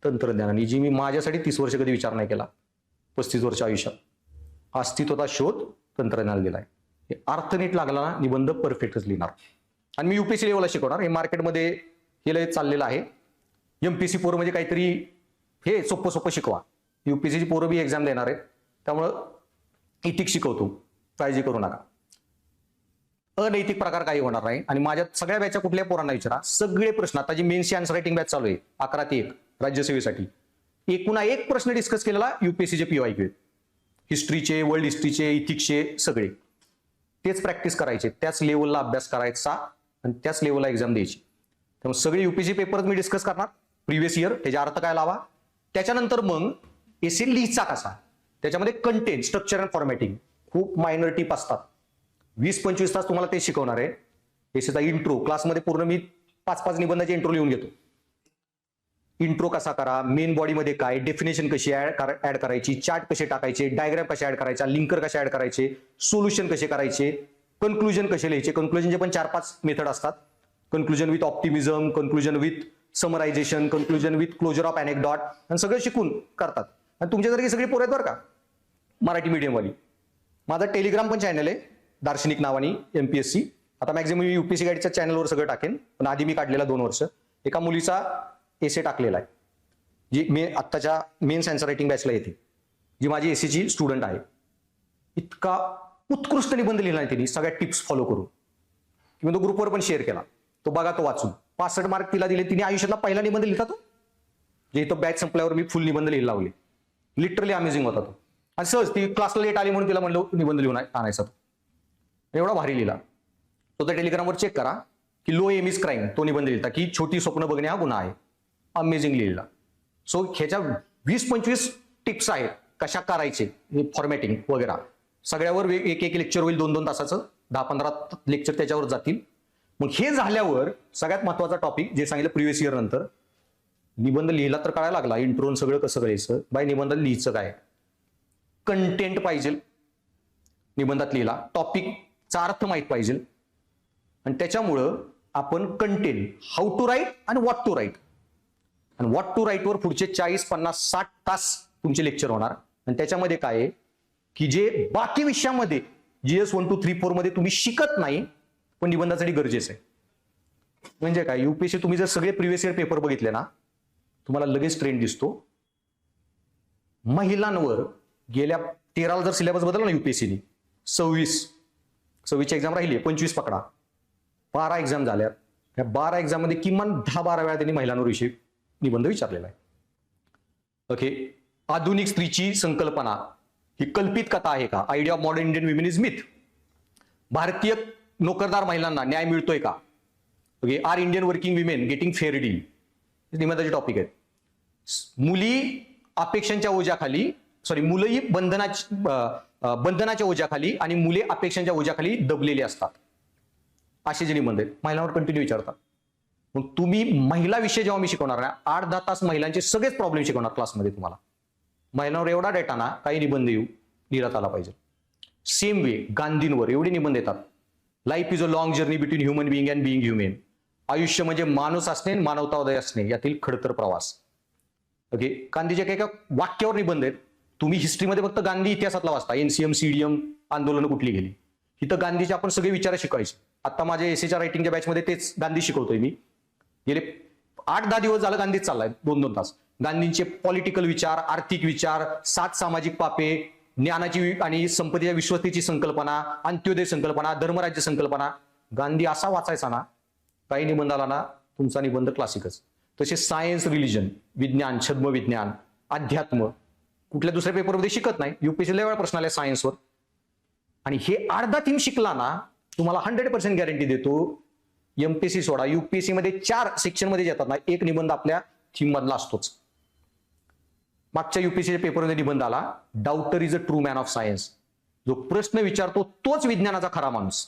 तंत्रज्ञानाने, जी मी माझ्यासाठी 30 वर्ष कधी विचार नाही केला. 35 वर्ष आयुष्यात अस्तित्वाचा शोध तंत्रज्ञानाला दिलाय. हे अर्थ नीट लागला ना, निबंध परफेक्टच लिहिणार. आणि मी युपीएससी लेवलला शिकवणार. हे मार्केटमध्ये हे लय चाललेलं आहे. एमपीएससी पोरं म्हणजे काहीतरी हे सोपं शिकवा. युपीएससीची पोरं बी एक्झाम देणार आहेत, त्यामुळं इथिक्स शिकवतो, काळजी करू नका. अनैतिक प्रकार काही होणार नाही. आणि माझ्या सगळ्या बॅचच्या कुठल्या पोरांना विचारा, सगळे प्रश्न, आता जी मेन्सची आन्सर रायटिंग बॅच चालू आहे 11 ते 1 राज्यसेवेसाठी, एकूण एक प्रश्न डिस्कस केलेला युपीएससीचे पीवायक्यू, हिस्ट्रीचे, वर्ल्ड हिस्ट्रीचे, इथिक्सचे, सगळे तेच प्रॅक्टिस करायचे, त्याच लेवलला अभ्यास करायचा आणि त्याच लेवलला एक्झाम द्यायची. त्यामुळे सगळे युपीएससी पेपर मी डिस्कस करणार, प्रिव्हियस इयर, त्याचा अर्थ काय लावा. त्याच्यानंतर मग एसे लिहायचा कसा, त्याच्यामध्ये कंटेंट, स्ट्रक्चर अँड फॉर्मॅटिंग, खूप मायनर टिप असतात. 20-25 तास तुम्हाला ते शिकवणार आहे. एसीचा इंट्रो क्लासमध्ये पूर्ण मी 5-5 निबंधाचे इंट्रो लिहून घेतो. इंट्रो कसा करा, मेन बॉडीमध्ये काय, डेफिनेशन कशी ऍड करायची, चार्ट कसे टाकायचे, डायग्राम कशा ऍड करायच्या, लिंकर कशा ऍड करायचे, सोल्युशन कसे करायचे, कन्क्लुजन कसे लिहायचे. कन्क्लुजनचे पण 4-5 मेथड असतात. Conclusion with optimism, conclusion with summarization, conclusion with closure of anecdote, आणि सगळं शिकून करतात. आणि तुमच्यासारखी सगळी पोरं आहेत बरं का, मराठी मीडियमवाली. माझा टेलिग्राम पण चॅनल आहे दार्शनिक नावानी, MPSC. आता मॅक्झिमम मी UPSC गाईडच्या चॅनलवर सगळं टाकेन, पण आधी मी काढलेला 2 वर्ष एका मुलीचा एसे टाकलेला आहे, जी मी आत्ताच्या मेन्स आन्सर रायटिंग बॅचला येते, जी माझी एसीची स्टुडंट आहे. इतका उत्कृष्ट निबंध लिहिला आहे तिने, सगळ्या टिप्स फॉलो करून. किंवा तो ग्रुपवर पण शेअर केला, तो बघा, तो वाचून. 65 मार्क तिला दिले. तिने आयुष्यातला पहिला निबंध लिहिला तो, जे इथं बॅच संपल्यावर मी फुल निबंध लिहायला लावले. लिटरली अमेझिंग होता तो. आणि सहज ती क्लासला लेट आली म्हणून तिला म्हणलं निबंध लिहून आणायचा. तो एवढा भारी लिहिला. तो त्या टेलिग्रामवर चेक करा की लो एम इज क्राईम, तो निबंध लिहिला की छोटी स्वप्न बघणे हा गुन्हा आहे. अमेझिंग लिहिला. सो ह्याच्या 20-25 टिप्स आहेत कशा करायचे, फॉर्मॅटिंग वगैरे. सगळ्यावर एक लेक्चर होईल, 2-2 तासाचं, 10-15 लेक्चर त्याच्यावर जातील. मग हे झाल्यावर सगळ्यात महत्वाचा टॉपिक जे सांगितलं प्रिव्हियस इयर नंतर, निबंध लिहिला तर कळायला लागला इंट्रो सगळं कसं करायचं. बाय निबंध लिहायचं काय, कंटेंट पाहिजे निबंधात लिहिला, टॉपिकचा अर्थ माहित पाहिजे. आणि त्याच्यामुळं आपण कंटेंट, हाऊ टू राईट आणि व्हॉट टू राईट, आणि व्हॉट टू राईट वर पुढचे 40-50-60 तास तुमचे लेक्चर होणार. आणि त्याच्यामध्ये काय आहे की जे बाकी विषयामध्ये GS 1, 2, 3, 4 मध्ये तुम्ही शिकत नाही, पण निबंधासाठी गरजेचं आहे. म्हणजे काय, UPSC तुम्ही जर सगळे प्रिव्हियस इयर पेपर बघितले ना, तुम्हाला लगेच ट्रेंड दिसतो. महिलांवर गेल्या 13 जर सिलेबस बदलला ना UPSCने, 26ची एक्झाम राहिली, 25 पकडा, 12 एक्झाम झाल्या. या 12 एक्झाम मध्ये किमान 10-12 वेळा त्यांनी महिलांवर विषय निबंध विचारलेला आहे. ओके. आधुनिक स्त्रीची संकल्पना ही कल्पित कथा आहे का? Idea of modern Indian women is myth. भारतीय नोकरदार महिलांना न्याय मिळतोय का? Okay. Are Indian working women getting fair deal, निबंधाचे टॉपिक आहेत. मुली अपेक्षांच्या ओझ्याखाली, मुलंही बंधनाच्या ओझ्याखाली आणि मुले अपेक्षांच्या ओझ्याखाली दबलेली असतात, असे जे निबंध आहेत महिलांवर कंटिन्यू विचारतात. मग तुम्ही महिला विषय जेव्हा मी शिकवणार ना, 8-10 तास महिलांचे सगळेच प्रॉब्लेम शिकवणार क्लासमध्ये तुम्हाला. महिलांवर एवढा डेटा ना, काही निबंध लिहिण्यात आला पाहिजे. सेम वे गांधींवर एवढे निबंध येतात. Life is a long journey between human being and being human. आयुष्य म्हणजे माणूस असणे, मानवतावादी असणे यातील खडतर प्रवास. ओके. गांधीच्या एका वाक्यावर निबंध आहेत. तुम्ही हिस्ट्रीमध्ये फक्त गांधी इतिहासातला वाचता, NCM, CDM आंदोलन कुठली गेली. इथं गांधीचे आपण सगळे विचार शिकवायचे. आता माझ्या एसीच्या रायटिंगच्या बॅचमध्ये तेच गांधी शिकवतोय मी. गेले 8-10 दिवस झालं गांधीच चाललाय, 2-2 तास. गांधींचे पॉलिटिकल विचार, आर्थिक विचार, 7 सामाजिक पापे, ज्ञानाची आणि संपत्तीच्या विश्वस्तेची संकल्पना, अंत्योदय संकल्पना, धर्मराज्य संकल्पना. गांधी असा वाचायचा ना, काही निबंधाला ना तुमचा निबंध क्लासिकच. तसे सायन्स, रिलिजन, विज्ञान, छद्मविज्ञान, अध्यात्म कुठल्या दुसऱ्या पेपरमध्ये शिकत नाही. UPSC लय वेळा प्रश्न आले सायन्सवर. आणि हे अर्धा थीम शिकला ना, तुम्हाला 100% गॅरंटी देतो, MPSC सोडा, UPSC मध्ये 4 सेक्शन मध्ये येतात ना, एक निबंध आपल्या थीम मधला असतोच. मागच्या UPSC पेपरमध्ये निबंध आला, daughter is a true man of science. जो प्रश्न विचारतो तोच विज्ञानाचा खरा माणूस.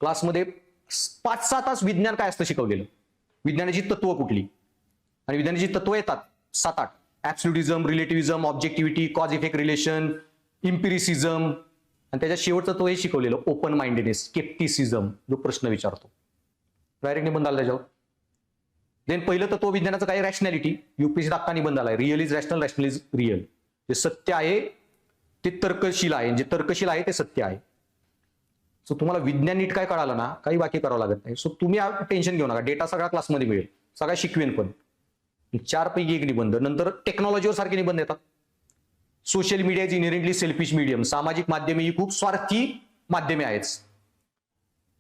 क्लासमध्ये 5-6 तास विज्ञान काय असतं शिकवलेलं, विज्ञानाची तत्व कुठली, आणि विज्ञानाची तत्व येतात 7-8. ऍब्सोल्युटिझम, रिलेटिव्हिझम, ऑब्जेक्टिव्हिटी, कॉज इफेक्ट रिलेशन, इम्पिरिसिझम, आणि त्याच्या शेवटचं तो हे शिकवलेलं ओपन माइंडेडनेस, स्केप्टिसिझम, जो प्रश्न विचारतो. डायरेक्ट निबंध आला त्याच्यावर. देन पहिलं तत्व विज्ञानाचं काय, रॅशनॅलिटी. UPSC अख्खा निबंध आलाय, real is rational, rational is real. जे सत्य आहे ते तर्कशील आहे, जे तर्कशील आहे ते सत्य आहे. सो तुम्हाला विज्ञान नीट काय कळालं ना, काही बाकी करावं लागत नाही. सो तुम्ही टेन्शन घेऊ नका, डेटा सगळा क्लासमध्ये मिळेल, सगळा शिकवेन पण. 4 पैकी 1 निबंध. नंतर टेक्नॉलॉजीवर सारखे निबंध येतात. Social media is inherently selfish medium. सामाजिक माध्यमे ही खूप स्वार्थी माध्यमे आहेत,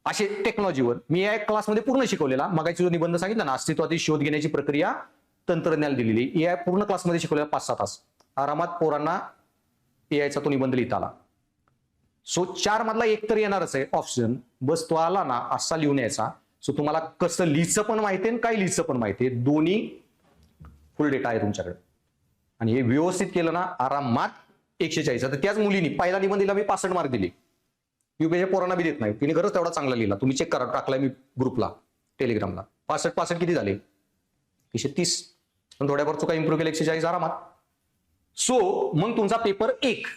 असे टेक्नॉलॉजीवर मी या क्लासमध्ये पूर्ण शिकवलेला. मगाची जो निबंध सांगितला ना, अस्तित्वातील शोध घेण्याची प्रक्रिया तंत्रज्ञान दिलेली, AI पूर्ण क्लासमध्ये शिकवलेला 5-6 तास. आरामात पोरांना AIचा तो निबंध लिहिता आला. सो 4 मधला एक तर येणारच आहे ऑप्शन. बस तो आला ना, असा लिहून यायचा. सो तुम्हाला कसं लिहायचं पण माहिती आहे, काय लिहायचं पण माहिती आहे, दोन्ही फुल डेटा आहे तुमच्याकडे. आणि हे व्यवस्थित केलं ना, आरामात 140. तर त्याच मुलीने पहिला निबंध दिला, मी 65 मार्क दिले. युपीएससी पोरांना बी देत नाही. तिने खरंच तेवढा चांगला लिहिला, तुम्ही चेक करा, टाकलाय मी ग्रुपला टेलिग्रामला. 65 किती झाले? 130. पण थोड्याफार चुका इम्प्रूव्ह केल्या 140 आरामात. सो मग तुमचा पेपर 1.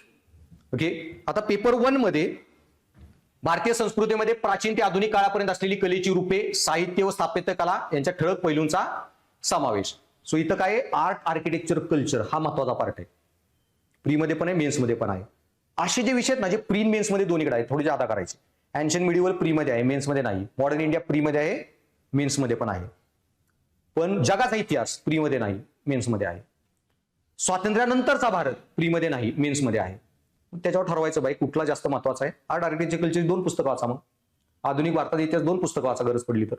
ओके, आता पेपर 1 मध्ये भारतीय संस्कृतीमध्ये प्राचीन ते आधुनिक काळापर्यंत असलेली कलेची रूपे, साहित्य व स्थापत्य कला यांच्या ठळक पैलूंचा समावेश. सो इथं काय आर्ट, आर्किटेक्चर, कल्चर हा महत्वाचा पार्ट आहे. प्रीमध्ये पण आहे, मेन्समध्ये पण आहे. असे जे विषय आहेत ना, जे प्री मेन्समध्ये दोन्हीकडे आहे, थोडे जादा करायचे. एन्शियंट मिडिवल प्रीमध्ये आहे, मेन्समध्ये नाही. मॉडर्न इंडिया प्रीमध्ये आहे, मेन्समध्ये पण आहे. पण जगाचा इतिहास प्रीमध्ये नाही, मेन्समध्ये आहे. स्वातंत्र्यानंतरचा भारत प्रीमध्ये नाही, मेन्समध्ये आहे. त्याच्यावर ठरवायचं बाई कुठला जास्त महत्वाचा आहे. आर्ट, आर्किटेक्चर, कल्चर 2 पुस्तकं वाचा. मग आधुनिक भारताचा इतिहास 2 पुस्तकं वाचा गरज पडली तर.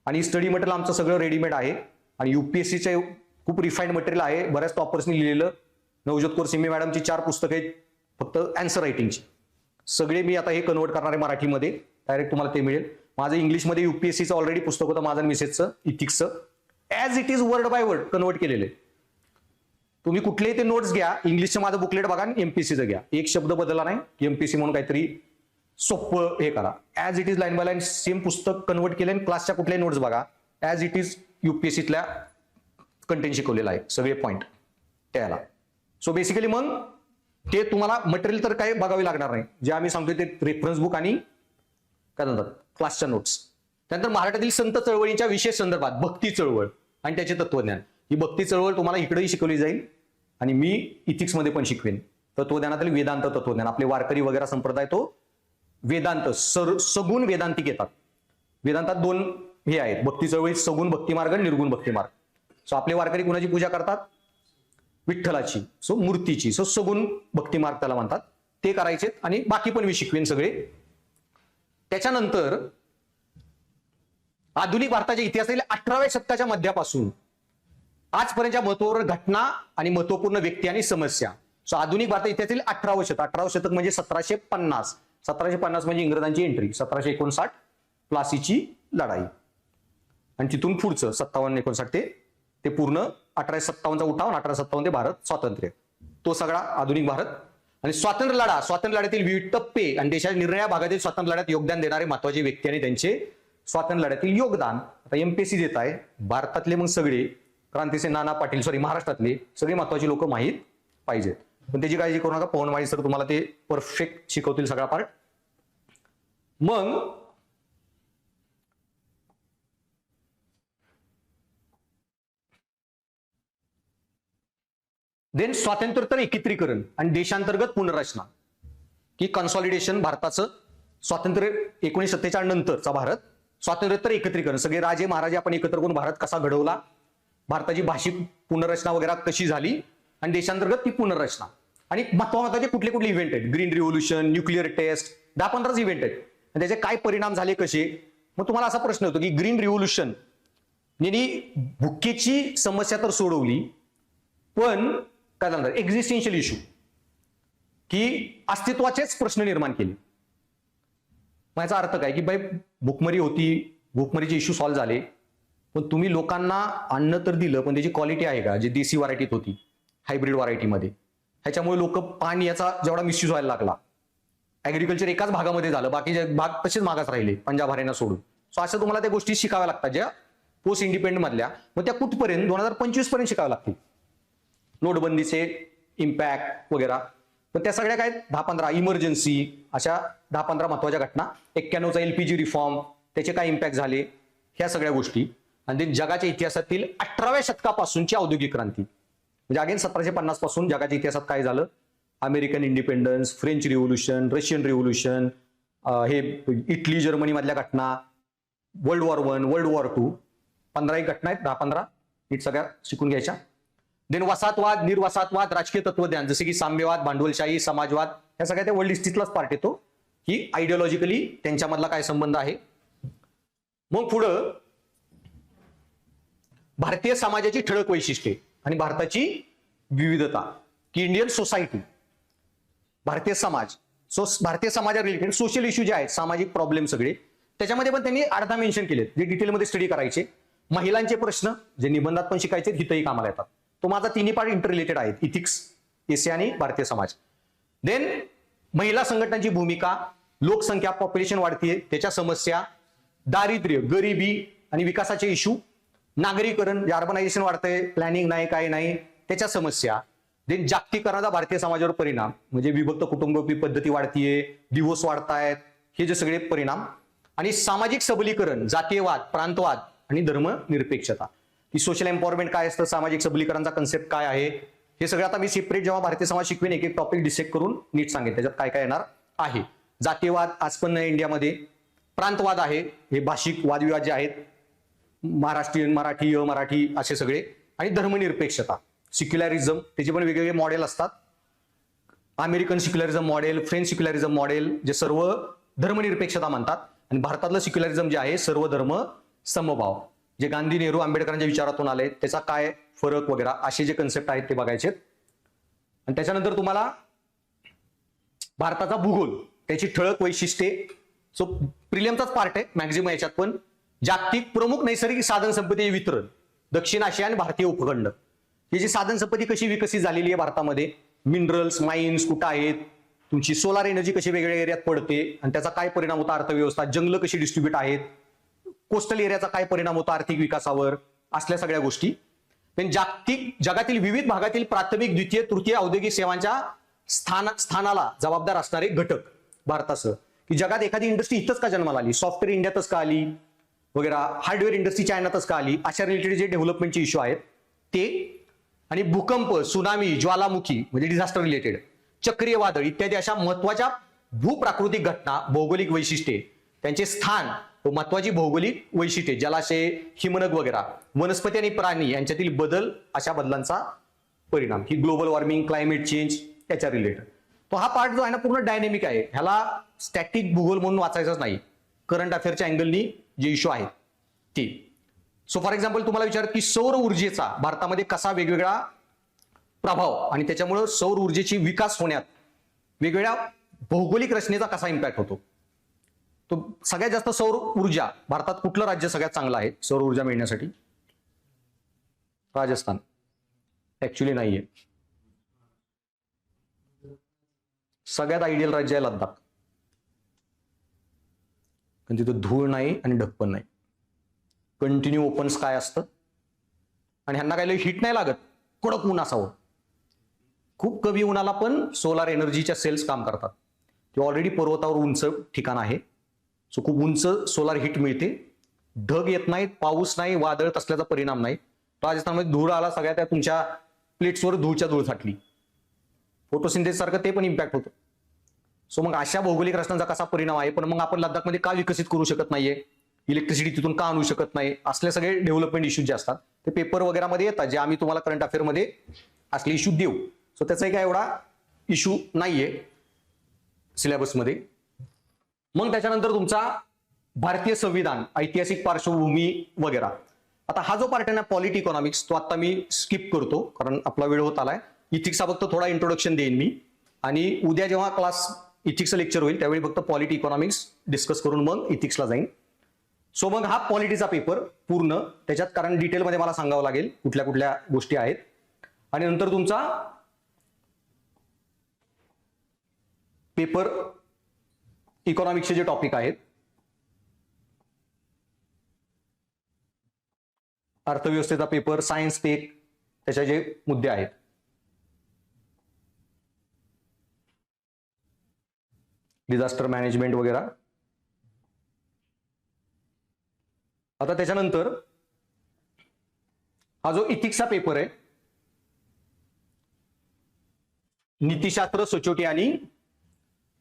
आणि स्टडी मटेरियल आमचं सगळं रेडीमेड आहे. आणि युपीएससीचे खूप रिफाईंड मटेरियल आहे, बऱ्याच टॉपर्सनी लिहिलेलं. नवजोत कौर सिमे मॅडमची 4 पुस्तकं आहेत फक्त अँसर रायटिंगची. सगळे मी आता हे कन्वर्ट करणार आहे मराठीमध्ये, डायरेक्ट तुम्हाला ते मिळेल. माझं इंग्लिशमध्ये युपीएससीचं ऑलरेडी पुस्तक होतं, माझं मिसेसचं इथिक्सचं, as it is word by word convert केलेलं आहे. तुम्ही कुठलेही ते नोट्स घ्या, इंग्लिशचं माझं बुकलेट बघा आणि एमपीसीचं घ्या, एक शब्द बदलला नाही. एमपीसी म्हणून काहीतरी सोपं हे करा. As it is line by line same पुस्तक कन्वर्ट केले. क्लासच्या कुठल्याही नोट्स बघा, ॲज इट इज युपीएससीतल्या कंटेंट शिकवलेला आहे, सगळे पॉईंट त्याला. सो बेसिकली मग ते तुम्हाला मटेरियल तर काही बघावे लागणार नाही. जे आम्ही सांगतोय ते रेफरन्स बुक आणि काय म्हणतात क्लासच्या नोट्स. त्यानंतर महाराष्ट्रातील संत चळवळीच्या विशेष संदर्भात भक्ती चळवळ आणि त्याचे तत्वज्ञान. ही भक्ती चळवळ तुम्हाला इकडेही शिकवली जाईल आणि मी इथिक्समध्ये पण शिकवेन. तत्वज्ञानातील वेदांत तत्वज्ञान, आपले वारकरी वगैरे संप्रदाय तो वेदांत सगुण वेदांतिक येतात. वेदांतात 2 हे आहेत, भक्ती चळवळीत सगुण भक्तिमार्ग आणि निर्गुण भक्तिमार्ग. सो आपले वारकरी कुणाची पूजा करतात? विठ्ठलाची, सो मूर्तीची. सो सगुण भक्तिमार्ग त्याला म्हणतात, ते करायचे. आणि बाकी पण मी शिकवेन सगळे. त्याच्यानंतर आधुनिक भारताच्या इतिहासातील 18व्या शतकाच्या मध्यापासून आजपर्यंतच्या महत्वपूर्ण घटना आणि महत्वपूर्ण व्यक्ती आणि समस्या. सो आधुनिक भारत इतिहासातील 18वं शतक. 18वं शतक म्हणजे 1750. 1750 म्हणजे इंग्रजांची एंट्री, 1759 प्लासीची लढाई, आणि तिथून पुढचं 57-59 ते पूर्ण 1857चा उठाव, 1857 ते भारत स्वातंत्र्य, तो सगळा आधुनिक भारत. आणि स्वातंत्र्य लढ्यातील विविध टप्पे आणि देशाच्या निरनिराळ्या भागातील स्वातंत्र्य लढ्यात योगदान देणारे महत्वाचे व्यक्ती आणि त्यांचे स्वातंत्र्य लढ्यातील योगदान. आता एमपीएससी देत आहे, भारतातले मग सगळे क्रांतीचे नाना पाटील, महाराष्ट्रातले सगळे महत्वाची लोक माहीत पाहिजेत. पण त्याची काळजी करू नका, पवनमाळी सर तुम्हाला ते परफेक्ट शिकवतील सगळा पार्ट. मग देन स्वातंत्र्योत्तर एकत्रीकरण आणि देशांतर्गत पुनर्रचना, की कन्सॉलिडेशन. भारताचं स्वातंत्र्य 1947 नंतरचा भारत, स्वातंत्र्योत्तर एकत्रीकरण, सगळे राजे महाराजे आपण एकत्र करून भारत कसा घडवला, भारताची भाषिक पुनर्रचना वगैरे कशी झाली, आणि देशांतर्गत ती पुनर्रचना. आणि महत्वाचे कुठले कुठले इव्हेंट आहेत, green revolution, nuclear test, 10-15 event आहेत, आणि त्याचे काय परिणाम झाले कसे. मग तुम्हाला असा प्रश्न होतो की ग्रीन रिव्होल्यूशन यांनी भुकेची समस्या तर सोडवली, पण काय झालं एक्झिस्टेन्शियल इश्यू, की अस्तित्वाचेच प्रश्न निर्माण केले. याचा अर्थ काय की बाई भुकमरी होती, भुकमरीचे इश्यू सॉल्व्ह झाले, पण तुम्ही लोकांना अन्न तर दिलं, पण त्याची क्वालिटी आहे का, जी देसी व्हरायटीत होती हायब्रिड व्हरायटीमध्ये, ह्याच्यामुळे लोक पाण्याचा जेवढा मिसयूज व्हायला लागला, ऍग्रिकल्चर एकाच भागामध्ये झालं, बाकीचे भाग तसेच मागास राहिले पंजाब हरियाणा सोडून. सो असं तुम्हाला त्या गोष्टी शिकाव्या लागतात ज्या पोस्ट इंडिपेंडंट मधल्या. मग त्या कुठपर्यंत 2025 पर्यंत शिकाव्या लागतील, नोटबंदीचे इम्पॅक्ट वगैरे. पण त्या सगळ्या काय 10-15 इमर्जन्सी, अशा 10-15 महत्वाच्या घटना. 91चा एलपीजी रिफॉर्म, त्याचे काय इम्पॅक्ट झाले, ह्या सगळ्या गोष्टी. आणि जगाच्या इतिहासातील 18व्या शतकापासूनची औद्योगिक क्रांती, म्हणजे अगेन 1750 पासून जगाच्या इतिहासात काय झालं, American independence, French revolution, Russian revolution, हे इटली जर्मनी मधल्या घटना, वर्ल्ड वॉर 1, वर्ल्ड वॉर 2, 15 घटना आहेत, 10-15 नीट सगळ्या शिकून घ्यायच्या. देन वसाहतवाद, निर्वसाहतवाद, राजकीय तत्वज्ञान, जसे की साम्यवाद, भांडवलशाही, समाजवाद, ह्या सगळ्या त्या वर्ल्ड हिस्ट्रीतलाच पार्ट येतो, की आयडिओलॉजिकली त्यांच्यामधला काय संबंध आहे. मग पुढं भारतीय समाजाची ठळक वैशिष्ट्ये आणि भारताची विविधता, की इंडियन सोसायटी, भारतीय समाज. भारतीय समाजा रिलेटेड सोशल इश्यू जे आहेत, सामाजिक प्रॉब्लेम सगळे, त्याच्यामध्ये पण त्यांनी 8-10 मेन्शन केलेत, जे डिटेलमध्ये स्टडी करायचे. महिलांचे प्रश्न जे निबंधात पण शिकायचे, हितही कामाला येतात. तो माझा 3 पार्ट इंटर रिलेटेड आहेत, इथिक्स, एशिया आणि भारतीय समाज. देन महिला संघटनांची भूमिका, लोकसंख्या पॉप्युलेशन वाढतीये त्याच्या समस्या, दारिद्र्य, गरिबी आणि विकासाचे इश्यू, नागरीकरण, अर्बनायझेशन वाढतंय, प्लॅनिंग नाही, काय नाही, त्याच्या समस्या, देन जागतिकीकरणाचा भारतीय समाजावर परिणाम, म्हणजे विभक्त कुटुंब पद्धती वाढतीये, डिवोर्स वाढतायत, हे जे सगळे परिणाम, आणि सामाजिक सबलीकरण, जातीयवाद, प्रांतवाद आणि धर्मनिरपेक्षता. की सोशल एम्पॉवरमेंट काय असतं, सामाजिक सबलीकरणाचा कन्सेप्ट काय आहे, हे सगळं आता मी सेपरेट जेव्हा भारतीय समाज शिकवेन एक एक टॉपिक डिसेक्ट करून नीट सांगेन त्याच्यात काय काय येणार आहे. जातीयवाद आज पण नाही इंडियामध्ये, प्रांतवाद आहे, हे भाषिक वादविवाद जे आहेत, महाराष्ट्रीयन, मराठी, अमराठी असे सगळे, आणि धर्मनिरपेक्षता, सिक्युलरिझम, त्याचे पण वेगवेगळे मॉडेल असतात. अमेरिकन सिक्युलरिझम मॉडेल, फ्रेंच सिक्युलरिझम मॉडेल, जे सर्व धर्मनिरपेक्षता म्हणतात, आणि भारतातलं सिक्युलरिझम जे आहे सर्व धर्म समभाव, जे गांधी, नेहरू, आंबेडकरांच्या विचारातून आले, त्याचा काय फरक वगैरे असे जे कन्सेप्ट आहेत ते बघायचे. आणि त्याच्यानंतर तुम्हाला भारताचा भूगोल, त्याची ठळक वैशिष्ट्ये, सो प्रिलियमचाच पार्ट आहे मॅक्झिमम याच्यात, पण जागतिक प्रमुख नैसर्गिक साधन संपत्ती वितरण, दक्षिण आशिया आणि भारतीय उपखंड, ही जी साधन संपत्ती कशी विकसित झालेली आहे भारतामध्ये, मिनरल्स, माइन्स कुठं आहेत, तुमची सोलार एनर्जी कशी वेगवेगळ्या एरियात पडते आणि त्याचा काय परिणाम होता अर्थव्यवस्था, जंगल कशी डिस्ट्रीब्यूट आहेत, कोस्टल एरियाचा काय परिणाम होता आर्थिक विकासावर, असल्या सगळ्या गोष्टी. जगातील विविध भागातील प्राथमिक, द्वितीय, तृतीय औद्योगिक सेवांच्या स्थानाला जबाबदार असणारे घटक भारतासह, की जगात एखादी इंडस्ट्री इथंच का जन्माला आली, सॉफ्टवेअर इंडियातच का आली वगैरे, हार्डवेअर इंडस्ट्री चायनातच का आली, अशा रिलेटेड जे डेव्हलपमेंटचे इश्यू आहेत ते, आणि भूकंप, सुनामी, ज्वालामुखी म्हणजे डिझास्टर रिलेटेड, चक्रीय वादळ इत्यादी अशा महत्वाच्या भूप्राकृतिक घटना, भौगोलिक वैशिष्ट्ये, त्यांचे स्थान व महत्वाची भौगोलिक वैशिष्ट्ये, जलाशय, हिमनग वगैरे, वनस्पती आणि प्राणी यांच्यातील बदल, अशा बदलांचा परिणाम, ही ग्लोबल वॉर्मिंग, क्लायमेट चेंज त्याच्या रिलेटेड. तो हा पार्ट जो आहे ना पूर्ण डायनेमिक आहे, ह्याला स्टॅटिक भूगोल म्हणून वाचायचंच नाही, करंट अफेअरच्या अँगलनी जे इश्यू आहेत ते. सो फॉर एक्झाम्पल तुम्हाला विचारत की सौर ऊर्जेचा भारतामध्ये कसा वेगवेगळा प्रभाव आणि त्याच्यामुळे सौर ऊर्जेची विकास होण्यात वेगवेगळ्या भौगोलिक रचनेचा कसा इम्पॅक्ट होतो. तो सगळ्यात जास्त सौर ऊर्जा भारतात कुठलं राज्य सगळ्यात चांगलं आहे सौर ऊर्जा मिळण्यासाठी? राजस्थान ऍक्च्युली नाहीये. सगळ्यात आयडियल राज्य आहे लद्दाख, पण तिथं धूळ नाही आणि ढग पण नाही, कंटिन्यू ओपन स्काय असतं आणि ह्यांना काही हिट नाही लागत, कडक ऊन असावं. खूप कमी उन्हाला पण सोलार एनर्जीच्या सेल्स काम करतात. ते ऑलरेडी पर्वतावर उंच ठिकाण आहे, सो खूप उंच सोलार हिट मिळते, ढग येत नाहीत, पाऊस नाही, वादळ तसल्याचा परिणाम नाही. राजस्थानमध्ये धूळ आला, सगळ्या त्या तुमच्या प्लेट्सवर धूळ साठली, फोटोसिंथेसिस सारखं ते पण इम्पॅक्ट होतं. सो मग अशा भौगोलिक रचनांचा कसा परिणाम आहे, पण मग आपण लद्दाखमध्ये का विकसित करू शकत नाहीये, इलेक्ट्रिसिटी तिथून का आणू शकत नाही, असले सगळे डेव्हलपमेंट इश्यूज जे असतात ते पेपर वगैरे मध्ये येतात, जे आम्ही तुम्हाला करंट अफेअर मध्ये असले इश्यू देऊ. सो त्याचाही काय एवढा इश्यू नाहीये सिलेबसमध्ये. मग त्याच्यानंतर तुमचा भारतीय संविधान, ऐतिहासिक पार्श्वभूमी वगैरे. आता हा जो पार्ट आहे ना पॉलिटी इकॉनॉमिक्स, तो आता मी स्किप करतो कारण आपला वेळ होत आलाय. इथिक्सचा फक्त थोडा इंट्रोडक्शन देईन मी, आणि उद्या जेव्हा क्लास इथिक्सचं लेक्चर होईल त्यावेळी फक्त पॉलिटी इकॉनॉमिक्स डिस्कस करून मग इथिक्सला जाईन. सो मग हा पॉलिटीचा पेपर पूर्ण त्याच्यात, कारण डिटेलमध्ये मला सांगावं लागेल कुठल्या कुठल्या गोष्टी आहेत. आणि नंतर तुमचा पेपर इकॉनॉमिक्सचे जे टॉपिक आहेत, अर्थव्यवस्थेचा पेपर, सायन्स टेक, त्याचे जे मुद्दे आहेत, डिझास्टर मॅनेजमेंट वगैरे. आता त्याच्यानंतर हा जो इथिक्सचा पेपर आहे, नीतिशास्त्र, सचोटी आणि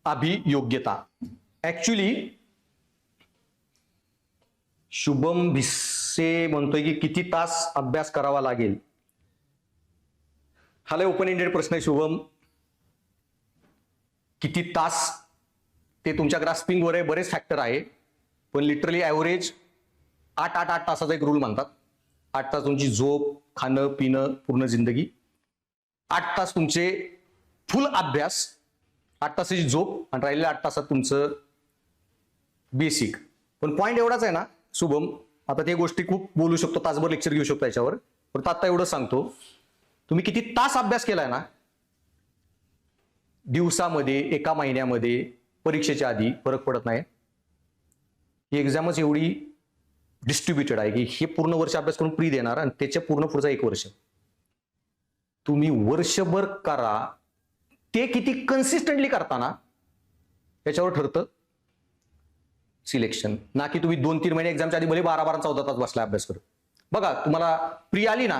अभियोग्यता. ऍक्च्युली शुभम भिसे म्हणतोय की किती तास अभ्यास करावा लागेल. हा लय ओपन एंडेड प्रश्न आहे शुभम. किती तास ते तुमच्या ग्रास्पिंग वर आहे, बरेच फॅक्टर आहे, पण लिटरली ऍव्हरेज 8 तासाचा एक रूल म्हणतात. 8 तास तुमची झोप, खाणं पिणं, पूर्ण जिंदगी. 8 तास तुमचे फुल अभ्यास, 8 तासाची झोप, आणि राहिलेल्या 8 तासात तुमचं बेसिक. पण पॉईंट एवढाच आहे ना शुभम, आता ते गोष्टी खूप बोलू शकतो, तासभर लेक्चर घेऊ शकतो याच्यावर, पण आता एवढं सांगतो, तुम्ही किती तास अभ्यास केलाय ना दिवसामध्ये, एका महिन्यामध्ये, परीक्षेच्या आधी फरक पडत नाही. ही एक्झामच एवढी डिस्ट्रीब्युटेड आहे की हे पूर्ण वर्ष अभ्यास करून प्री देणार आणि त्याच्या पूर्ण पुढचा 1 वर्ष तुम्ही वर्षभर करा. ते किती कन्सिस्टंटली करताना त्याच्यावर ठरतं सिलेक्शन, ना की तुम्ही 2-3 महिने एक्झामच्या आधी भले 12-12 14 तास बसला अभ्यास करत. बघा तुम्हाला प्री आली ना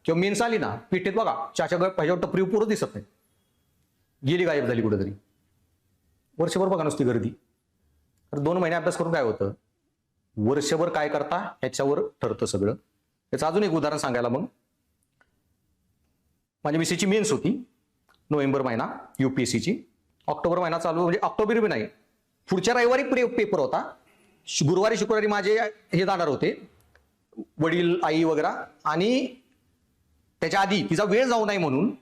किंवा मेन्स आली ना, पेटेत बघा चाच्या ह्याच्यावर टपरी पोरं दिसत नाही, गेली गायब झाली कुठेतरी. वर्षभर बघा नुसती गर्दी. तर 2 महिने अभ्यास करून काय होतं, वर्षभर काय करता ह्याच्यावर ठरतं सगळं. त्याचं अजून एक उदाहरण सांगायला, मग माझी मिसेसची मेन्स होती नोव्हेंबर महिना UPSCची. ऑक्टोबर महिना चालू, म्हणजे ऑक्टोबर बी नाही, पुढच्या रविवारी पेपर होता. गुरुवारी शुक्रवारी माझे हे जाणार होते वडील आई वगैरे, आणि त्याच्या आधी तिचा वेळ जाऊ नये म्हणून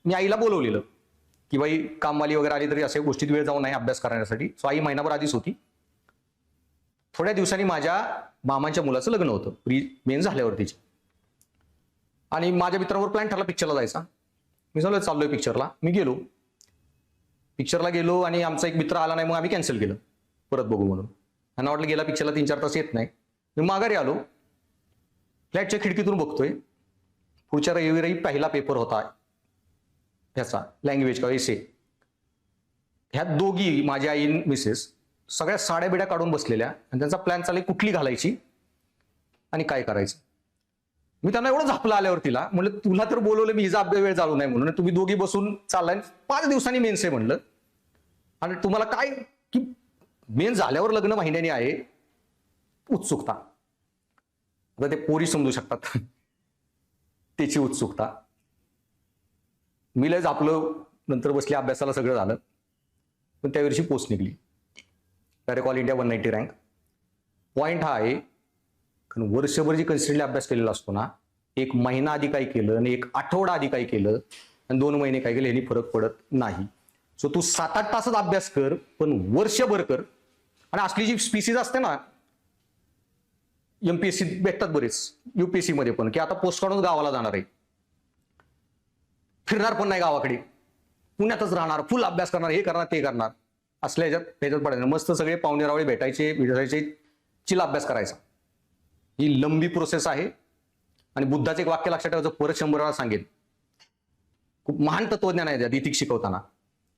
मी आईला बोलवलेलं की बाई कामवाली वगैरे आली तरी अशा गोष्टीत वेळ जाऊ नये अभ्यास करण्यासाठी. सो आई महिनाभर आधीच होती. थोड्या दिवसांनी माझ्या मामांच्या मुलाचं लग्न होतं प्री मेन झाल्यावरतीच, आणि माझ्या मित्रांवर प्लॅन ठरला पिक्चरला जायचा. मी सांगितलं चाललोय पिक्चरला. मी गेलो पिक्चरला गेलो आणि आमचा एक मित्र आला नाही, मग आम्ही कॅन्सल केलं परत बघू म्हणून. त्यांना वाटलं गेला पिक्चरला 3-4 तास येत नाही. मी माघारी आलो, फ्लॅटच्या खिडकीतून बघतोय पुढच्या रविवारी पहिला पेपर होता ह्याचा लँग्वेज का एसे. ह्या दोघी माझी आई मिसेस सगळ्या साड्या बिड्या काढून बसलेल्या आणि त्यांचा प्लॅन चालला कुठली घालायची आणि काय करायचं. मी त्यांना एवढं झापलं आल्यावर तिला म्हणलं तुला तर बोलवलं मी, हिचा वेळ चालू नाही म्हणून, तुम्ही दोघी बसून चाललाय. 5 दिवसांनी मेन्स आहे म्हणलं, आणि तुम्हाला काय की मेन्स झाल्यावर लग्न महिन्यानी आहे, उत्सुकता. आता ते पोरी समजू शकतात त्याची उत्सुकता. मी लय झापलं, नंतर बसले अभ्यासाला, सगळं झालं. पण त्या वर्षी पोस्ट निघली direct all India 190 rank. Point हा आहे, कारण वर्षभर जी कन्सिस्टंटली अभ्यास केलेला असतो ना, 1 महिना आधी काय केलं आणि 1 आठवडा आधी काय केलं आणि 2 महिने काय केलं ह्यानी फरक पडत नाही. सो तू 7-8 तासच अभ्यास कर, पण वर्षभर कर. आणि असली जी स्पीसीज असते ना, MPSC भेटतात बरेच, UPSC मध्ये पण, की आता पोस्ट काढून गावाला जाणार आहे, फिरणार पण नाही गावाकडे, पुण्यातच राहणार, फुल अभ्यास करणार, हे करणार ते करणार, असल्या ह्याच्यात पडायचं. मस्त सगळे पाहुणे रावळे भेटायचे, चिला अभ्यास करायचा. ही लंबी प्रोसेस आहे. आणि बुद्धाचं एक वाक्य लक्षात ठेवायचं, परत 100 वेळा सांगेन. खूप महान तत्वज्ञान आहे त्यात इथिक्स शिकवताना.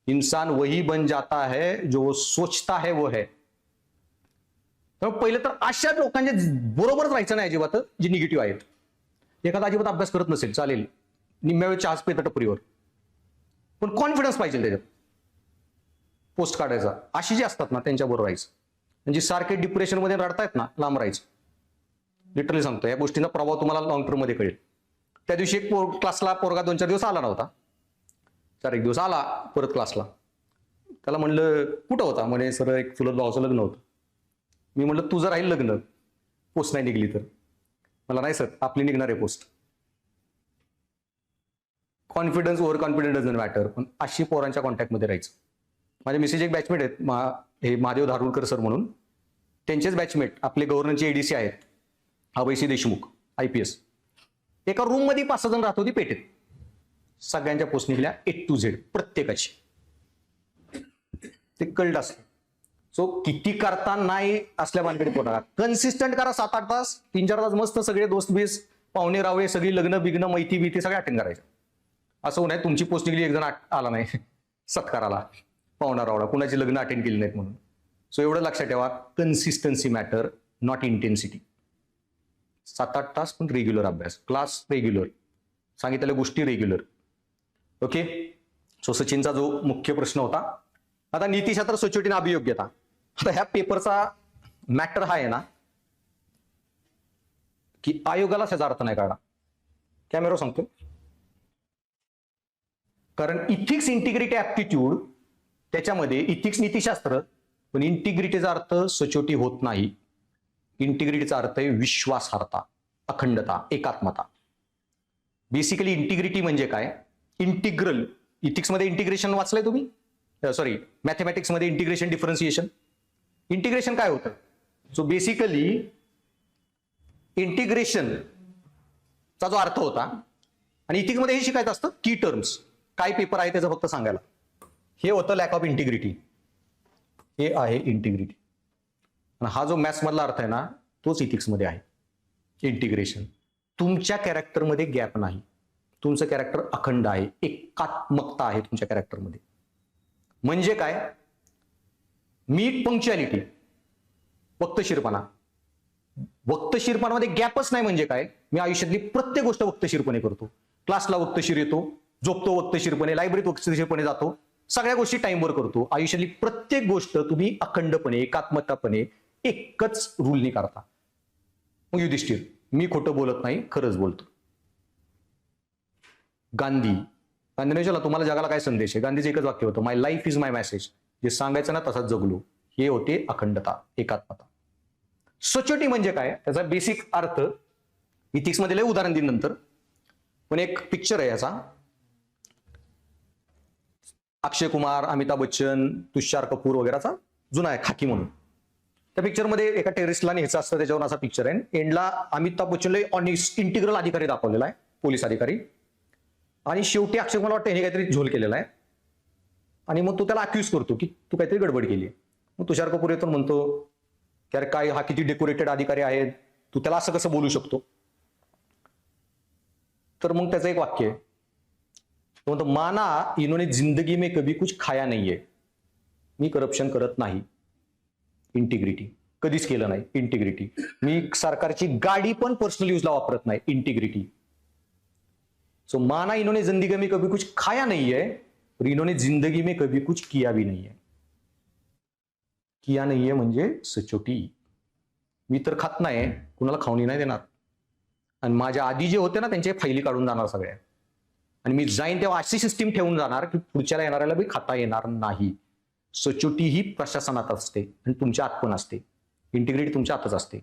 इंसान वही बन जाता है जो सोचता है वो है. पहिलं तर अशा लोकांच्या बरोबरच राहायचं नाही अजिबात, जे निगेटिव्ह आहेत. एखादा अजिबात अभ्यास करत नसेल चालेल, निम्म्या वेळ चहाच पेत टपरीवर, पण कॉन्फिडन्स पाहिजे त्याच्यात पोस्ट काढायचा. अशी जी असतात ना त्यांच्याबरोबर राहायचं. म्हणजे सारखे डिप्रेशनमध्ये रडतायत ना, लांब राहायचं. लिटरली सांगतो, या गोष्टींचा प्रभाव तुम्हाला लॉंग टर्म मध्ये कळेल. त्या दिवशी एक क्लासला पोरगा 2-4 दिवस आला नव्हता. 4 दिवस आला परत क्लासला. त्याला म्हणलं कुठं होता, म्हणे सर एक चुलत भावाचं लग्न होतं. मी म्हणलं तुझं राहील लग्न, पोस्ट नाही निघली तर. मला नाही सर आपली निघणार आहे post. Confidence over confidence doesn't matter, पण अशी पोरांच्या कॉन्टॅक्टमध्ये राहायचं. माझे मिसेस एक बॅचमेट आहेत, हे महादेव धारुरकर सर म्हणून, त्यांचेच बॅचमेट आपले गव्हर्नरचे ADC आहेत अभयसिंह देशमुख IPS. एका रूम मध्ये 5-6 जण राहत होती पेटेत. सगळ्यांच्या पोस्ट निघल्या A to Z प्रत्येकाची. ते कळलं असतं. सो किती करता नाही असल्या भानगडीत पोटा, कन्सिस्टंट करा. 7-8 तास, 3-4 तास मस्त सगळे दोस्त बीस पाहुणे रावळे सगळी लग्न बिग्न मैती बिती सगळे अटेंड करायचं. असं नाही तुमची पोस्ट निघली, 1 जण आला नाही सत्काराला, पाहुणा रावळा, कुणाची लग्न अटेंड केली नाहीत म्हणून. सो एवढं लक्षात ठेवा, कन्सिस्टन्सी मॅटर नॉट इंटेन्सिटी. 7-8 तास पण रेग्युलर अभ्यास, क्लास रेग्युलर, सांगितलेल्या गोष्टी रेग्युलर. ओके. सो सचिनचा जो मुख्य प्रश्न होता, आता नीतिशास्त्र सचोटी अभियोग्यता. आता ह्या पेपरचा मॅटर हा आहे ना, की आयोगाला त्याचा अर्थ नाही काढला. कॅमेरा सांगतो, कारण इथिक्स इंटिग्रिटी ऍप्टिट्यूड त्याच्यामध्ये इथिक्स नीतिशास्त्र, पण इंटिग्रिटीचा अर्थ सचोटी होत नाही. इंटिग्रिटीचा अर्थ आहे विश्वासार्हता, अखंडता, एकात्मता. बेसिकली इंटिग्रिटी म्हणजे काय, इंटिग्रल. इथिक्स मध्ये इंटिग्रेशन वाचलंय तुम्ही, सॉरी मॅथमॅटिक्स मध्ये इंटिग्रेशन डिफरन्सिएशन. इंटिग्रेशन काय होतं, सो बेसिकली इंटिग्रेशन चा जो अर्थ होता, आणि इथिक्स मध्ये हे शिकायचं असतं की टर्म्स काय पेपर आहे त्याचं फक्त सांगायला. हे होतं लॅक ऑफ इंटिग्रिटी. हे आहे इंटिग्रिटी. आणि हा जो मॅथ्स मधला अर्थ आहे ना, तोच इथिक्समध्ये आहे. इंटिग्रेशन. तुमच्या कॅरेक्टरमध्ये गॅप नाही. तुमचं कॅरेक्टर अखंड आहे, एकात्मकता आहे तुमच्या कॅरेक्टरमध्ये. म्हणजे काय? मी पंक्च्युअलिटी, वक्तशीरपणा. वक्तशीरपणामध्ये गॅपच नाही म्हणजे काय? मी आयुष्यातली प्रत्येक गोष्ट वक्तशीरपणे करतो. क्लासला वक्तशीर येतो, झोपतो वक्तशीरपणे, लायब्ररीत वक्तशीरपणे जातो, सगळ्या गोष्टी टाइमवर करतो. आयुष्यातली प्रत्येक गोष्ट तुम्ही अखंडपणे, एकात्मकतापणे, एकच रूलनी करता. मग युधिष्ठिर, मी खोटं बोलत नाही, खरंच बोलतो. गांधीने विचारला तुम्हाला जगाला काय संदेश आहे? गांधीचं एकच वाक्य होतं, माय लाईफ इज माय मेसेज. जे सांगायचं ना तसाच जगलो. हे होते अखंडता, एकात्मता. सचोटी म्हणजे काय? त्याचा बेसिक अर्थ इथिक्स मध्ये लय उदाहरण दिन नंतर, पण एक पिक्चर आहे याचा. अक्षय कुमार, अमिताभ बच्चन, तुषार कपूर वगैरेचा जुना आहे, खाकी म्हणून. त्या पिक्चरमध्ये एका टेररिस्टला न्यायचं असतं, त्याच्यावर असा पिक्चर आहे. एंडला अमिताभ बच्चनला ऑनेस्ट इंटिग्रल अधिकारी दाखवलेला आहे, पोलीस अधिकारी. आणि शेवटी अक्षय कुमार वाटतं हे काहीतरी झोल केलेला आहे, आणि मग तो त्याला अक्यूज करतो की तू काहीतरी गडबड केली. मग तुषार कपूर येतो म्हणतो की अरे काय, हा किती डेकोरेटेड अधिकारी आहे, तू त्याला असं कसं बोलू शकतो? तर मग त्याचं एक वाक्य आहे, तो म्हणतो माना इन्होंने जिंदगी में कभी कुछ खाया नाहीये. मी करप्शन करत नाही. इंटिग्रिटी. कधीच केलं नाही. इंटिग्रिटी. मी सरकारची गाडी पण पर्सनल यूजला वापरत नाही. इंटिग्रिटी. सो माना इन्होंने जिंदगी में कभी कुछ खाया नहीं है, और इन्होंने जिंदगी में कभी कुछ किया भी नहीं है. किया नाहीये म्हणजे सचोटी. मी तर खात नाही, कुणाला खाऊनी नाही देणार. आणि माझ्या आधी जे होते ना त्यांच्या फायली काढून जाणार सगळ्या. आणि मी जाईन तेव्हा अशी सिस्टीम ठेवून जाणार की पुढच्याला येणाऱ्याला बी खाता येणार नाही. सचोटी ही प्रशासनात असते आणि तुमच्या आत पण असते. इंटिग्रिटी तुमच्या आतच असते,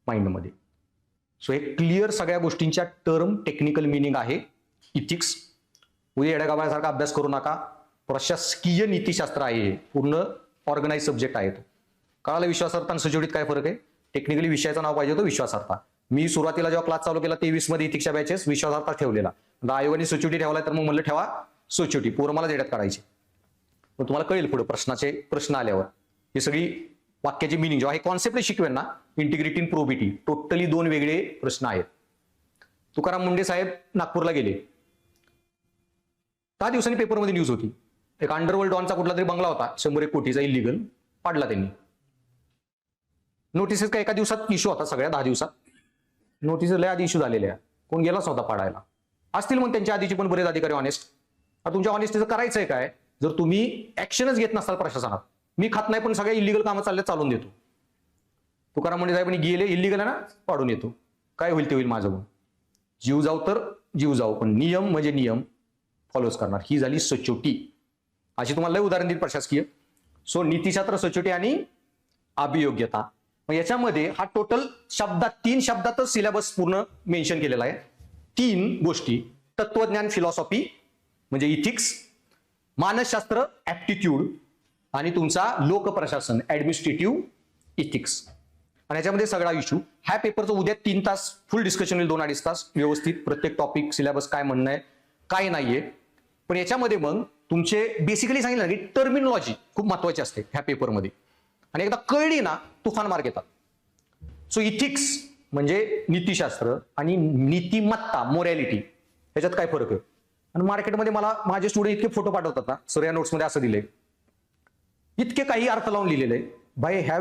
माइंडमध्ये. सो हे क्लिअर सगळ्या गोष्टींच्या टर्म, टेक्निकल मिनिंग आहे इथिक्स. उद्या येड्यागाबासारखा अभ्यास करू नका. प्रशासकीय नीतीशास्त्र आहे, पूर्ण ऑर्गनाइज सब्जेक्ट आहे तो. कळालं विश्वासार्हता आणि सचोटीत काय फरक आहे? टेक्निकली विषयाचं नाव पाहिजे होतं विश्वासार्हता. मी सुरुवातीला जेव्हा क्लास चालू केला 23 मध्ये इथिक्सच्या बॅचेस विश्वासार्हता ठेवलेला. आयोगाने सचोटी ठेवलाय तर मग म्हणलं ठेवा सचोटी. पोरं मला जेड्यात काढायची. मग तुम्हाला कळेल पुढे प्रश्न आल्यावर ही सगळी वाक्याची मिनिंग. जेव्हा हे कॉन्सेप्ट शिकवेल ना, इंटिग्रिटी आणि प्रोबिटी, टोटली दोन वेगळे प्रश्न आहेत. तुकाराम मुंडे साहेब नागपूरला गेले. 10 दिवसांनी पेपरमध्ये न्यूज होती, एक अंडरवर्ल्ड डॉनचा कुठला तरी बंगला होता 100-1 कोटीचा इलिगल, पाडला त्यांनी. नोटिसेस का एका दिवसात इश्यू होता, सगळ्या 10 दिवसात नोटिसेस लय आधी इश्यू झालेल्या. कोण गेलाच नव्हता पाडायला. असतील मग त्यांच्या आधीचे पण बरेच अधिकारी ऑनेस्ट. तुमच्या ऑनेस्टीचं करायचंय काय? जर तुम्ही ऍक्शनच घेत नसाल प्रशासनात, मी खात नाही पण सगळ्या इलिगल कामं चालून देतो. तुकाराम मुंडे साहेबांनी गेले, इलिगल आहे ना, पाडून येतो. काय होईल ते होईल माझं. जीव जाऊ तर जीव जाऊ, पण नियम म्हणजे नियम फॉलोच करणार. ही झाली सचोटी. अशी तुम्हाला लय उदाहरण देईल प्रशासकीय. सो नीतिशास्त्र, सचोटी आणि अभियोग्यता. मग याच्यामध्ये हा टोटल शब्दात 3 शब्दातच सिलेबस पूर्ण मेन्शन केलेला आहे. 3 गोष्टी: तत्वज्ञान, फिलॉसॉफी म्हणजे इथिक्स, मानसशास्त्र, ऍप्टिट्यूड, आणि तुमचा लोकप्रशासन, ऍडमिनिस्ट्रेटिव्ह इथिक्स. आणि याच्यामध्ये सगळा इश्यू. ह्या पेपरचं उद्या 3 तास फुल डिस्कशन होईल, 2-2.5 तास व्यवस्थित. प्रत्येक टॉपिक, सिलेबस काय म्हणणं आहे, काय नाहीये. पण याच्यामध्ये मग तुमचे बेसिकली सांगितलं की टर्मिनॉलॉजी खूप महत्वाची असते ह्या पेपरमध्ये. आणि एकदा कळली ना, तुफान मार्क येतात. सो इथिक्स म्हणजे नीतिशास्त्र आणि नीतिमत्ता, मोरॅलिटी, ह्याच्यात काय फरक आहे. आणि मार्केटमध्ये मला माझे स्टुडंट इतके फोटो पाठवतात ना, सर या नोट्समध्ये असं दिलंय, इतके काही अर्थ लावून लिहिलेले आहे. भाई ह्या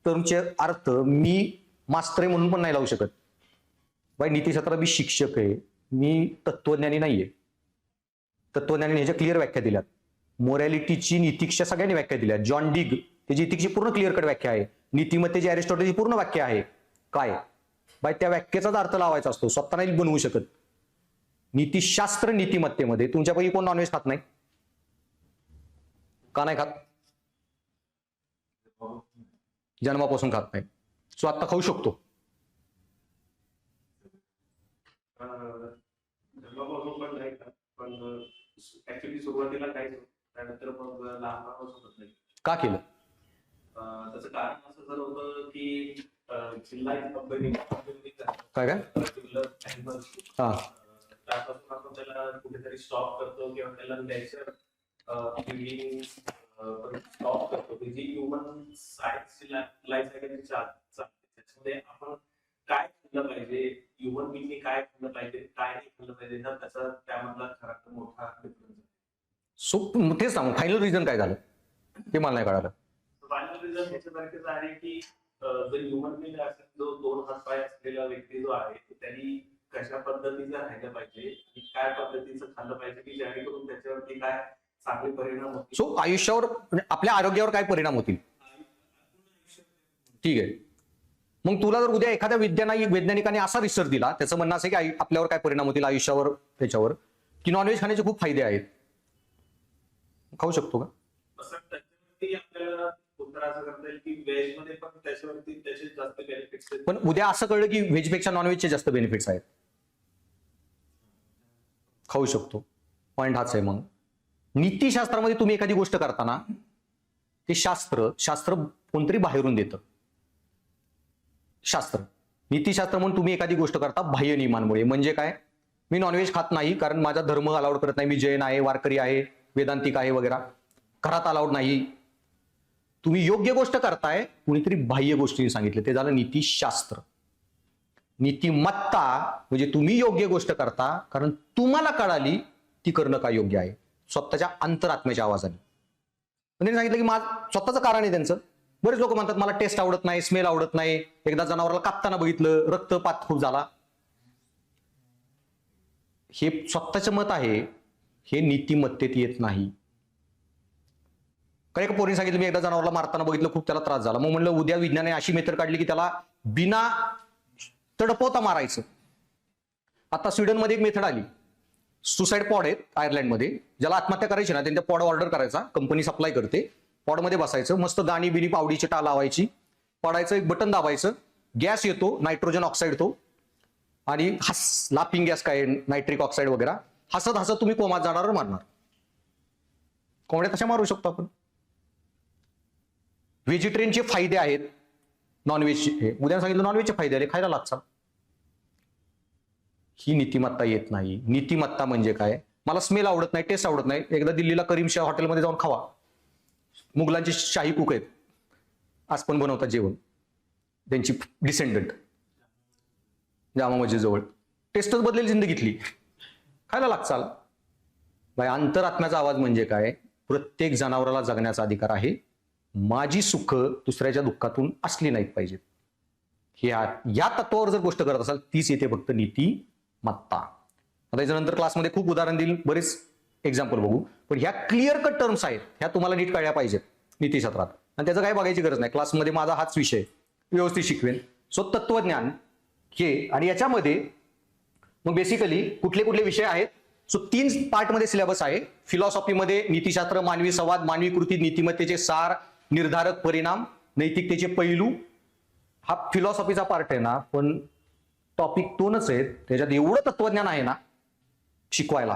टर्मचे अर्थ मी मास्टर म्हणून पण नाही लावू शकत. भाई नीतिशास्त्रात मी शिक्षक आहे, मी तत्वज्ञानी नाहीये. तत्वज्ञानी ह्याच्या क्लिअर व्याख्या दिल्यात. मोरॅलिटीची, नीतिकच्या सगळ्यांनी व्याख्या दिल्या. जॉन डिग त्याची इथिक्सची पूर्ण क्लिअर कट व्याख्या आहे. नीतिमत्तेची अरिस्टॉटलची पूर्ण व्याख्या आहे. काय बाय त्या व्याख्येचाच अर्थ लावायचा असतो, स्वतः नाही बनवू शकत. नीतिशास्त्र, नीतिमत्तेमध्ये तुमच्यापैकी कोण नॉनव्हेज खात नाही? का नाही खात? जन्मापासून खात नाही. सो आता खाऊ शकतो. का केलं? त्याचं कारण असं जर होतं की काय काय हा त्यापासून आपण त्याला कुठेतरी स्टॉप करतो किंवा त्याला द्यायचं स्टॉप करतो की जी ह्युमन सायन्सची लाईफ सायकलची त्याच्यामध्ये आपण काय खाल्लं पाहिजे, ह्युमन बीइंगने काय खाल्लं पाहिजे, काय नाही खाल्लं पाहिजे, तर त्याचा त्यामधला खरा मोठा डिफरन्स आहे. सो तेच सांगू फायनल रिझन काय झालं ते मला नाही कळालं. फायनल रिझल्ट ह्याच्यासारखेच आहे की जर ह्युमन बीइंग असेल, जो 2 हात पाय असलेला व्यक्ती जो आहे त्यांनी कशा पद्धतीचं राहिलं पाहिजे आणि काय पद्धतीचं खाल्लं पाहिजे की जेणेकरून त्याच्यावरती काय चांगले परिणाम होतील. सो आयुष्यावर म्हणजे आपल्या आरोग्यावर काय परिणाम होतील. ठीक आहे. मग तुला जर उद्या एखाद्या वैज्ञानिकाने असा रिसर्च दिला, त्याचं म्हणणं असं की आपल्यावर काय परिणाम होतील आयुष्यावर, त्याच्यावर की नॉनव्हेज खाण्याचे खूप फायदे आहेत, खाऊ शकतो का. असं त्याच्यावरती आपल्याला उत्तर असं करता येईल की व्हेज मध्ये पण त्याच्यावरती त्याचे जास्त बेनिफिट्स आहेत. पण उद्या असं कळलं की व्हेजपेक्षा नॉनव्हेजचे जास्त बेनिफिट्स आहेत, खाऊ शकतो. पॉईंट हाच आहे. मग नीतिशास्त्रामध्ये तुम्ही एखादी गोष्ट करताना ते शास्त्र कोणतरी बाहेरून देतं. नीतिशास्त्र म्हणून तुम्ही एखादी गोष्ट करता बाह्य नियमांमुळे. म्हणजे काय, मी नॉनव्हेज खात नाही कारण माझा धर्म अलाउड करत नाही, मी जैन आहे, वारकरी आहे, वेदांतिक आहे वगैरे, घरात अलाउड नाही. तुम्ही योग्य गोष्ट करताय, कुणीतरी बाह्य गोष्टीने सांगितलं, ते झालं नीतिशास्त्र. नीतिमत्ता म्हणजे तुम्ही योग्य गोष्ट करता कारण तुम्हाला कळाली ती करणं काय योग्य आहे, स्वतःच्या अंतरात्म्याच्या आवाजाने. त्यांनी सांगितलं की स्वतःचं कारण आहे त्यांचं. बरेच लोक म्हणतात मला टेस्ट आवडत नाही, स्मेल आवडत नाही, एकदा जनावराला कापताना बघितलं, रक्तपात खूप झाला. हे स्वतःचं मत आहे, हे नीतिमत्तेत येत नाही. काही एका पोरीने सांगितलं मी एकदा जनावराला मारताना बघितलं, खूप त्याला त्रास झाला. मग म्हणलं उद्या विज्ञानाने अशी मेथड काढली की त्याला बिना तडपवता मारायचं. आता स्वीडनमध्ये एक मेथड आली, सुसाईड पॉड आहेत आयर्लंडमध्ये, ज्याला आत्महत्या करायची ना त्यांच्या पॉड ऑर्डर करायचा, कंपनी सप्लाय करते, पॉडमध्ये बसायचं, मस्त गाणी बिनी पावडीची टाळ लावायची, पडायचं, एक बटन दाबायचं, गॅस येतो, नायट्रोजन ऑक्साईड तो, आणि लाफिंग गॅस काय नायट्रिक ऑक्साईड वगैरे, हसत हसत तुम्ही कोमात जाणार मारणार. कोंबड्या तशा मारू शकतो आपण. व्हेजिटेरियनचे फायदे आहेत नॉनव्हेजचे. उद्या सांगितलं नॉनव्हेजचे फायदे आले, खायला लागतात. ही नीतिमत्ता येत नाही. नीतिमत्ता म्हणजे काय, मला स्मेल आवडत नाही, टेस्ट आवडत नाही, एकदा दिल्लीला करीमशाह हॉटेलमध्ये जाऊन खावा, मुघलांची शाही कुक आहेत, आज पण बनवतात जेवण, त्यांची डिसेंडंट जामा मस्जिद जवळ, टेस्टच बदलेल जिंदगीतली, खायला लागचाल. बाय अंतरात्म्याचा आवाज म्हणजे काय, प्रत्येक जनावराला जगण्याचा अधिकार आहे, माझी सुख दुसऱ्याच्या दुःखातून असली नाहीत पाहिजेत. या तत्वावर जर गोष्ट करत असाल तीच येते फक्त नीतिमत्ता. आता याच्यानंतर क्लासमध्ये खूप उदाहरण देईल, बरेच एक्झाम्पल बघू, पण ह्या क्लिअर कट टर्म्स आहेत, ह्या तुम्हाला नीट कळल्या पाहिजेत नीतिशास्त्रात, आणि त्याचं काय बघायची गरज नाही. क्लासमध्ये माझा हाच विषय व्यवस्थित शिकवेन. सो तत्वज्ञान हे, आणि याच्यामध्ये मग बेसिकली कुठले कुठले विषय आहेत. सो 3 पार्टमध्ये सिलेबस आहे. फिलॉसॉफीमध्ये नीतिशास्त्र, मानवी संवाद, मानवी कृती, नीतिमत्तेचे सार, निर्धारक परिणाम, नैतिकतेचे पैलू. हा फिलॉसॉफीचा पार्ट आहे ना, पण टॉपिक 2च आहेत, त्याच्यात एवढं तत्वज्ञान आहे ना शिकवायला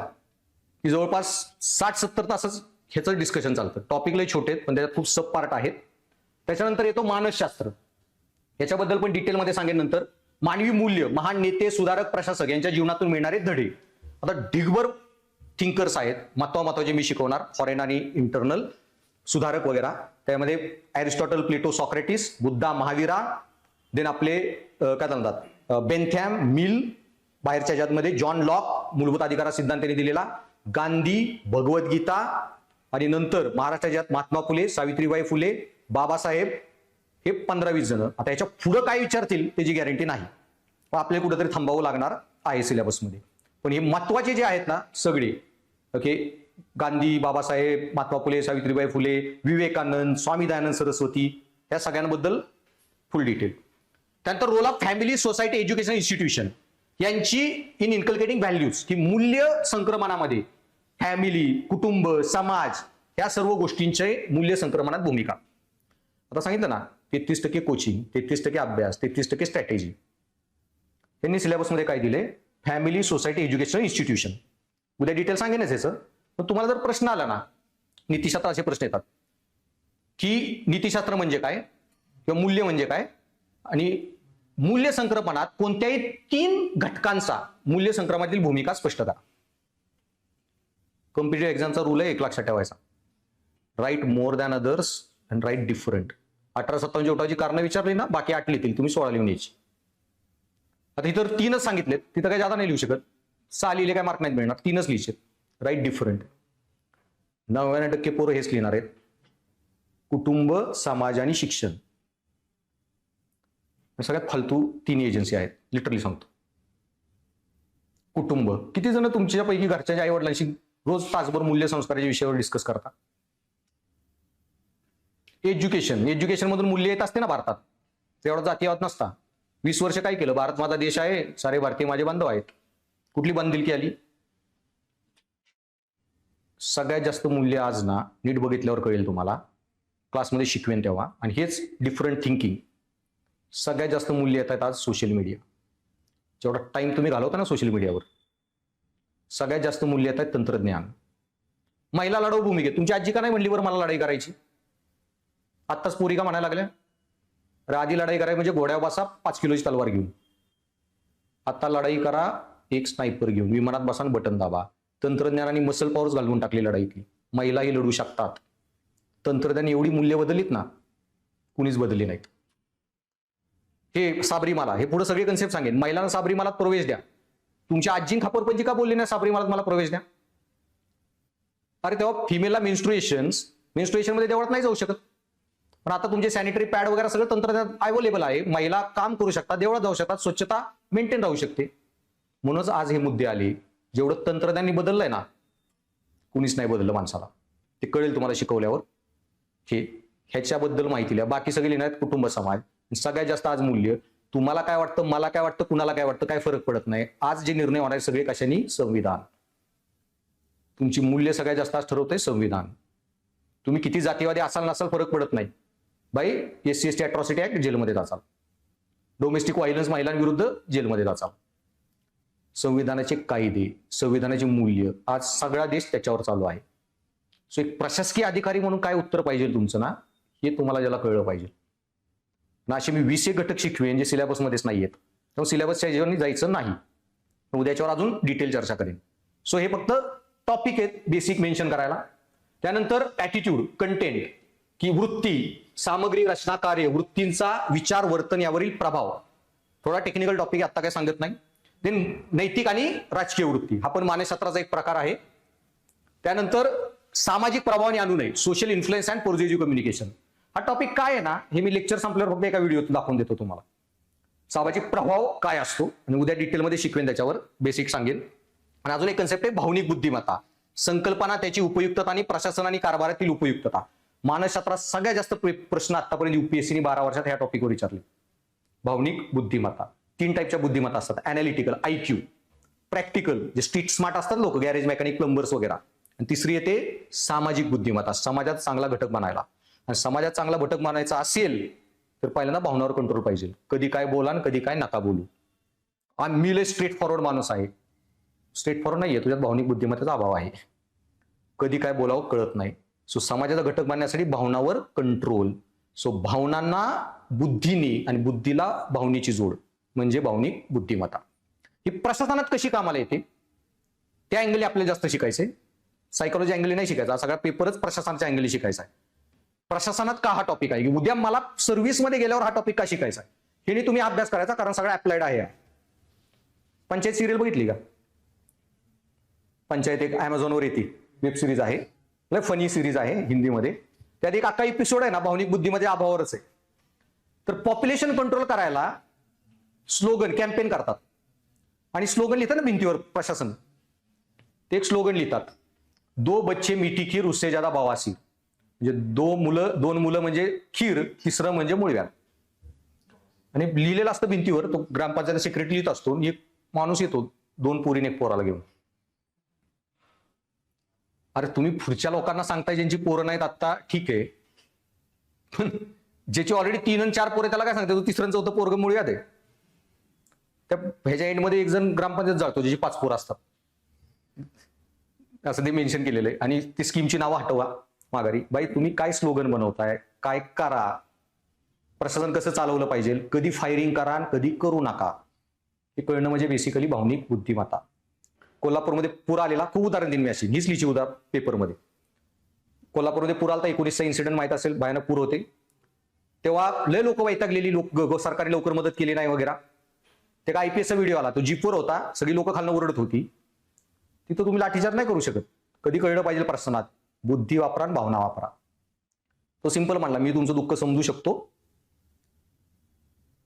की जवळपास 60-70 तासच ह्याचं डिस्कशन चालतं. टॉपिक लय छोटे आहेत पण त्याच्यात खूप सब पार्ट आहेत. त्याच्यानंतर येतो मानसशास्त्र, याच्याबद्दल पण डिटेलमध्ये सांगेन नंतर. मानवी मूल्य, महान नेते, सुधारक, प्रशासक यांच्या जीवनातून मिळणारे धडे. आता ढिगभर थिंकर्स आहेत, महत्वाचे मी शिकवणार, फॉरेन आणि इंटरनल, सुधारक वगैरे. त्यामध्ये अरिस्टॉटल, प्लेटो, सॉक्रेटिस, बुद्धा, महावीरा, देन आपले काय म्हणतात बेनथॅम, मिल, बाहेरच्या जगामध्ये जॉन लॉक, मूलभूत अधिकार सिद्धांत त्यांनी दिलेला, गांधी, भगवद्गीता, आणि नंतर महाराष्ट्रात महात्मा फुले, सावित्रीबाई फुले, बाबासाहेब, हे 15-20 जण. आता याच्या पुढे काय विचारतील त्याची गॅरंटी नाही, आपल्याला कुठेतरी थांबावं लागणार आहे सिलेबसमध्ये. पण हे महत्वाचे जे आहेत ना सगळे, ओके, गांधी, बाबासाहेब, महात्मा फुले, सावित्रीबाई फुले, विवेकानंद, स्वामी दयानंद सरस्वती, या सगळ्यांबद्दल फुल डिटेल. त्यानंतर role of family, society, education institution यांची इन इन्कल्केटिंग व्हॅल्यूज, की मूल्य संक्रमणामध्ये फॅमिली, कुटुंब, समाज या सर्व गोष्टींचे मूल्य संक्रमणात भूमिका. आता सांगितलं ना 33% कोचिंग, 33% अभ्यास, 33% स्ट्रॅटेजी. त्यांनी सिलेबसमध्ये काय दिले, फॅमिली, सोसायटी, एज्युकेशन इन्स्टिट्यूशन. उद्या डिटेल सांगेनच हे सर. पण तुम्हाला जर प्रश्न आला ना, नीतिशास्त्र असे प्रश्न येतात की नीतिशास्त्र म्हणजे काय किंवा मूल्य म्हणजे काय, आणि मूल्य संक्रमणात कोणत्याही 3 घटकांचा मूल्य संक्रमणातील भूमिका स्पष्ट करा. कॉम्पिटिटिव्ह एक्झामचा रूल आहे, एक लक्षात ठेवायचा. Write more than others and write different. 1857 उठावाची कारणं विचारली ना, बाकी 8 लिहितील, तुम्ही 16 लिहून यायची. आता इतर 3च सांगितलेत, तिथं काही जादा नाही लिहू शकत. 6 लिहिले काय मार्क नाही मिळणार, 3च लिहिचे. Right different. 99% पोरं हेच लिहिणार आहेत. कुटुंब, समाज आणि शिक्षण. सगळ्यात फालतू 3 एजन्सी आहेत, लिटरली सांगतो. कुटुंब, किती जण तुमच्यापैकी घरच्या आई वडिलांशी रोज तासभर मूल्य संस्काराच्या विषयावर डिस्कस करता? एज्युकेशन मधून मूल्य येत असते ना भारतात, तेवढा जातीयवाद नसता. 20 वर्ष काय केलं? भारत माझा देश आहे, सारे भारतीय माझे बांधव आहेत. कुठली बांधिलकी आली? सगळ्यात जास्त मूल्य आज ना, नीट बघितल्यावर कळेल तुम्हाला, क्लासमध्ये शिकवेन तेव्हा, आणि हेच डिफरंट थिंकिंग. सगळ्यात जास्त मूल्य येत आहेत आज सोशल मीडिया. जेवढा टाइम तुम्ही घालवता ना सोशल मीडियावर, सगळ्यात जास्त मूल्य येत आहेत तंत्रज्ञान. महिला लढाऊ भूमिकेत तुमची आजी का नाही म्हणली बरं मला लढाई करायची? आत्ताच पोरी का म्हणायला लागल्या? अरे आधी लढाई करायची म्हणजे घोड्या बसा 5 किलोची तलवार घेऊन. आता लढाई करा एक स्नायपर घेऊन, विमानात बसा बटन दाबा. तंत्रज्ञानाने मसल पॉवर्स घालवून टाकली लढाईतली. महिलाही लढू शकतात. तंत्रज्ञान एवढी मूल्य बदललीत ना, कुणीच बदलली नाहीत. हे साबरीमाला, हे पुढे सगळे कन्सेप्ट सांगेन. महिलांना साबरीमालात प्रवेश द्या. तुमच्या आजी खापरपंजी का बोलली नाही साबरीमालात मला प्रवेश द्या? अरे तेव्हा फिमेलला मेन्स्ट्रुएशन मध्ये देवळात नाही जाऊ शकत. पण आता तुमचे सॅनिटरी पॅड वगैरे सगळं तंत्रज्ञान अवेलेबल आहे. महिला काम करू शकतात, देवळात जाऊ शकतात, स्वच्छता मेंटेन राहू शकते. म्हणूनच आज हे मुद्दे आले. जेवढं तंत्रज्ञानाने बदललंय ना, कुणीच नाही बदललं माणसाला. ते कळेल तुम्हाला शिकवल्यावर. ह्याच्याबद्दल माहिती लिहा. बाकी सगळे लिहिणार कुटुंब, समाज. सगळ्यात जास्त आज मूल्य. तुम्हाला काय वाटतं, मला काय वाटतं, कुणाला काय वाटतं, काय फरक पडत नाही. आज जे निर्णय होणार सगळे कशाने? संविधान. तुमची मूल्य सगळ्यात जास्त आज ठरवतंय संविधान. तुम्ही किती जातीवादी असाल नसाल फरक पडत नाही. बाई SC/ST अॅट्रॉसिटी ऍक्ट जेलमध्ये जाचाल. डोमेस्टिक व्हायलन्स महिलांविरुद्ध जेलमध्ये जाचाल. संविधानाचे कायदे, संविधानाचे मूल्य, आज सगळा देश त्याच्यावर चालू आहे. सो एक प्रशासकीय अधिकारी म्हणून काय उत्तर पाहिजे तुमचं ना, हे तुम्हाला ज्याला कळलं पाहिजे ना. असे मी 20 घटक शिकवेन जे सिलेबसमध्येच नाही आहेत. त्यामुळे सिलेबसच्या ह्याच्यावर जायचं नाही. उद्याच्यावर अजून डिटेल चर्चा करेन. सो हे फक्त टॉपिक आहेत बेसिक मेन्शन करायला. त्यानंतर ॲटिट्यूड, कंटेंट की वृत्ती, सामग्री, रचना, कार्य, वृत्तींचा विचार, वर्तन यावरील प्रभाव. थोडा टेक्निकल टॉपिक आता काय सांगत नाही. देन नैतिक आणि राजकीय वृत्ती, हा पण मानसशास्त्राचा एक प्रकार आहे. त्यानंतर सामाजिक प्रभाव आणि आणू नये, social influence and positive communication. हा टॉपिक काय आहे ना, हे मी लेक्चर संपल्यावर फक्त एका व्हिडिओत दाखवून देतो तुम्हाला. सामाजिक प्रभाव काय असतो आणि उद्या डिटेलमध्ये शिकवेन, त्याच्यावर बेसिक सांगेन. आणि अजून एक कन्सेप्ट आहे भावनिक बुद्धिमत्ता. संकल्पना, त्याची उपयुक्तता आणि प्रशासन आणि कारभारातील उपयुक्तता. मानसशास्त्रात सगळ्यात जास्त प्रश्न आतापर्यंत UPSCने 12 वर्षात ह्या टॉपिकवर विचारले. भावनिक बुद्धिमत्ता. 3 टाईपच्या बुद्धिमत्ता असतात. Analytical, IQ. प्रॅक्टिकल, जे स्ट्रीट स्मार्ट असतात लोक, गॅरेज मेकॅनिक, प्लंबर्स वगैरे. आणि तिसरी येते सामाजिक बुद्धिमत्ता, समाजात चांगला घटक बनायला. आणि समाजात चांगला घटक बनायचा असेल तर पहिल्यांदा भावनावर कंट्रोल पाहिजे. कधी काय बोला आणि कधी काय नका बोलू. आणि मी लय स्ट्रेट फॉरवर्ड माणूस आहे. स्ट्रेट फॉरवर्ड नाहीये, तुझ्यात भावनिक बुद्धिमत्तेचा अभाव आहे. कधी काय बोलावं कळत नाही. सो समाजाचा घटक बनण्यासाठी भावनावर कंट्रोल. सो भावनांना बुद्धीने आणि बुद्धीला भावनेची जोड म्हणजे भावनिक बुद्धिमत्ता. ही प्रशासनात कशी कामाला येते त्या अँगली आपल्याला जास्त शिकायचंय. सायकोलॉजी अँगली नाही शिकायचा. सगळा पेपरच प्रशासनाच्या अँगली शिकायचा आहे. प्रशासनात का हा टॉपिक आहे, की उद्या मला सर्व्हिसमध्ये गेल्यावर हा टॉपिक का शिकायचा आहे हे तुम्ही अभ्यास करायचा, कारण सगळं अप्लाइड आहे. पंचायत सिरियल बघितली का? पंचायत एक अमेझॉनवर येते, वेब सिरीज आहे, लय फनी सिरीज आहे हिंदीमध्ये. त्यात एक अख्खा एपिसोड आहे ना भावनिक बुद्धीमध्ये अभावावरच आहे. तर पॉप्युलेशन कंट्रोल करायला स्लोगन, कॅम्पेन करतात. आणि स्लोगन लिहितात ना भिंतीवर प्रशासन, ते एक स्लोगन लिहितात, 2 बच्चे मिठी खीर उससे ज्यादा बवासीर. म्हणजे 2 मुलं म्हणजे खीर, तिसरं म्हणजे मूळव्याध. आणि लिहिलेलं असतं भिंतीवर, तो ग्रामपंचायत सेक्रेटरी लिहित असतो. एक माणूस येतो 2 पोरीने 1 पोराला घेऊन. अरे तुम्ही पुढच्या लोकांना सांगताय ज्यांची पोरं नाहीत आत्ता, ठीक आहे, पण ज्याची ऑलरेडी 3 आणि 4 पोरं त्याला काय सांगते, तो 3रं आणि 4थं पोरगं मूळव्याध आहे. त्या ह्याच्या एंडमध्ये एक जण ग्रामपंचायत जातो ज्याची 5 पोरं असतात, असं ते मेन्शन केलेलं आहे. आणि ती स्कीमची नावं हटवा माघारी. बाई तुम्ही काय स्लोगन बनवताय, काय करा, प्रशासन कसं चालवलं पाहिजे, कधी फायरिंग करा आणि कधी करू नका, हे कळणं म्हणजे बेसिकली भावनिक बुद्धिमत्ता. कोल्हापूरमध्ये पूर आलेला, खूप उदाहरण देईन मी अशी, हीच लिहिची उदाहरण पेपरमध्ये. कोल्हापूरमध्ये पूर आलता, 19चा इन्सिडेंट माहित असेल, भयानक पूर होते. तेव्हा लय लोक वैतागलेली, सरकारने लवकर मदत केली नाही वगैरे. ते का IPSचा व्हिडिओ आला, तो जीपवर होता, सगळी लोक खालनं ओरडत होती. तिथं तुम्ही लाठीचार्ज नाही करू शकत. कधी कळलं पाहिजे प्रश्नात, बुद्धी वापरा आणि भावना वापरा. तो सिंपल म्हणला, मी तुमचं दुःख समजू शकतो,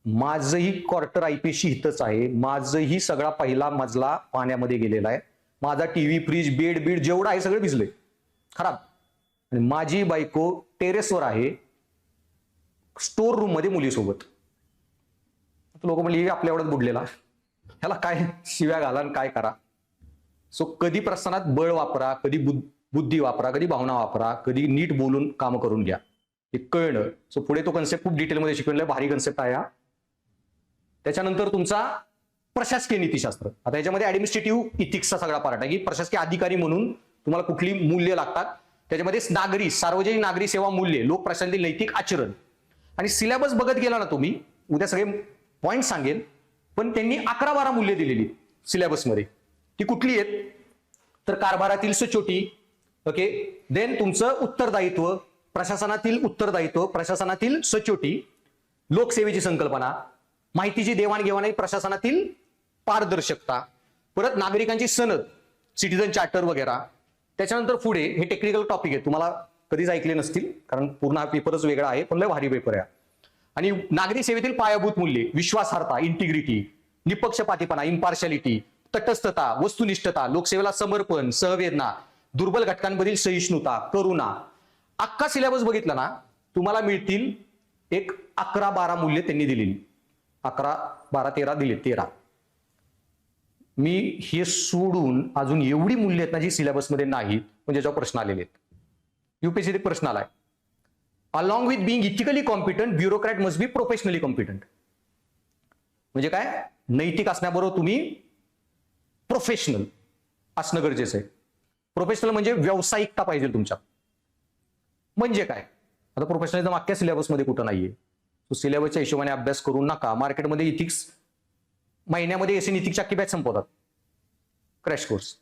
माझंही क्वार्टर IPSशी हितच आहे, माझंही सगळा पहिला मजला पाण्यामध्ये गेलेला आहे, माझा टीव्ही, फ्रीज, बेड जेवढा आहे सगळं भिजलंय, खराब. आणि माझी बायको टेरेसवर आहे, स्टोर रूम मध्ये मुलीसोबत. लोक म्हणले आपल्या एवढाच बुडलेला, ह्याला काय शिव्या घाला आणि काय करा. सो कधी प्रस्थानात बळ वापरा, कधी बुद्धी वापरा, कधी भावना वापरा, कधी नीट बोलून काम करून घ्या, हे कळणं. सो पुढे तो कन्सेप्ट खूप डिटेलमध्ये शिकवलाय, भारी कन्सेप्ट आहे हा. त्याच्यानंतर तुमचा प्रशासकीय नीतीशास्त्र. आता याच्यामध्ये ऍडमिनिस्ट्रेटिव्ह इथिक्सचा सगळा पार्ट आहे, की प्रशासकीय अधिकारी म्हणून तुम्हाला कुठली मूल्य लागतात. त्याच्यामध्ये नागरी, सार्वजनिक नागरी सेवा मूल्य, लोक प्रशासनातील नैतिक आचरण. आणि सिलेबस बघत गेला ना तुम्ही, उद्या सगळे पॉईंट सांगेल, पण त्यांनी 11-12 मूल्य दिलेली सिलेबसमध्ये. ती कुठली आहेत तर कारभारातील सचोटी, ओके, देन तुमचं उत्तरदायित्व, प्रशासनातील उत्तरदायित्व, प्रशासनातील सचोटी, लोकसेवेची संकल्पना, माहितीची देवाणघेवाण, प्रशासनातील पारदर्शकता, परत नागरिकांची सनद, सिटीजन चार्टर वगैरे. त्याच्यानंतर पुढे हे टेक्निकल टॉपिक आहे, तुम्हाला कधीच ऐकले नसतील कारण पूर्ण हा पेपरच वेगळा आहे, पण लय भारी पेपर आहे. आणि नागरी सेवेतील पायाभूत मूल्ये, विश्वासार्हता, इंटिग्रिटी, निपक्षपातीपणा, इम्पार्शालिटी, तटस्थता, वस्तुनिष्ठता, लोकसेवेला समर्पण, सहवेदना, दुर्बल घटकांमधील सहिष्णुता, करुणा. अख्खा सिलेबस बघितला ना तुम्हाला मिळतील एक 11-12 मूल्य त्यांनी दिलेली. 11, 12, 13 दिले, 13. मी हे सोडून अजून एवढी मूल्य आहेत ना जी सिलेबसमध्ये नाहीत, पण ज्याच्यावर प्रश्न आलेले आहेत. UPSC एक प्रश्न आलाय, along with being ethically competent, bureaucrat must be professionally competent. म्हणजे काय, नैतिक असण्याबरोबर तुम्ही प्रोफेशनल असणं गरजेचं आहे. प्रोफेशनल म्हणजे व्यावसायिकता पाहिजे तुमच्यात. म्हणजे काय, आता प्रोफेशनलिझम अख्ख्या सिलेबसमध्ये कुठं नाहीये. तो सिलेबसच्या हिशोबाने अभ्यास करू नका. मार्केटमध्ये इथिक्स महिन्यामध्ये एसियन इथिक्सची अख्खी बॅच संपवतात, क्रॅश कोर्स.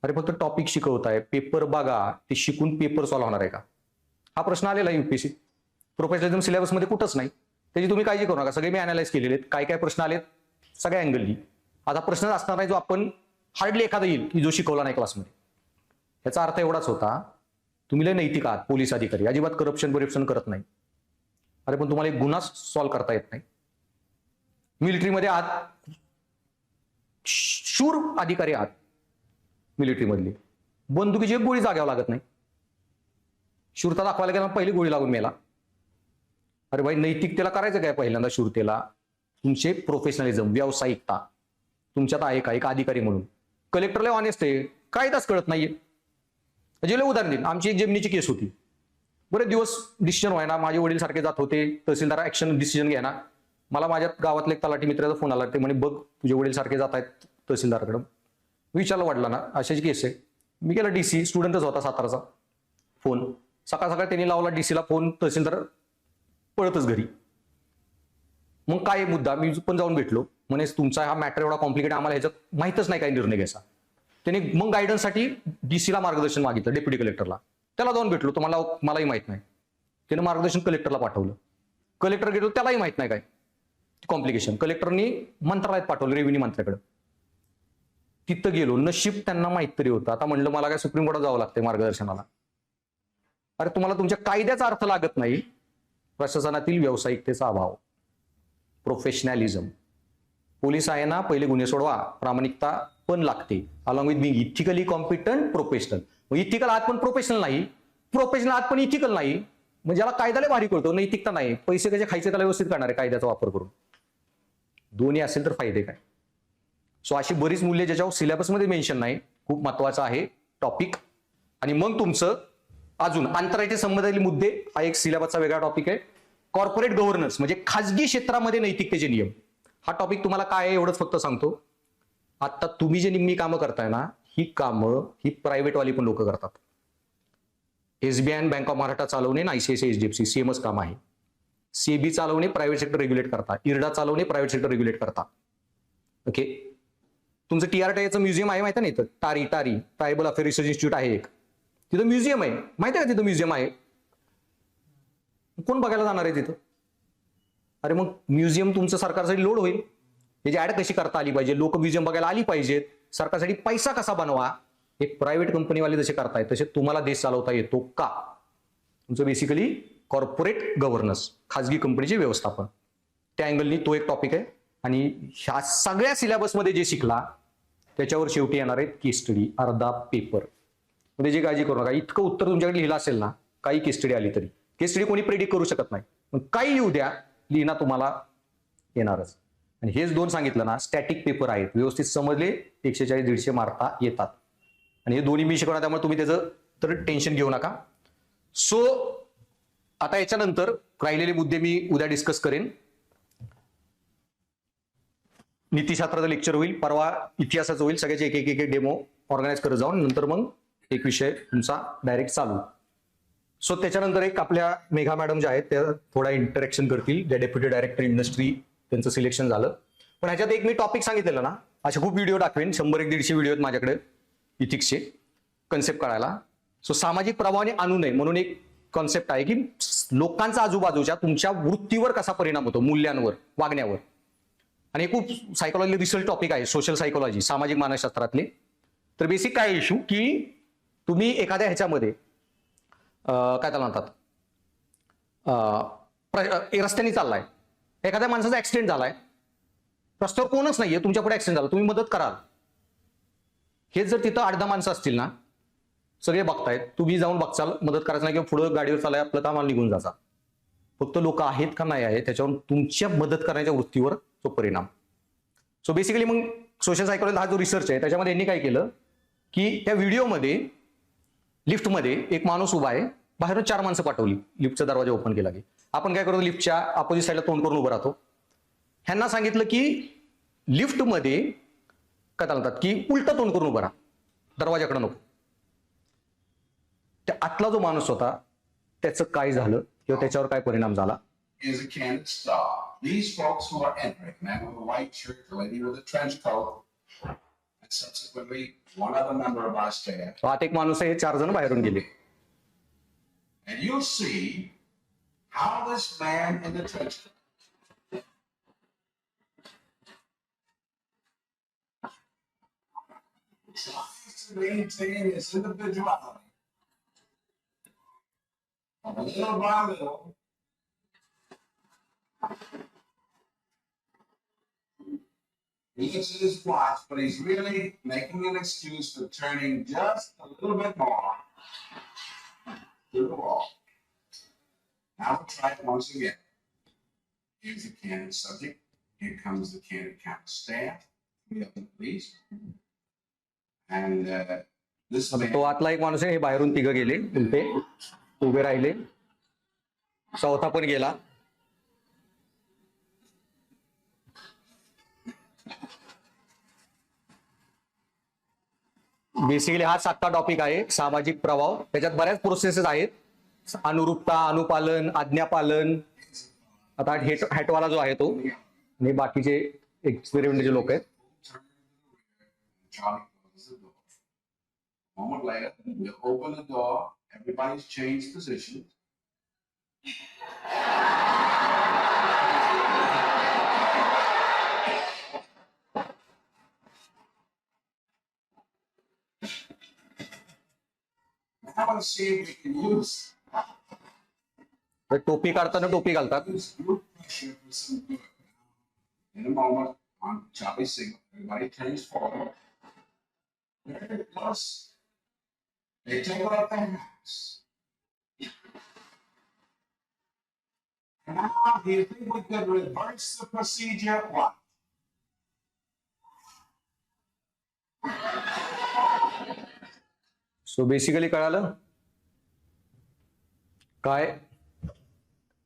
अरे फक्त टॉपिक शिकवताय, पेपर बघा, ते शिकून पेपर सॉल्व्ह होणार आहे का, हा प्रश्न आलेला आहे UPSC. प्रोफेशनलिझम सिलेबसमध्ये कुठंच नाही, त्याची तुम्ही काळजी करू नका. सगळे मी अनालाइज केलेले आहेत, काय काय प्रश्न आलेत सगळ्या अँगलनी. आता प्रश्नच असणार नाही जो आपण हार्डली एखादा येईल की जो शिकवला नाही क्लासमध्ये. याचा अर्थ एवढाच होता, तुम्ही लय नैतिक आहात, पोलीस अधिकारी, अजिबात करप्शन करत नाही. अरे पण तुम्हाला एक गुन्हा सॉल्व्ह करता येत नाही. मिलिटरीमध्ये आहात, शूर अधिकारी आहात मिलिटरीमधली, बंदुकीची एक गोळी जाग्यावर लागत नाही, शूरता दाखवायला गेला पहिली गोळी लागून मेला. अरे भाई नैतिकतेला करायचं काय पहिल्यांदा, शूरतेला तुमचे प्रोफेशनलिझम, व्यावसायिकता तुमच्यात आहे का एक अधिकारी म्हणून. कलेक्टरला ऑनेस्ट आहे, कायदाच कळत नाहीये. म्हणजे उदाहरण देईन, आमची एक जमिनीची केस होती, बरेच दिवस डिसिजन व्हायना, माझे वडील सारखे जात होते, तहसीलदार ऍक्शन डिसिजन घ्यायना. मला माझ्या गावातले एक तलाठी मित्राचा फोन आला, ते म्हणे बघ तुझे वडील सारखे जात आहेत तहसीलदारकडे. विचारलं वडिलांना अशाची केस आहे. मी गेला DC, स्टुडंटच होता साताराचा. फोन सकाळ सकाळ त्यांनी लावला DCला फोन, तहसीलदार पळतच घरी. मग काय मुद्दा, मी पण जाऊन भेटलो, म्हणे तुमचा हा मॅटर एवढा कॉम्प्लिकेट, आम्हाला ह्याच्यात माहितच नाही काय निर्णय घ्यायचा. त्यांनी मग गायडन्ससाठी DCला मार्गदर्शन मागितलं, डेप्युटी कलेक्टरला. त्याला जाऊन भेटलो, तुम्हाला मलाही माहित नाही. त्याने मार्गदर्शन कलेक्टरला पाठवलं. कलेक्टर गेलो, त्यालाही माहित नाही काय कॉम्प्लिकेशन. कलेक्टरनी मंत्रालयात पाठवलं, रेव्हेन्यू मंत्र्याकडे. तिथं गेलो, नशीब त्यांना माहित तरी होतं. आता म्हणलं मला काय सुप्रीम कोर्टात जावं लागतंय मार्गदर्शनाला. अरे तुम्हाला तुमच्या कायद्याचा अर्थ लागत नाही, प्रशासनातील व्यावसायिकतेचा अभाव, प्रोफेशनॅलिझम. पोलीस आहे ना, पहिले गुन्हे सोडवा, प्रामाणिकता पण लागते. Along with being ethically competent, professional. मग इथिकल आहात पण प्रोफेशनल नाही, प्रोफेशनल आहात पण इथिकल नाही, म्हणजे याला कायद्याला भारी कळतो, नैतिकता नाही. पैसे कसे खायचे त्याला व्यवस्थित करणार आहे कायद्याचा वापर करून. दोन्ही असेल तर फायदे काय. सो अशी बरीच मूल्य ज्याच्यावर सिलेबसमध्ये मेन्शन नाही, खूप महत्वाचा आहे टॉपिक. आणि मग तुमचं अजून आंतरराष्ट्रीय संबंधातील मुद्दे हा एक सिलेबसचा वेगळा टॉपिक आहे. कॉर्पोरेट गव्हर्नन्स म्हणजे खाजगी क्षेत्रामध्ये नैतिकतेचे नियम, हा टॉपिक तुम्हाला काय आहे एवढंच फक्त सांगतो. आता तुम्ही जे निम्मी कामं करताय ना, ही कामं ही प्रायव्हेटवाली पण लोक करतात. SBI आणि बँक ऑफ महाराष्ट्र चालवणे आणि ICICI HDFC सेमच काम आहे. SEBI चालवणे, प्रायव्हेट सेक्टर रेग्युलेट करता. IRDA चालवणे, प्रायव्हेट सेक्टर रेग्युलेट करता. ओके, तुमचं TRTIचं म्युझियम आहे माहिती नाही तर, टारी ट्रायबल अफेअर रिसर्च इन्स्टिट्यूट आहे एक, तिथं म्युझियम आहे, माहिती आहे का तिथं म्युझियम आहे? कोण बघायला जाणार आहे तिथं? अरे मग म्युझियम तुमचं सरकारसाठी लोड होईल. याची ऍड कशी करता आली पाहिजे, लोक म्युझियम बघायला आली पाहिजेत, सरकारसाठी पैसा कसा बनवा, एक प्रायव्हेट कंपनीवाले जसे करतायत तसे तुम्हाला देश चालवता येतो का? तुमचं बेसिकली कॉर्पोरेट गव्हर्नन्स, खाजगी कंपनीचे व्यवस्थापन, त्या अँगलनी तो एक टॉपिक आहे. आणि ह्या सगळ्या सिलेबसमध्ये जे शिकला त्याच्यावर शेवटी येणार आहेत केस स्टडी, अर्धा पेपर. त्याची काळजी करू नका, इतकं उत्तर तुमच्याकडे लिहिलं असेल ना, काही केस स्टडी आली तरी, केस स्टडी कोणी प्रेडिक्ट करू शकत नाही, पण काही येऊ द्या, लिहिणं तुम्हाला येणारच. आणि हेच 2 सांगितलं ना, स्टॅटिक पेपर आहेत, व्यवस्थित समजले 140-150 मारता येतात. आणि हे दोन्ही मी शिकवणार, त्यामुळे तुम्ही त्याचं तर टेन्शन घेऊ नका. सो आता याच्यानंतर राहिलेले मुद्दे मी उद्या डिस्कस करेन. नीतिशास्त्राचं लेक्चर होईल, परवा इतिहासाचं होईल, सगळ्याचे एक डेमो ऑर्गनाईज करत जाऊन नंतर मग एक विषय तुमचा डायरेक्ट चालू. सो त्याच्यानंतर एक आपल्या मेघा मॅडम ज्या आहेत त्या थोडा इंटरॅक्शन करतील, ज्या डेप्युटी डायरेक्टर इंडस्ट्री, त्यांचं सिलेक्शन झालं. पण ह्याच्यात एक मी टॉपिक सांगितलेलं ना, असे खूप व्हिडिओ दाखवेन, 100-150 व्हिडिओ आहेत माझ्याकडे इथिक्सचे, कन्सेप्ट कळायला. सो सामाजिक प्रभावाने आणू नये म्हणून एक कॉन्सेप्ट आहे की लोकांचा आजूबाजूच्या तुमच्या वृत्तीवर कसा परिणाम होतो, मूल्यांवर, वागण्यावर. आणि हे खूप सायकोलॉजी रिसर्च टॉपिक आहे, सोशल सायकोलॉजी, सामाजिक मानसशास्त्रातले. तर बेसिक काय इश्यू की तुम्ही एखाद्या ह्याच्यामध्ये काय त्याला म्हणतात, रस्त्याने चाललाय, एखाद्या माणसाचा ऍक्सिडेंट झालाय, रस्त्यावर कोणच नाहीये, तुमच्या पुढे ऍक्सिडेंट झाला, तुम्ही मदत कराल. हेच जर तिथं 8-10 माणसं असतील ना, सगळे बघतायत, तुम्ही जाऊन बघचाल, मदत करायचं नाही, किंवा पुढे गाडीवर चालाय, आपलं कामाला निघून जायचा. फक्त लोक आहेत का नाही आहे त्याच्यावर तुमच्या मदत करण्याच्या वृत्तीवर तो परिणाम. सो बेसिकली मग सोशल सायकोलॉजी हा जो रिसर्च आहे त्याच्यामध्ये यांनी काय केलं की त्या व्हिडिओमध्ये लिफ्टमध्ये एक माणूस उभा आहे, बाहेरून 4 माणसं पाठवली, लिफ्टचा दरवाजा ओपन केला की आपण काय करतो, लिफ्टच्या अपोजिट साईडला तोंड करून उभं राहतो. ह्यांना सांगितलं की लिफ्टमध्ये काय म्हणतात की उलट तोंड करून उभं राहा, दरवाजाकडे नको. त्या आतला जो माणूस होता त्याचं काय झालं किंवा त्याच्यावर काय परिणाम झाला. Is a candid star. These folks who are entering, man with a white shirt, the lady with a trench coat, and subsequently one other member of our staff. आत एक माणूस आहे, 4 जण बाहेरून गेले. And you'll see how this man in the trench coat tries to maintain his individuality. Little by little, he looks at his watch, but he's really making an excuse for turning just a little bit more to the wall. Now we'll try it once again. Here's the candid subject. Here comes the candid count staff, 3 of them at least. And this आता man, तो आतला एक माणूस आहे, हे बाहेरून 3 गेले, उलटे उभे राहिले, 4था पण गेला. बेसिकली हा 7था टॉपिक आहे, सामाजिक प्रभाव. त्याच्यात बऱ्याच प्रोसेसेस आहेत, अनुरूपता, अनुपालन, आज्ञापालन. आता हॅटवाला जो आहे तो आणि बाकीचे एक्सपेरिमेंटचे लोक आहेत. Charlie closes the door. A moment later, you open the door, everybody's changed positions. Now let's see if we can use टोपी काढताना टोपी घालतात. group pressure for some good. In a moment, on Charlie's signal, everybody turns forward. Very close. They take off their hats. And now, do you think we could reverse the procedure? What? So basically कळालं काय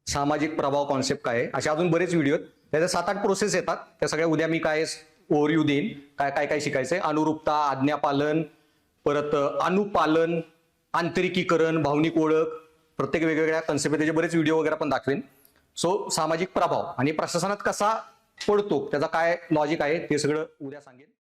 सामाजिक प्रभाव concept काय आहे. असे अजून बरेच video आहेत, त्याच्या 7-8 प्रोसेस येतात, त्या सगळ्या उद्या मी काय ओव्हरव्ह्यू देईन, काय काय शिकायचंय. अनुरूपता, आज्ञापालन, परत अनुपालन, आंतरिकीकरण, भावनिक ओळख, प्रत्येक वेगवेगळ्या कन्सेप्ट, त्याचे बरेच व्हिडिओ वगैरे पण दाखवेन. सो सामाजिक प्रभाव आणि प्रशासनात कसा पडतो, त्याचा काय लॉजिक आहे ते सगळं उद्या सांगेन.